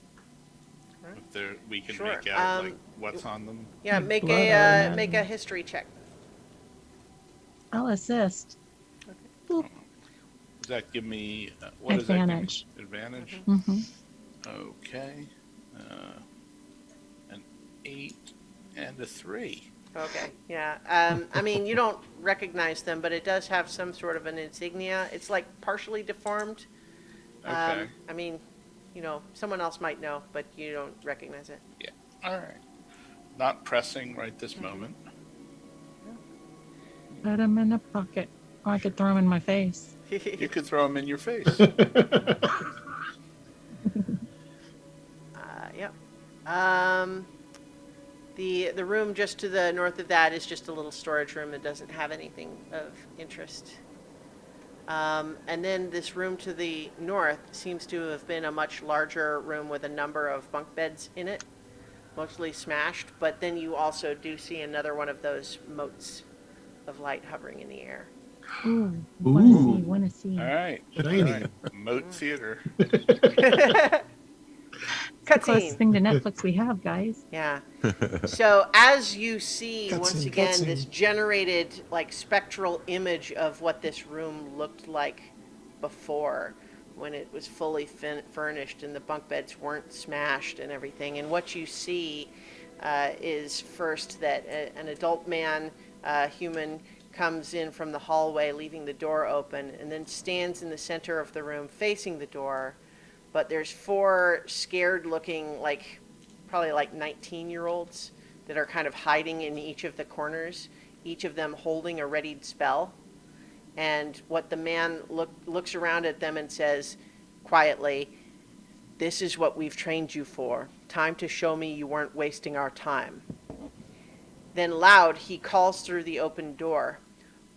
Alright. if there we can Sure. make out like what's on them. Yeah, Like blood, I would make a imagine. history check. I'll assist. Boop. Does that give me what does that Advantage. give me? Advantage. Mm-hmm. Okay. An 8 and a 3. Okay, yeah. I mean, you don't recognize them, but it does have some sort of an insignia. It's like partially deformed. Okay. I mean, someone else might know, but you don't recognize it. Yeah. All right. Not pressing right this moment. Put them in a pocket. Or I could throw them in my face. You could throw them in your face. Yep. The room just to the north of that is just a little storage room that doesn't have anything of interest. And then this room to the north seems to have been a much larger room with a number of bunk beds in it, mostly smashed. But then you also do see another one of those motes of light hovering in the air. Ooh. Ooh. Wanna see. All right. Tiny. All right. Moat theater. Closest Cutscene. thing to Netflix we have, guys. Yeah. So as you see once Cutscene, again cutscene. this generated like spectral image of what this room looked like before, when it was fully furnished and the bunk beds weren't smashed and everything, and what you see is first that an adult man, human, comes in from the hallway, leaving the door open, and then stands in the center of the room facing the door. But there's 4 scared looking, like probably like 19-year-olds that are kind of hiding in each of the corners, each of them holding a readied spell. And what the man looks around at them and says quietly, "This is what we've trained you for. Time to show me you weren't wasting our time." Then loud, he calls through the open door,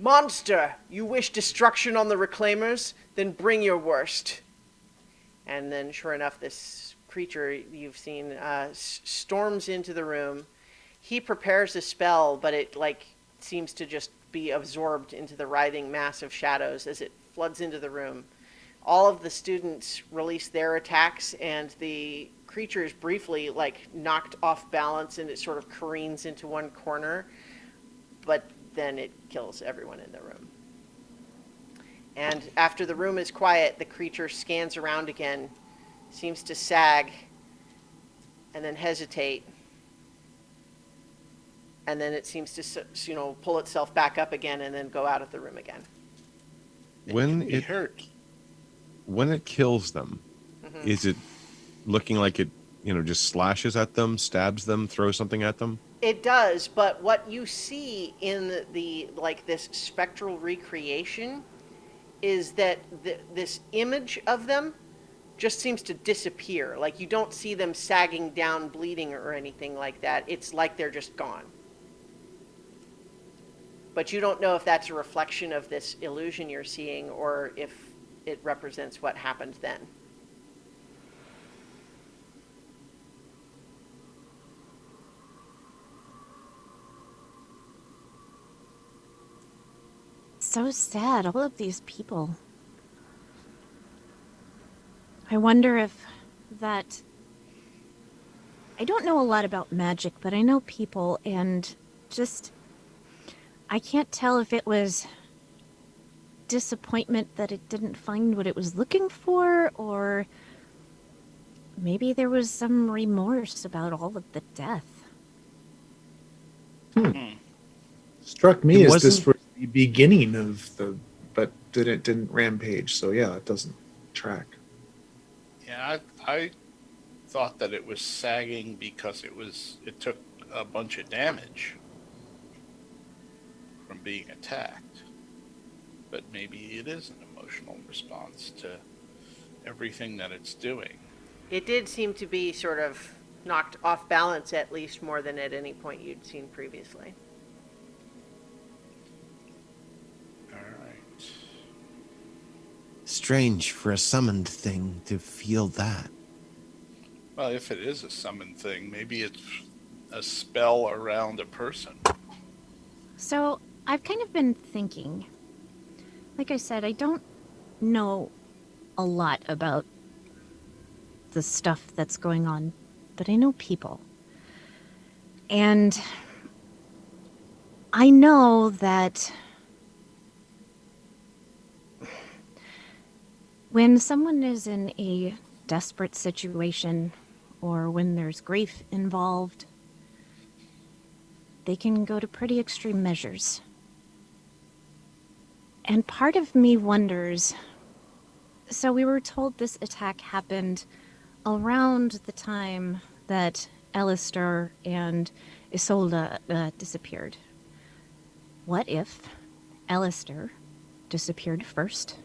"Monster, you wish destruction on the Reclaimers? Then bring your worst." And then, sure enough, this creature you've seen storms into the room. He prepares a spell, but it seems to just be absorbed into the writhing mass of shadows as it floods into the room. All of the students release their attacks, and the creature is briefly knocked off balance, and it sort of careens into one corner. But then it kills everyone in the room. And after the room is quiet, the creature scans around again, seems to sag, and then hesitate. And then it seems to, pull itself back up again and then go out of the room again. When He it hurt. kills them, Mm-hmm. is it looking like it, just slashes at them, stabs them, throws something at them? It does, but what you see in the this spectral recreation is that this image of them just seems to disappear. Like, you don't see them sagging down, bleeding, or anything like that. It's like they're just gone. But you don't know if that's a reflection of this illusion you're seeing or if it represents what happened then. So sad, all of these people. I wonder if that. I don't know a lot about magic, but I know people, and just. I can't tell if it was disappointment that it didn't find what it was looking for, or maybe there was some remorse about all of the death. Struck me It as this wasn't- was the beginning of but then it didn't rampage. So yeah, it doesn't track. Yeah, I thought that it was sagging because it took a bunch of damage from being attacked. But maybe it is an emotional response to everything that it's doing. It did seem to be sort of knocked off balance at least more than at any point you'd seen previously. All right. Strange for a summoned thing to feel that. Well, if it is a summoned thing, maybe it's a spell around a person. So I've kind of been thinking. Like I said, I don't know a lot about the stuff that's going on, but I know people. And I know that when someone is in a desperate situation or when there's grief involved, they can go to pretty extreme measures. And part of me wonders, so we were told this attack happened around the time that Alistair and Isolde disappeared. What if Alistair disappeared first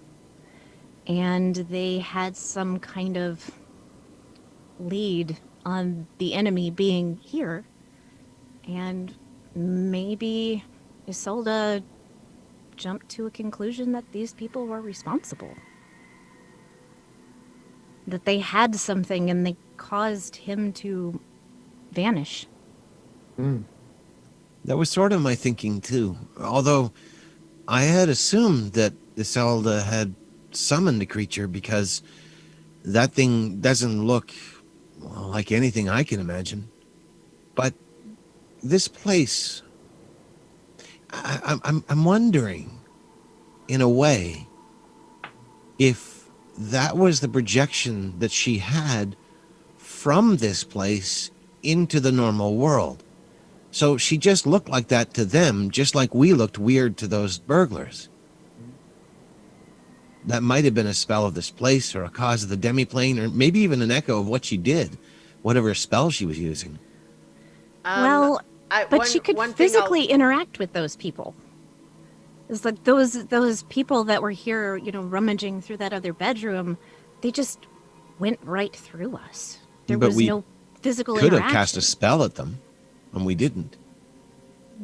and they had some kind of lead on the enemy being here, and maybe Isolde jumped to a conclusion that these people were responsible? That they had something and they caused him to vanish. That was sort of my thinking too. Although I had assumed that Isolde had summoned a creature because that thing doesn't look like anything I can imagine. But this place, I'm wondering, in a way, if that was the projection that she had from this place into the normal world. So she just looked like that to them, just like we looked weird to those burglars. That might have been a spell of this place, or a cause of the demiplane, or maybe even an echo of what she did, whatever spell she was using. But she could physically interact with those people. It's like those people that were here, rummaging through that other bedroom, they just went right through us. There was no physical interaction. Could have cast a spell at them, and we didn't.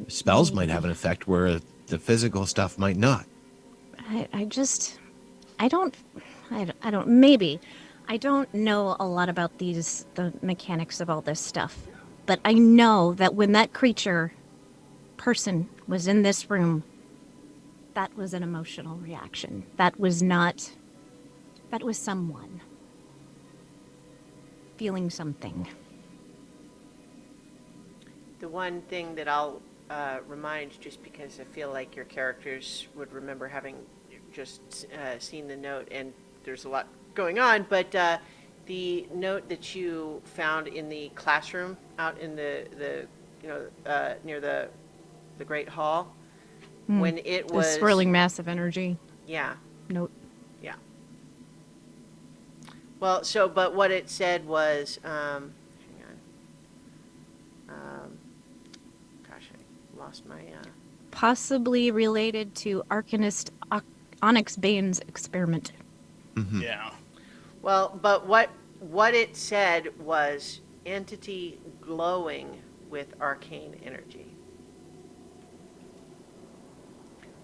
Spells might have an effect where the physical stuff might not. I don't know a lot about the mechanics of all this stuff, but I know that when that person was in this room, that was an emotional reaction. That was someone feeling something. The one thing that I'll remind, just because I feel like your characters would remember having just seen the note, and there's a lot going on, but the note that you found in the classroom out in the near the Great Hall, when it was the swirling mass of energy. Yeah. Note. Yeah. Well, but what it said was, hang on. Gosh, I lost my. Possibly related to Arcanist Onyx Bane's experiment. Mm-hmm. Yeah. Well, but what it said was entity glowing with arcane energy.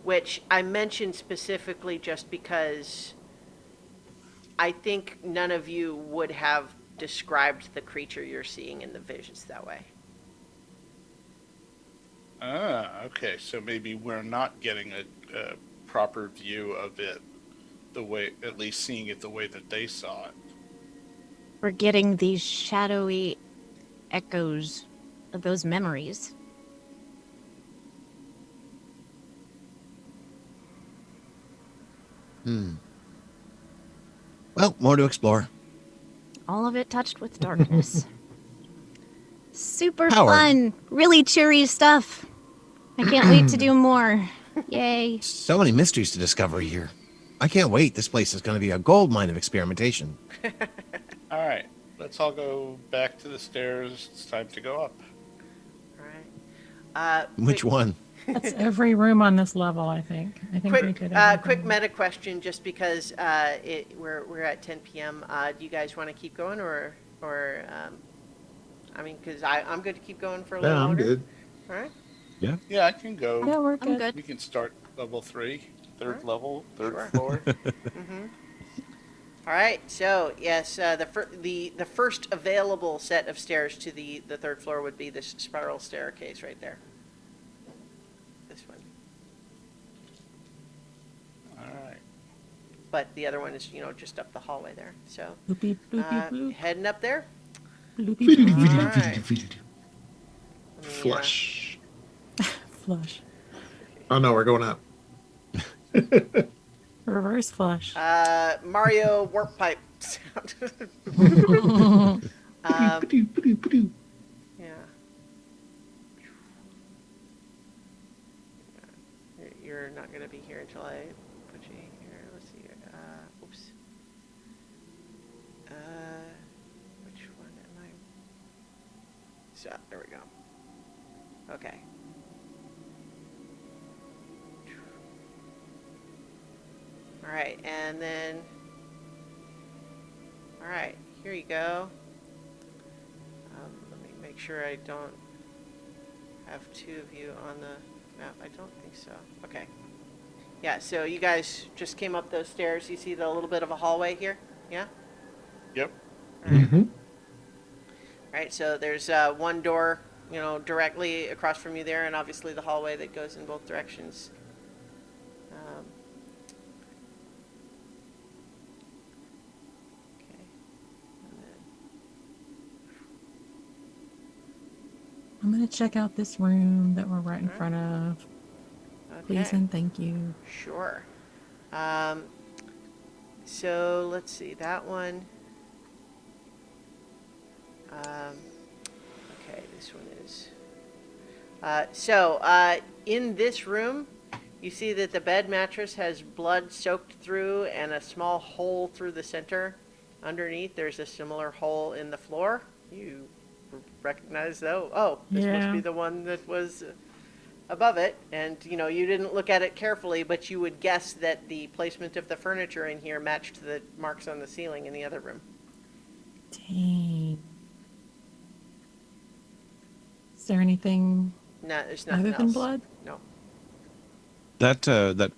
Which I mentioned specifically just because I think none of you would have described the creature you're seeing in the visions that way. Okay. So maybe we're not getting a proper view of it the way, at least seeing it the way that they saw it. We're getting these shadowy echoes of those memories. Well, more to explore. All of it touched with darkness. Super Howard. fun. Really cheery stuff. I can't wait to do more. Yay. So many mysteries to discover here. I can't wait. This place is going to be a gold mine of experimentation. All right. Let's all go back to the stairs. It's time to go up. All right. Which one? That's every room on this level, I think. I think we did Quick meta question, just because we're at 10 p.m. Do you guys want to keep going, or I mean, because I'm good to keep going for a Yeah, little I'm longer. good. All right. Yeah, I can go. Yeah, we're I'm good. good. We can start level 3, third Alright. level, third Sure. floor. All right. So yes, the first available set of stairs to the third floor would be this spiral staircase right there. This one. All right. But the other one is, just up the hallway there. So, Bloopy, bloopy, bloop. heading up there. Bloopy, bloopy, All right. Let me, Flush. flush. Oh no, we're going up. Reverse flush. Mario warp pipe sound. Yeah. You're not going to be here until I put you here. Let's see. Oops. Which one am I? So, there we go. Okay. All right, and then, all right, here you go. Let me make sure I don't have two of you on the map. I don't think so. Okay. Yeah, so you guys just came up those stairs. You see the little bit of a hallway here? Yeah? Yep. All right. Mm-hmm. All right, so there's one door, directly across from you there, and obviously the hallway that goes in both directions. Okay. And then, I'm gonna check out this room that we're right in Alright. front of. Please okay. and thank you. Sure. So let's see, that one. Okay, this one is. In this room, you see that the bed mattress has blood soaked through and a small hole through the center. Underneath, there's a similar hole in the floor. You recognize, though? Oh, this must Yeah. be the one that was above it. And, you didn't look at it carefully, but you would guess that the placement of the furniture in here matched the marks on the ceiling in the other room. Dang. Is there anything No, there's nothing other else. than blood? No. That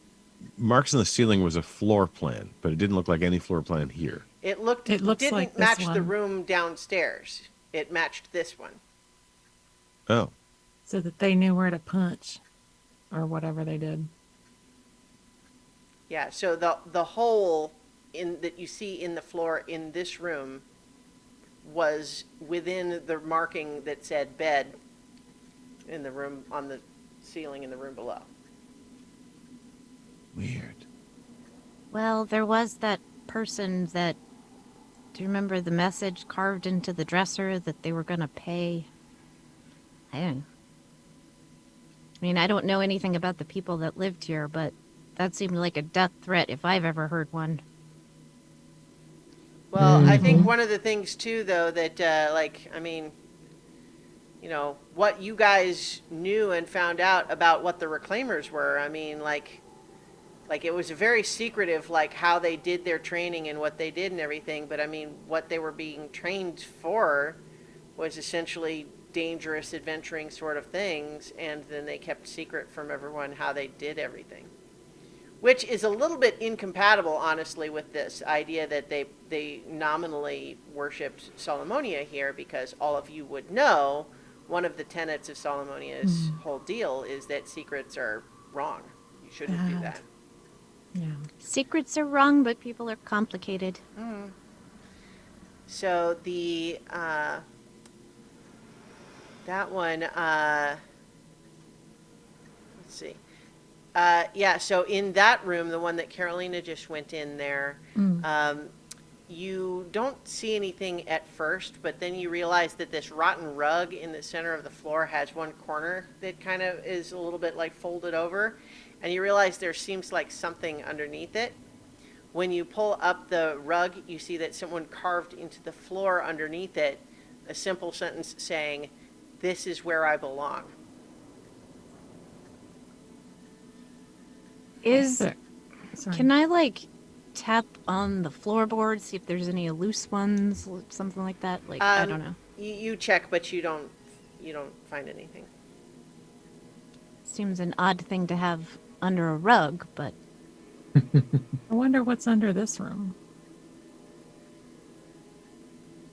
marks on the ceiling was a floor plan, but it didn't look like any floor plan here. It looks didn't like this match the one. room downstairs. It matched this one. Oh, So that they knew where to punch or whatever they did. Yeah, so the hole that you see in the floor in this room was within the marking that said bed in the room on the ceiling in the room below. weird. Well, there was that person that. Do you remember the message carved into the dresser that they were going to pay? I don't know anything about the people that lived here, but that seemed like a death threat if I've ever heard one. Well, I think one of the things too, though, that what you guys knew and found out about what the reclaimers were. I mean, like it was very secretive, like how they did their training and what they did and everything. But I mean, what they were being trained for was essentially dangerous adventuring sort of things, and then they kept secret from everyone how they did everything, which is a little bit incompatible, honestly, with this idea that they nominally worshipped Solomonia here, because all of you would know one of the tenets of Solomonia's whole deal is that secrets are wrong. You shouldn't do Bad. that. Yeah. Secrets are wrong, but people are complicated. So that one, let's see. So in that room, the one that Carolina just went in there, you don't see anything at first, but then you realize that this rotten rug in the center of the floor has one corner that kind of is a little bit like folded over, and you realize there seems like something underneath it. When you pull up the rug, you see that someone carved into the floor underneath it a simple sentence saying, "This is where I belong." Sorry. Can I tap on the floorboard, see if there's any loose ones, something like that? I don't know. You check, but you don't find anything. Seems an odd thing to have under a rug, but I wonder what's under this room.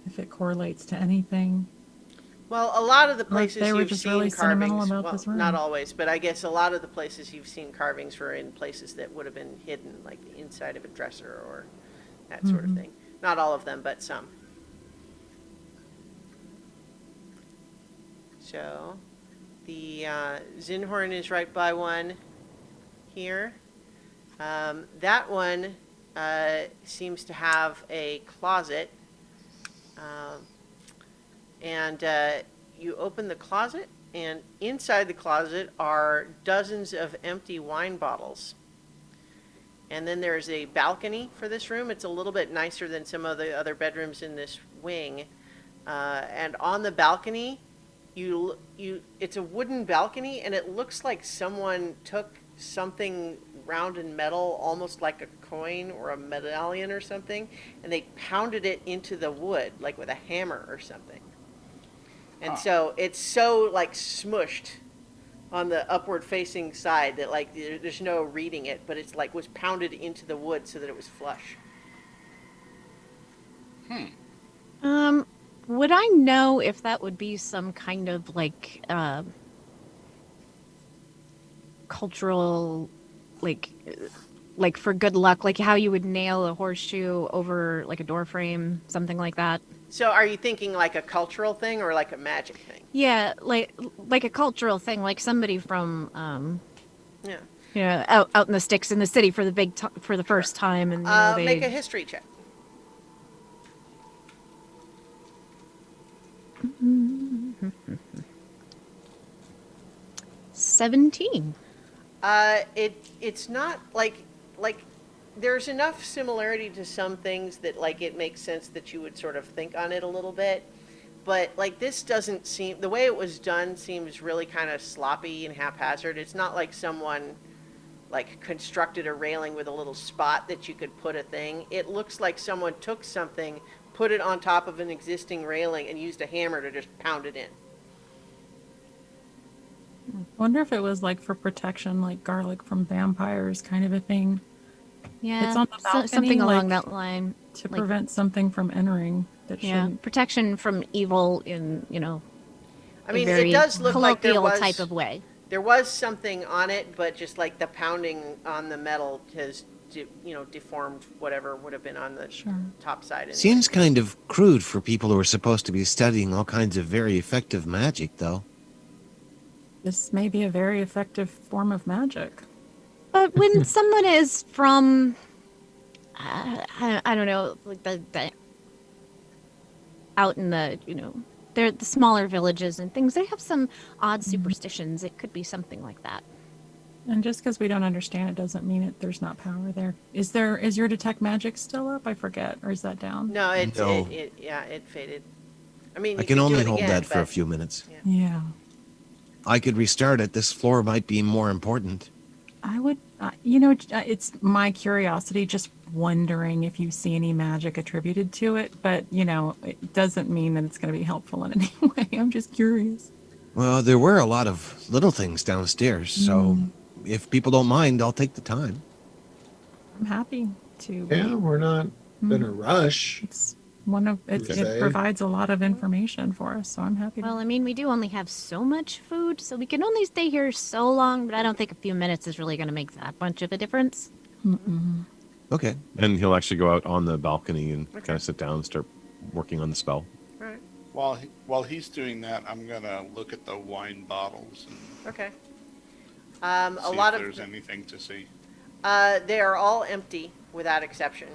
If it correlates to anything. Well, a lot of the Or if places they were you've just seen really sentimental carvings, about well, this room. not always, but I guess a lot of the places you've seen carvings were in places that would have been hidden, like the inside of a dresser or that sort of thing. Not all of them, but some. So, the Zinhorn is right by one here. That one seems to have a closet. And you open the closet, and inside the closet are dozens of empty wine bottles. And then there's a balcony for this room. It's a little bit nicer than some of the other bedrooms in this wing. And on the balcony, it's a wooden balcony, and it looks like someone took something round and metal, almost like a coin or a medallion or something, and they pounded it into the wood, like with a hammer or something. And so it's so like smushed on the upward facing side that like there's no reading it, but it's like was pounded into the wood so that it was flush. would I know if that would be some kind of like cultural, like for good luck, like how you would nail a horseshoe over like a door frame, something like that? So are you thinking like a cultural thing or like a magic thing? Yeah, like a cultural thing, like somebody from Yeah. out in the sticks in the city for the for the first time, and they Make a history check. 17. It's not like there's enough similarity to some things that like it makes sense that you would sort of think on it a little bit, but like this doesn't seem, the way it was done seems really kind of sloppy and haphazard. It's not like someone like constructed a railing with a little spot that you could put a thing. It looks like someone took something, put it on top of an existing railing, and used a hammer to just pound it in. Wonder if it was like for protection, like garlic from vampires kind of a thing. Yeah, It's on the balcony, something along like, that line. To Like, prevent something from entering that yeah, shouldn't. protection from evil in I a mean, very it does look like there colloquial was type of way. there was something on it, but just like the pounding on the metal has deformed whatever would have been on the Sure. top side. Anyway. Seems kind of crude for people who are supposed to be studying all kinds of very effective magic, though. This may be a very effective form of magic. But when someone is from, I don't know, like the out in the they're the smaller villages and things, they have some odd superstitions. It could be something like that. And just because we don't understand it doesn't mean there's not power there. Is your detect magic still up? I forget, or is that down? No, No. it faded. I mean, I you can could do only it hold again, that for a but- few minutes. Yeah. I could restart it. This floor might be more important. I would, it's my curiosity, just wondering if you see any magic attributed to it, but, it doesn't mean that it's going to be helpful in any way. I'm just curious. Well, there were a lot of little things downstairs, so if people don't mind, I'll take the time. I'm happy to. Yeah, we're not in a rush. It's it Okay. provides a lot of information for us, so I'm happy to. Well, I mean, we do only have so much food, so we can only stay here so long, but I don't think a few minutes is really going to make that much of a difference. Okay. And he'll actually go out on the balcony and kind of sit down and start working on the spell. All right. While he's doing that, I'm gonna look at the wine bottles and Okay. see A lot if of there's anything to see. they are all empty without exception,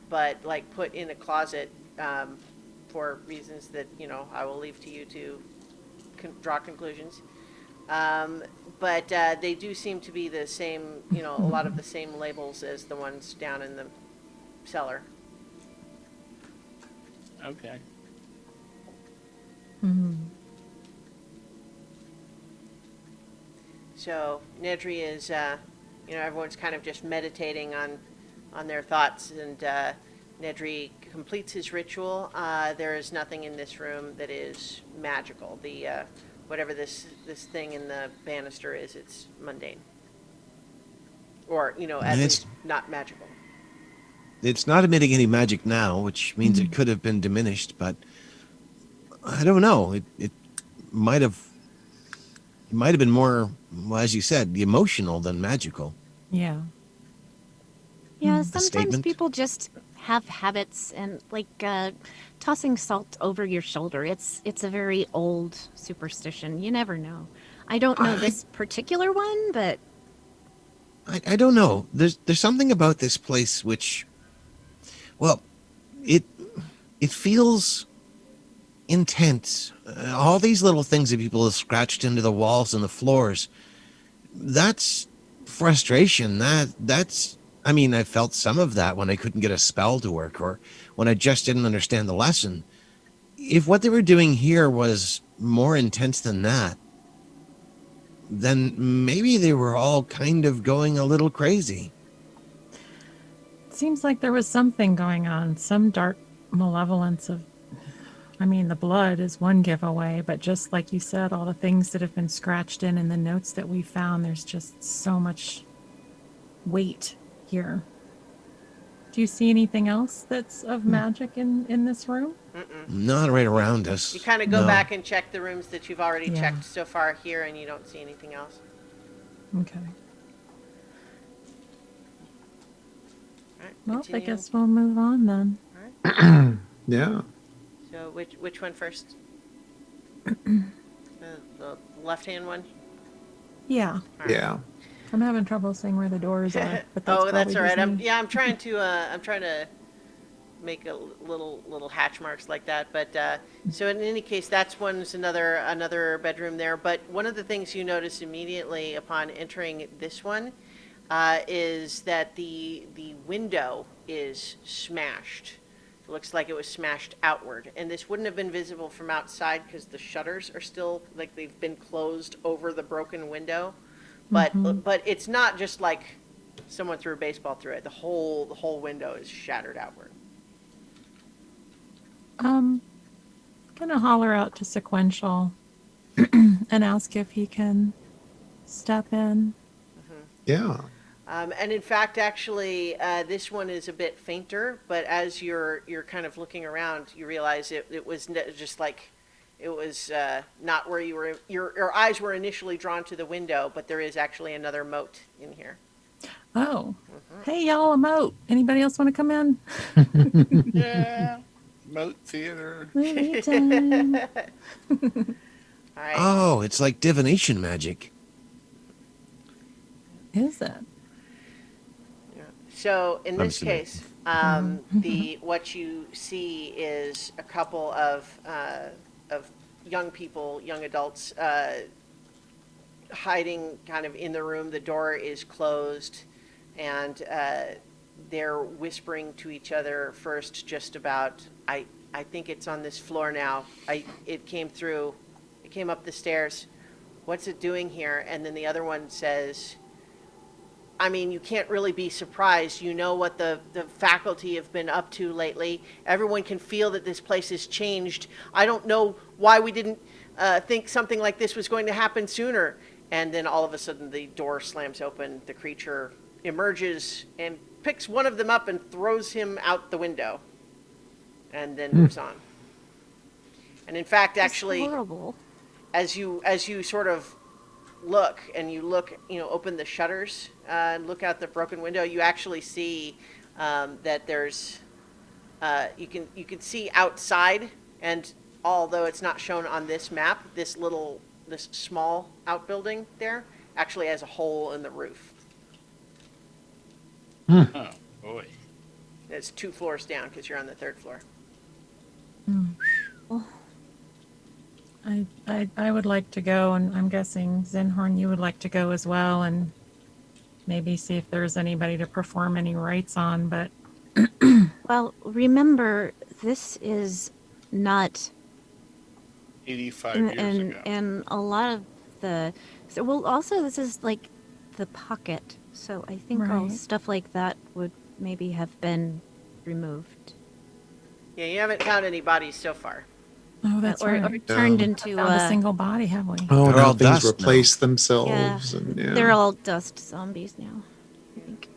but like put in a closet for reasons that I will leave to you to draw conclusions. But they do seem to be the same, a lot of the same labels as the ones down in the cellar. Okay. So Nedry is, everyone's kind of just meditating on their thoughts, and Nedry completes his ritual, there is nothing in this room that is magical. The whatever this thing in the banister is, it's mundane, or at It's least not magical. it's not emitting any magic now, which means it could have been diminished, but I don't know. It might have it might have been more, well, as you said, emotional than magical. Yeah. Yeah, A sometimes statement? people just have habits and like tossing salt over your shoulder. It's a very old superstition. You never know. I don't know this particular one, but I don't know. There's something about this place which, well, it it feels intense. All these little things that people have scratched into the walls and the floors. That's frustration. That's. I mean, I felt some of that when I couldn't get a spell to work, or when I just didn't understand the lesson. If what they were doing here was more intense than that, then maybe they were all kind of going a little crazy. It seems like there was something going on, some dark malevolence of. I mean, the blood is one giveaway, but just like you said, all the things that have been scratched in and the notes that we found, there's just so much weight here. Do you see anything else that's of magic in this room? Not right around us. You kind of go No. back and check the rooms that you've already Yeah. checked so far here, and you don't see anything else. Okay. All right, Well, I continue. guess we'll move on then. Yeah. So which one first? The left-hand one. Yeah. All right. Yeah. I'm having trouble seeing where the doors are, but that's Oh, that's probably all right. just me. I'm trying to make a little hatch marks like that. But so in any case, that's one's another bedroom there. But one of the things you notice immediately upon entering this one is that the window is smashed. It looks like it was smashed outward, and this wouldn't have been visible from outside because the shutters are still like they've been closed over the broken window. But it's not just like someone threw a baseball through it. The whole window is shattered outward. Gonna holler out to Sequential and ask if he can step in. Yeah. And in fact, actually, this one is a bit fainter. But as you're kind of looking around, you realize it was just like it was not where you were. Your eyes were initially drawn to the window, but there is actually another moat in here. Oh. Hey, y'all, a moat. Anybody else want to come in? Yeah. Moat theater. Movie time. All right. Oh, it's like divination magic. Is it? So in this seen it. case, what you see is a couple of young people, young adults, hiding kind of in the room. The door is closed, and they're whispering to each other first, just about I think it's on this floor now. It came up the stairs. What's it doing here? And then the other one says, I mean, you can't really be surprised. You know what the faculty have been up to lately. Everyone can feel that this place has changed. I don't know why we didn't think something like this was going to happen sooner. And then all of a sudden the door slams open. The creature emerges and picks one of them up and throws him out the window. And then moves on. And in fact, actually, it's horrible. as you sort of look, open the shutters and look out the broken window, you actually see that there's you can see outside, and although it's not shown on this map, this small outbuilding there actually has a hole in the roof. Oh boy. It's 2 floors down because you're on the 3rd floor. I would like to go, and I'm guessing Zinhorn, you would like to go as well, and maybe see if there's anybody to perform any rites on. But Well, remember, this is not 85 and years and, ago. and a lot of also this is like the pocket, so I think all Right. stuff like that would maybe have been removed. Yeah, you haven't found any bodies so far. Oh, that's or right. turned No. into Found a single body, have we? Oh, They're now all things dust now. replace themselves, and they're all dust zombies now. I think.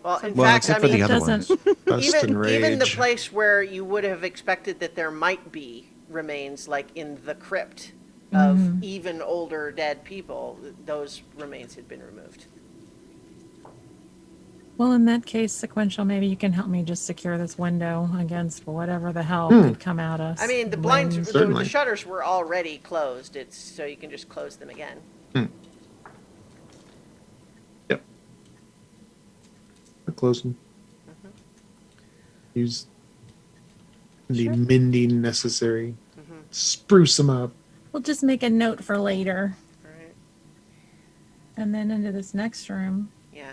Well, in Well, fact, except I for mean, the other doesn't- ones. dust and even the rage. place where you would have expected that there might be remains, like in the crypt of even older dead people, those remains had been removed. Well, in that case, sequential, maybe you can help me just secure this window against whatever the hell could come at us. I mean, the blinds, Winds. the Certainly. shutters were already closed. It's so you can just close them again. Yep. Close them. Use the Sure. mending necessary. Spruce them up. We'll just make a note for later. All right. And then into this next room. Yeah.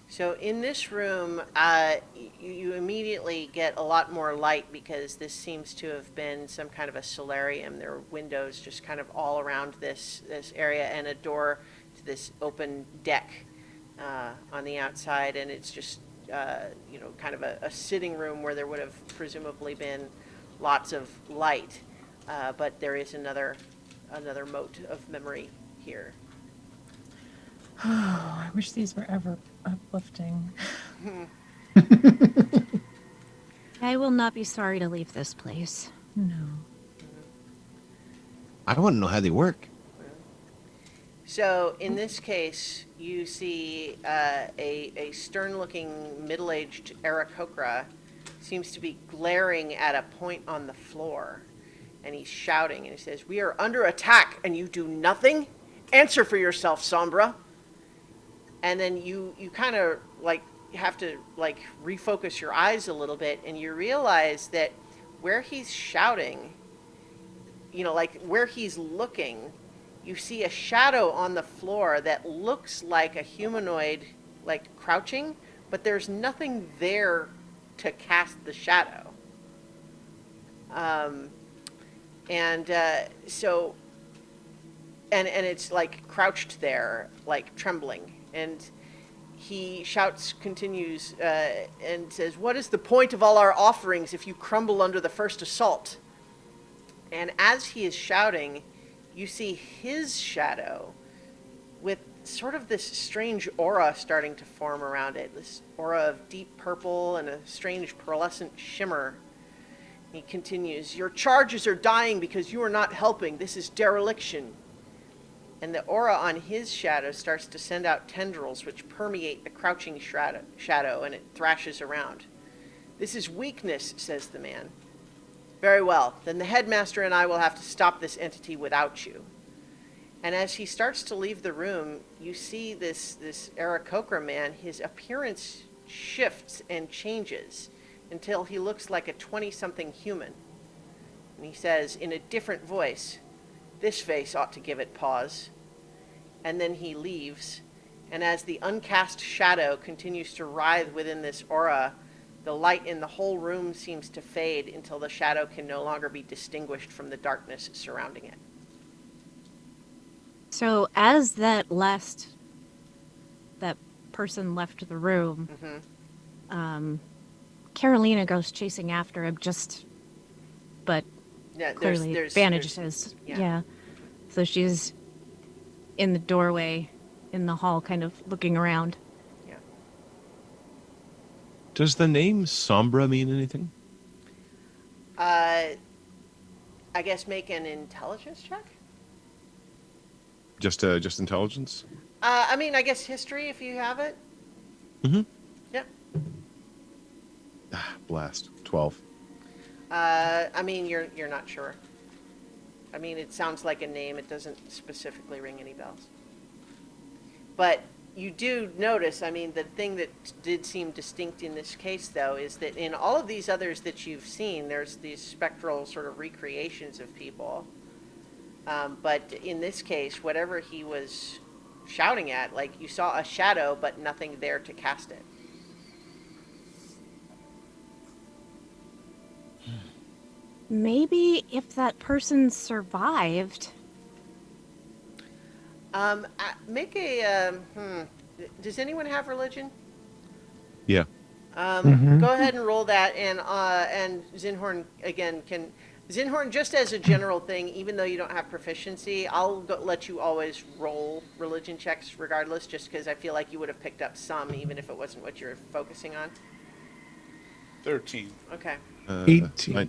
So in this room, you immediately get a lot more light because this seems to have been some kind of a solarium. There are windows just kind of all around this area and a door to this open deck on the outside, and it's just kind of a sitting room where there would have presumably been lots of light, but there is another mote of memory here. Oh, I wish these were ever uplifting. I will not be sorry to leave this place. No. I want to know how they work. So in this case, you see a stern-looking, middle-aged Aarakocra seems to be glaring at a point on the floor, and he's shouting, and he says, "We are under attack, and you do nothing? Answer for yourself, Sombra." And then you kind of like have to like refocus your eyes a little bit, and you realize that where he's shouting, like where he's looking, you see a shadow on the floor that looks like a humanoid, like crouching, but there's nothing there to cast the shadow. And it's like crouched there, like trembling. And he continues, and says, "What is the point of all our offerings if you crumble under the first assault?" And as he is shouting, you see his shadow with sort of this strange aura starting to form around it. This aura of deep purple and a strange pearlescent shimmer. He continues, "Your charges are dying because you are not helping. This is dereliction." And the aura on his shadow starts to send out tendrils which permeate the crouching shadow, and it thrashes around. "This is weakness," says the man. "Very well, then the headmaster and I will have to stop this entity without you." And as he starts to leave the room, you see this Aarakocra man, his appearance shifts and changes until he looks like a 20-something human. And he says in a different voice, "This face ought to give it pause." And then he leaves, and as the uncast shadow continues to writhe within this aura, the light in the whole room seems to fade until the shadow can no longer be distinguished from the darkness surrounding it. So as that person left the room, Carolina goes chasing after him, but Yeah, clearly vanishes. yeah. Yeah. So she's in the doorway in the hall, kind of looking around. Yeah. Does the name Sombra mean anything? I guess make an intelligence check. Just intelligence? I mean, I guess history if you have it. Mm-hmm. Yeah. Blast. 12. I mean, you're not sure. I mean, it sounds like a name. It doesn't specifically ring any bells. But you do notice, I mean, the thing that did seem distinct in this case, though, is that in all of these others that you've seen, there's these spectral sort of recreations of people. But in this case, whatever he was shouting at, like, you saw a shadow, but nothing there to cast it. Maybe if that person survived. Make a, does anyone have religion? Yeah. Go ahead and roll that, and Zinhorn again can. Zinhorn, just as a general thing, even though you don't have proficiency, I'll let you always roll religion checks regardless, just because I feel like you would have picked up some, even if it wasn't what you're focusing on. 13. Okay. 18.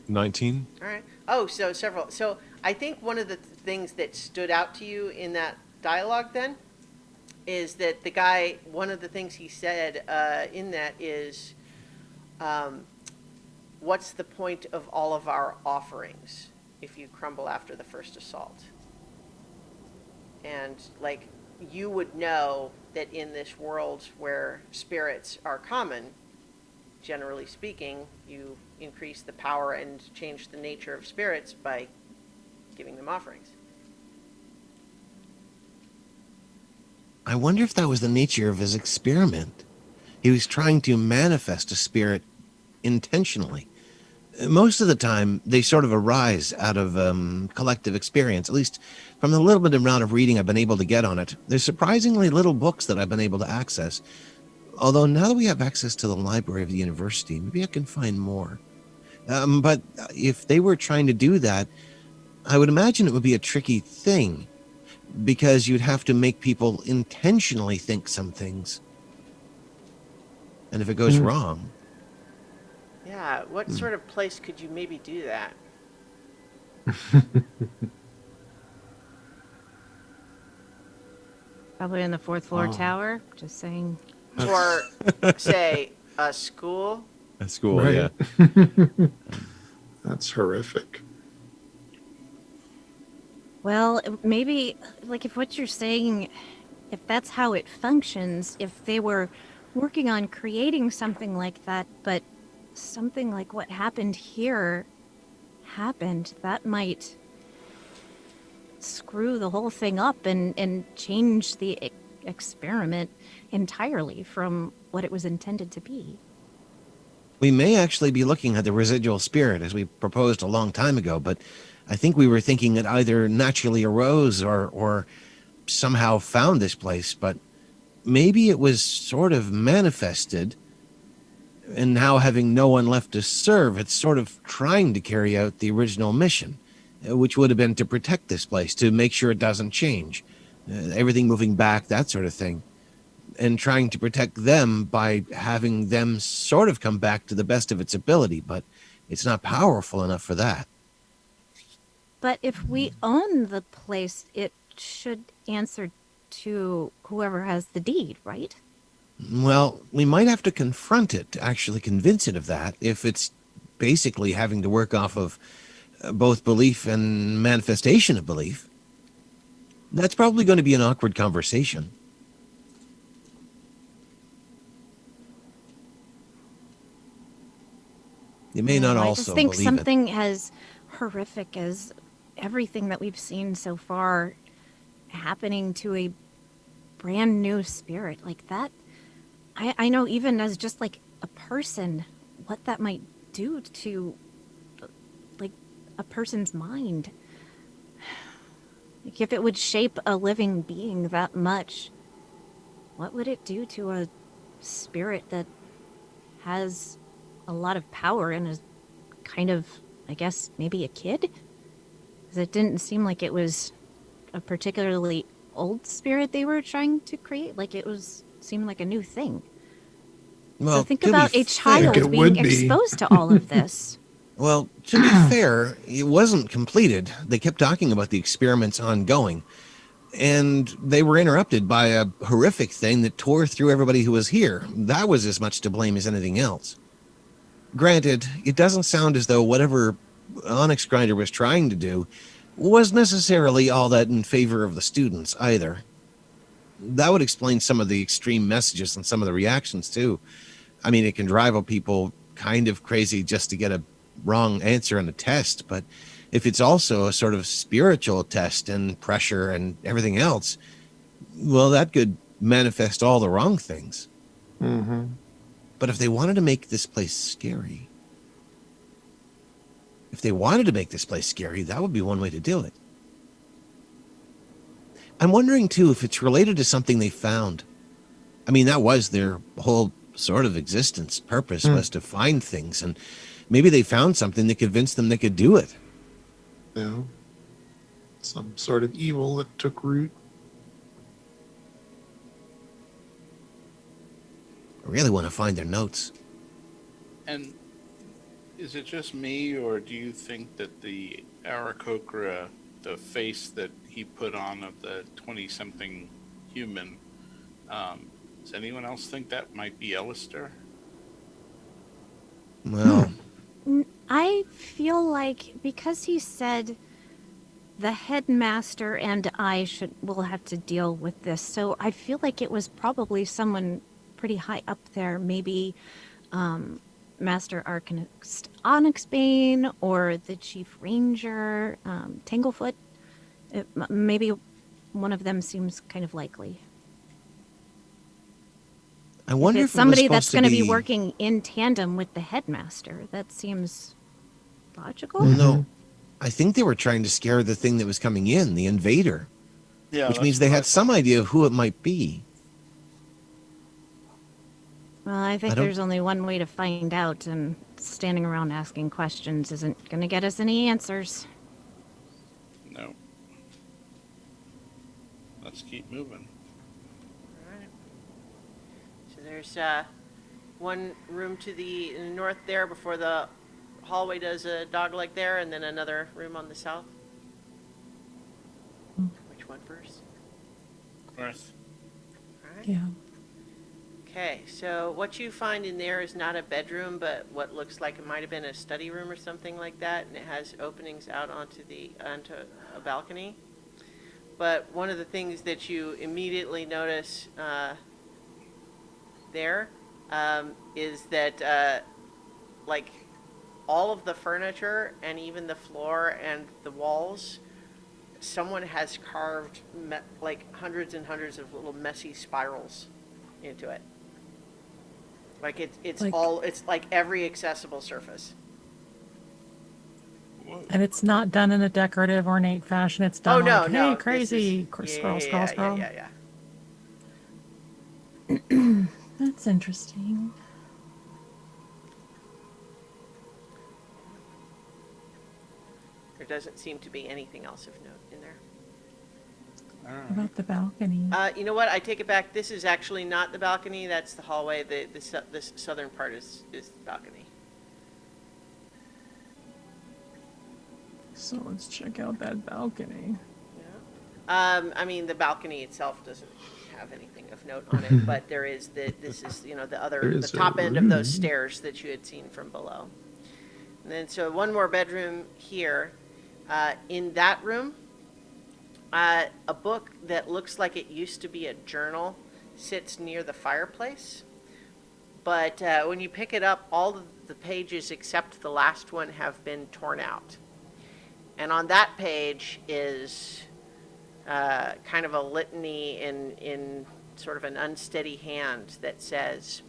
19. All right. Oh, so several. So I think one of the things that stood out to you in that dialogue then is that the guy, one of the things he said in that is, what's the point of all of our offerings if you crumble after the first assault? And like, you would know that in this world where spirits are common, generally speaking, you increase the power and change the nature of spirits by giving them offerings. I wonder if that was the nature of his experiment. He was trying to manifest a spirit intentionally. Most of the time, they sort of arise out of collective experience, at least from the little bit amount of reading I've been able to get on it. There's surprisingly little books that I've been able to access. Although now that we have access to the library of the university, maybe I can find more. But if they were trying to do that, I would imagine it would be a tricky thing, because you'd have to make people intentionally think some things. And if it goes wrong... Yeah, what sort of place could you maybe do that? Probably in the fourth floor tower. Just saying. Or, say, a school? At school, Right. yeah. That's horrific. Well, maybe, like, if what you're saying, if that's how it functions, if they were working on creating something like that, but something like what happened here happened, that might screw the whole thing up and change the experiment entirely from what it was intended to be. We may actually be looking at the residual spirit as we proposed a long time ago, but I think we were thinking it either naturally arose or somehow found this place, but maybe it was sort of manifested, and now having no one left to serve, it's sort of trying to carry out the original mission, which would have been to protect this place, to make sure it doesn't change, everything moving back, that sort of thing, and trying to protect them by having them sort of come back to the best of its ability, but it's not powerful enough for that. But if we own the place, it should answer to whoever has the deed, right? Well, we might have to confront it to actually convince it of that, if it's basically having to work off of both belief and manifestation of belief. That's probably going to be an awkward conversation. You may not I also just think believe something as horrific as everything that we've seen so far happening to a brand new spirit like that. I know, even as just like a person, what that might do to like a person's mind. Like, if it would shape a living being that much, what would it do to a spirit that has a lot of power and is kind of, I guess, maybe a kid? 'Cause it didn't seem like it was a particularly old spirit they were trying to create. Like, it was seemed like a new thing. Well, So think to be about a fair- child It being would be. exposed to all of this. Well, to be fair, it wasn't completed. They kept talking about the experiments ongoing, and they were interrupted by a horrific thing that tore through everybody who was here. That was as much to blame as anything else. Granted, it doesn't sound as though whatever Onyx Grinder was trying to do was necessarily all that in favor of the students either. That would explain some of the extreme messages and some of the reactions too. I mean, it can drive people kind of crazy just to get a wrong answer on a test, but if it's also a sort of spiritual test and pressure and everything else, well, that could manifest all the wrong things. Mm-hmm. But if they wanted to make this place scary, that would be one way to do it. I'm wondering too if it's related to something they found. I mean, that was their whole sort of existence, purpose was to find things, and maybe they found something that convinced them they could do it. You know, some sort of evil that took root. I really want to find their notes. And is it just me, or do you think that the Aarakocra, the face that he put on of the 20-something human, does anyone else think that might be Alistair? Well, I feel like because he said the headmaster and I will have to deal with this, so I feel like it was probably someone pretty high up there, maybe Master Arcanist Onyxbane or the Chief Ranger, Tanglefoot. Maybe one of them seems kind of likely. I wonder If if it's somebody it was that's going to be supposed working in tandem with the headmaster. That seems logical. Well, no, I think they were trying to scare the thing that was coming in, the invader, Yeah, which that's means they what I had some thought. idea of who it might be. Well, I think I don't- there's only one way to find out, and standing around asking questions isn't going to get us any answers. No. Let's keep moving. Alright. So there's one room to the north there before the hallway does a dogleg there, and then another room on the south. Which one first? North. Alright. Yeah. Okay, so what you find in there is not a bedroom, but what looks like it might have been a study room or something like that, and it has openings out onto a balcony. But one of the things that you immediately notice there is that like all of the furniture and even the floor and the walls, someone has carved like hundreds and hundreds of little messy spirals into it. Like it's Like- all, it's like every accessible surface. Whoa. And it's not done in a decorative, ornate fashion. It's done No, like, no. hey, this crazy, is- scroll, yeah, scroll. Yeah. That's interesting. There doesn't seem to be anything else of note in there. All What right. about the balcony? You know what? I take it back. This is actually not the balcony. That's the hallway. The southern part is the balcony. So let's check out that balcony. Yeah. I mean, the balcony itself doesn't have anything of note on it, but there is this is, the There other, the is a top end of those room. stairs that you had seen from below. And then, so one more bedroom here. In that room, a book that looks like it used to be a journal sits near the fireplace. But when you pick it up, all of the pages except the last one have been torn out. And on that page is kind of a litany in sort of an unsteady hand that says,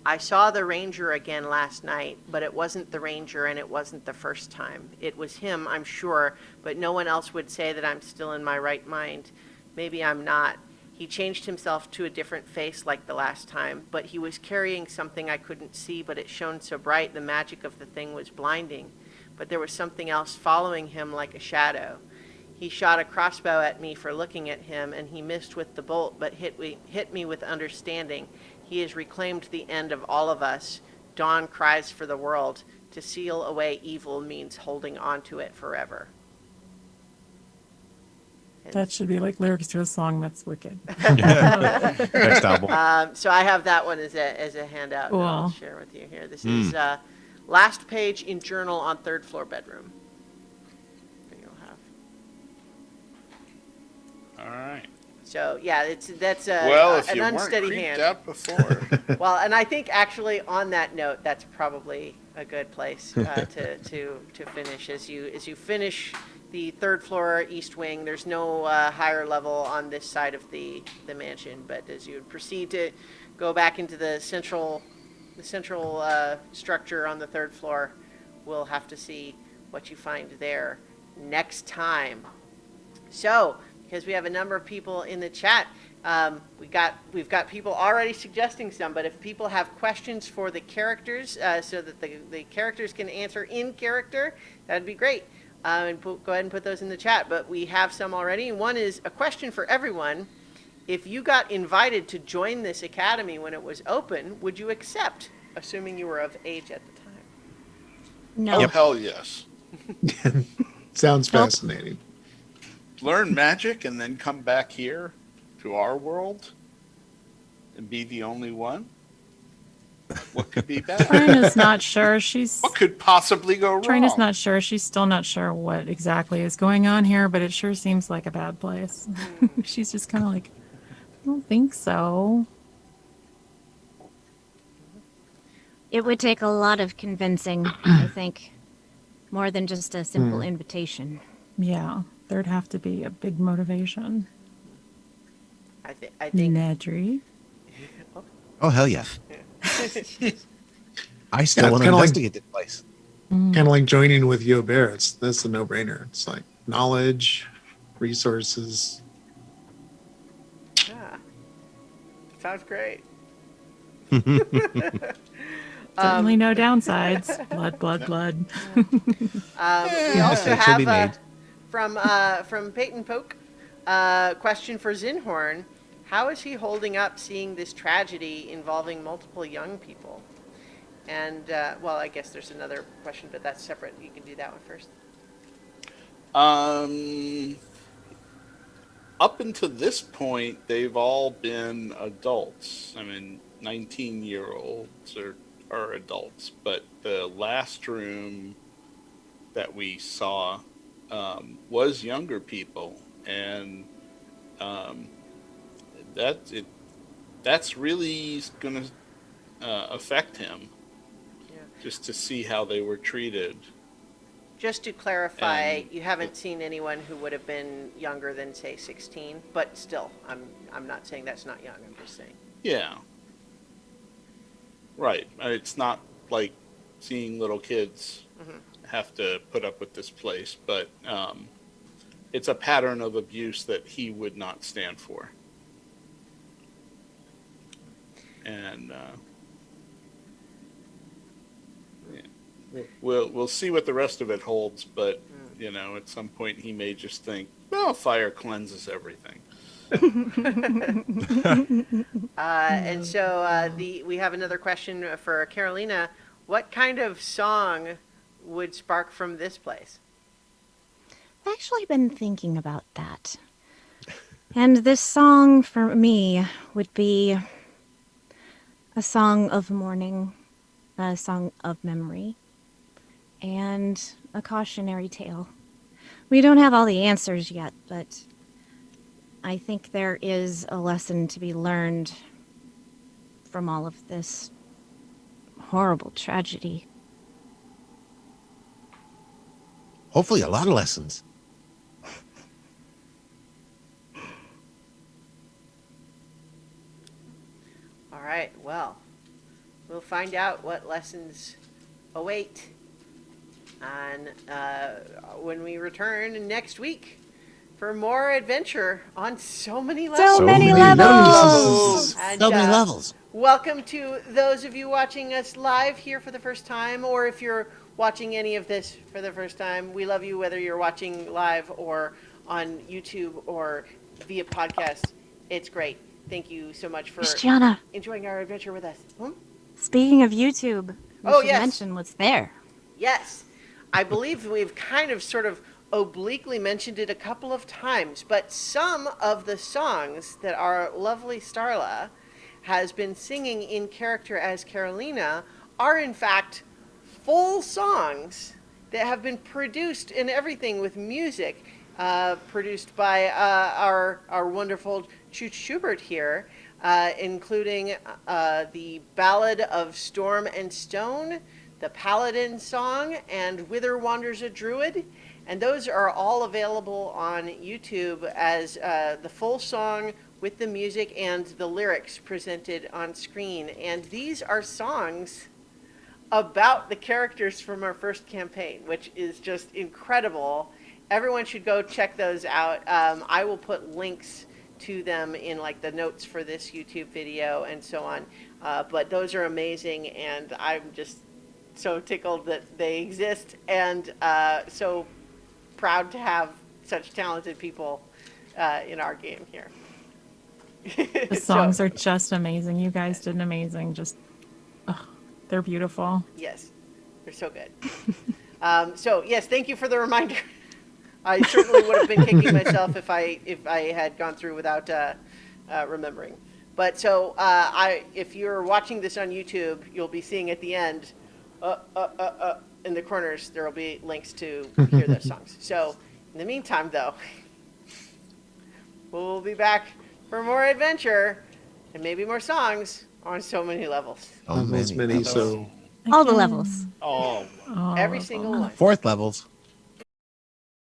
I saw the ranger again last night, but it wasn't the ranger and it wasn't the first time. It was him, I'm sure, but no one else would say that I'm still in my right mind. Maybe I'm not. He changed himself to a different face like the last time, but he was carrying something I couldn't see, but it shone so bright the magic of the thing was blinding. But there was something else following him like a shadow. He shot a crossbow at me for looking at him, and he missed with the bolt, but hit me with understanding. He has reclaimed the end of all of us. Dawn cries for the world. To seal away evil means holding on to it forever. And, That should be like lyrics to a song. That's wicked. Next album. so I have that one as a handout that I'll Cool. share with you here. This is last page in journal on third floor bedroom. That you'll have. All right. So yeah, that's Well, if an you weren't unsteady creeped hand. out before, Well, and I think actually on that note, that's probably a good place to finish. As you finish the third floor east wing, there's no higher level on this side of the mansion. But as you proceed to go back into the central structure on the third floor, we'll have to see what you find there next time. So, because we have a number of people in the chat, We've got people already suggesting some, but if people have questions for the characters, so that the characters can answer in character, that'd be great. And go ahead and put those in the chat. But we have some already. One is a question for everyone. If you got invited to join this academy when it was open, would you accept, assuming you were of age at the time? No. Oh, hell yes. Sounds Nope. fascinating. Learn magic and then come back here to our world and be the only one? What could be bad? Trina's not sure. She's What could possibly go wrong? Trina's not sure. She's still not sure what exactly is going on here, but it sure seems like a bad place. She's just kind of like, I don't think so. It would take a lot of convincing, I think, more than just a simple invitation. Yeah, there'd have to be a big motivation. I think Nedry. Oh, hell yeah. I still Yeah, it's want to kinda like- investigate this place. Kind of like joining with Yo Bear. That's a no-brainer. It's like knowledge, resources. yeah, sounds great. Certainly no downsides. Blood, blood, blood. We also Mistakes will be have made. from Peyton Poke, question for Zinhorn. How is he holding up seeing this tragedy involving multiple young people? And, well, I guess there's another question, but that's separate. You can do that one first. Up until this point, they've all been adults. I mean, 19-year-olds are adults. But the last room that we saw was younger people. And that's really going to affect him. Yeah. Just to see how they were treated. Just to clarify, And- you haven't seen anyone who would have been younger than, say, 16, but still, I'm not saying that's not young. I'm just saying. Yeah. Right. It's not like seeing little kids have to put up with this place, but it's a pattern of abuse that he would not stand for. And yeah. We'll see what the rest of it holds, but you know, at some point he may just think, well, fire cleanses everything. And so we have another question for Carolina. What kind of song would spark from this place? I've actually been thinking about that. And this song for me would be a song of mourning, a song of memory, and a cautionary tale. We don't have all the answers yet, but I think there is a lesson to be learned from all of this horrible tragedy. Hopefully, a lot of lessons. All right, well, we'll find out what lessons await on when we return next week for more adventure on so many levels. So many levels! And, So many levels. welcome to those of you watching us live here for the first time, or if you're watching any of this for the first time, we love you whether you're watching live or on YouTube or via podcast. It's great. Thank you so much for Christiana, enjoying our adventure with us. speaking of YouTube, we Oh, should yes. mention what's there. Yes, I believe we've kind of sort of obliquely mentioned it a couple of times, but some of the songs that our lovely Starla has been singing in character as Carolina are in fact full songs that have been produced and everything with music, produced by our wonderful Chooch Schubert here, including the Ballad of Storm and Stone, the Paladin Song, and Whither Wanders a Druid. And those are all available on YouTube as the full song with the music and the lyrics presented on screen. And these are songs about the characters from our first campaign, which is just incredible. Everyone should go check those out. I will put links to them in like the notes for this YouTube video and so on. But those are amazing, and I'm just so tickled that they exist, and so proud to have such talented people in our game here. The songs are just amazing. You guys did an amazing. Just, they're beautiful. Yes, they're so good. So yes, thank you for the reminder. I certainly would have been kicking myself if I had gone through without remembering. But so if you're watching this on YouTube, you'll be seeing at the end, in the corners, there will be links to hear those songs. So in the meantime, though, we'll be back for more adventure and maybe more songs on so many levels. On those many, so All the levels. Oh, Every single one. Fourth levels.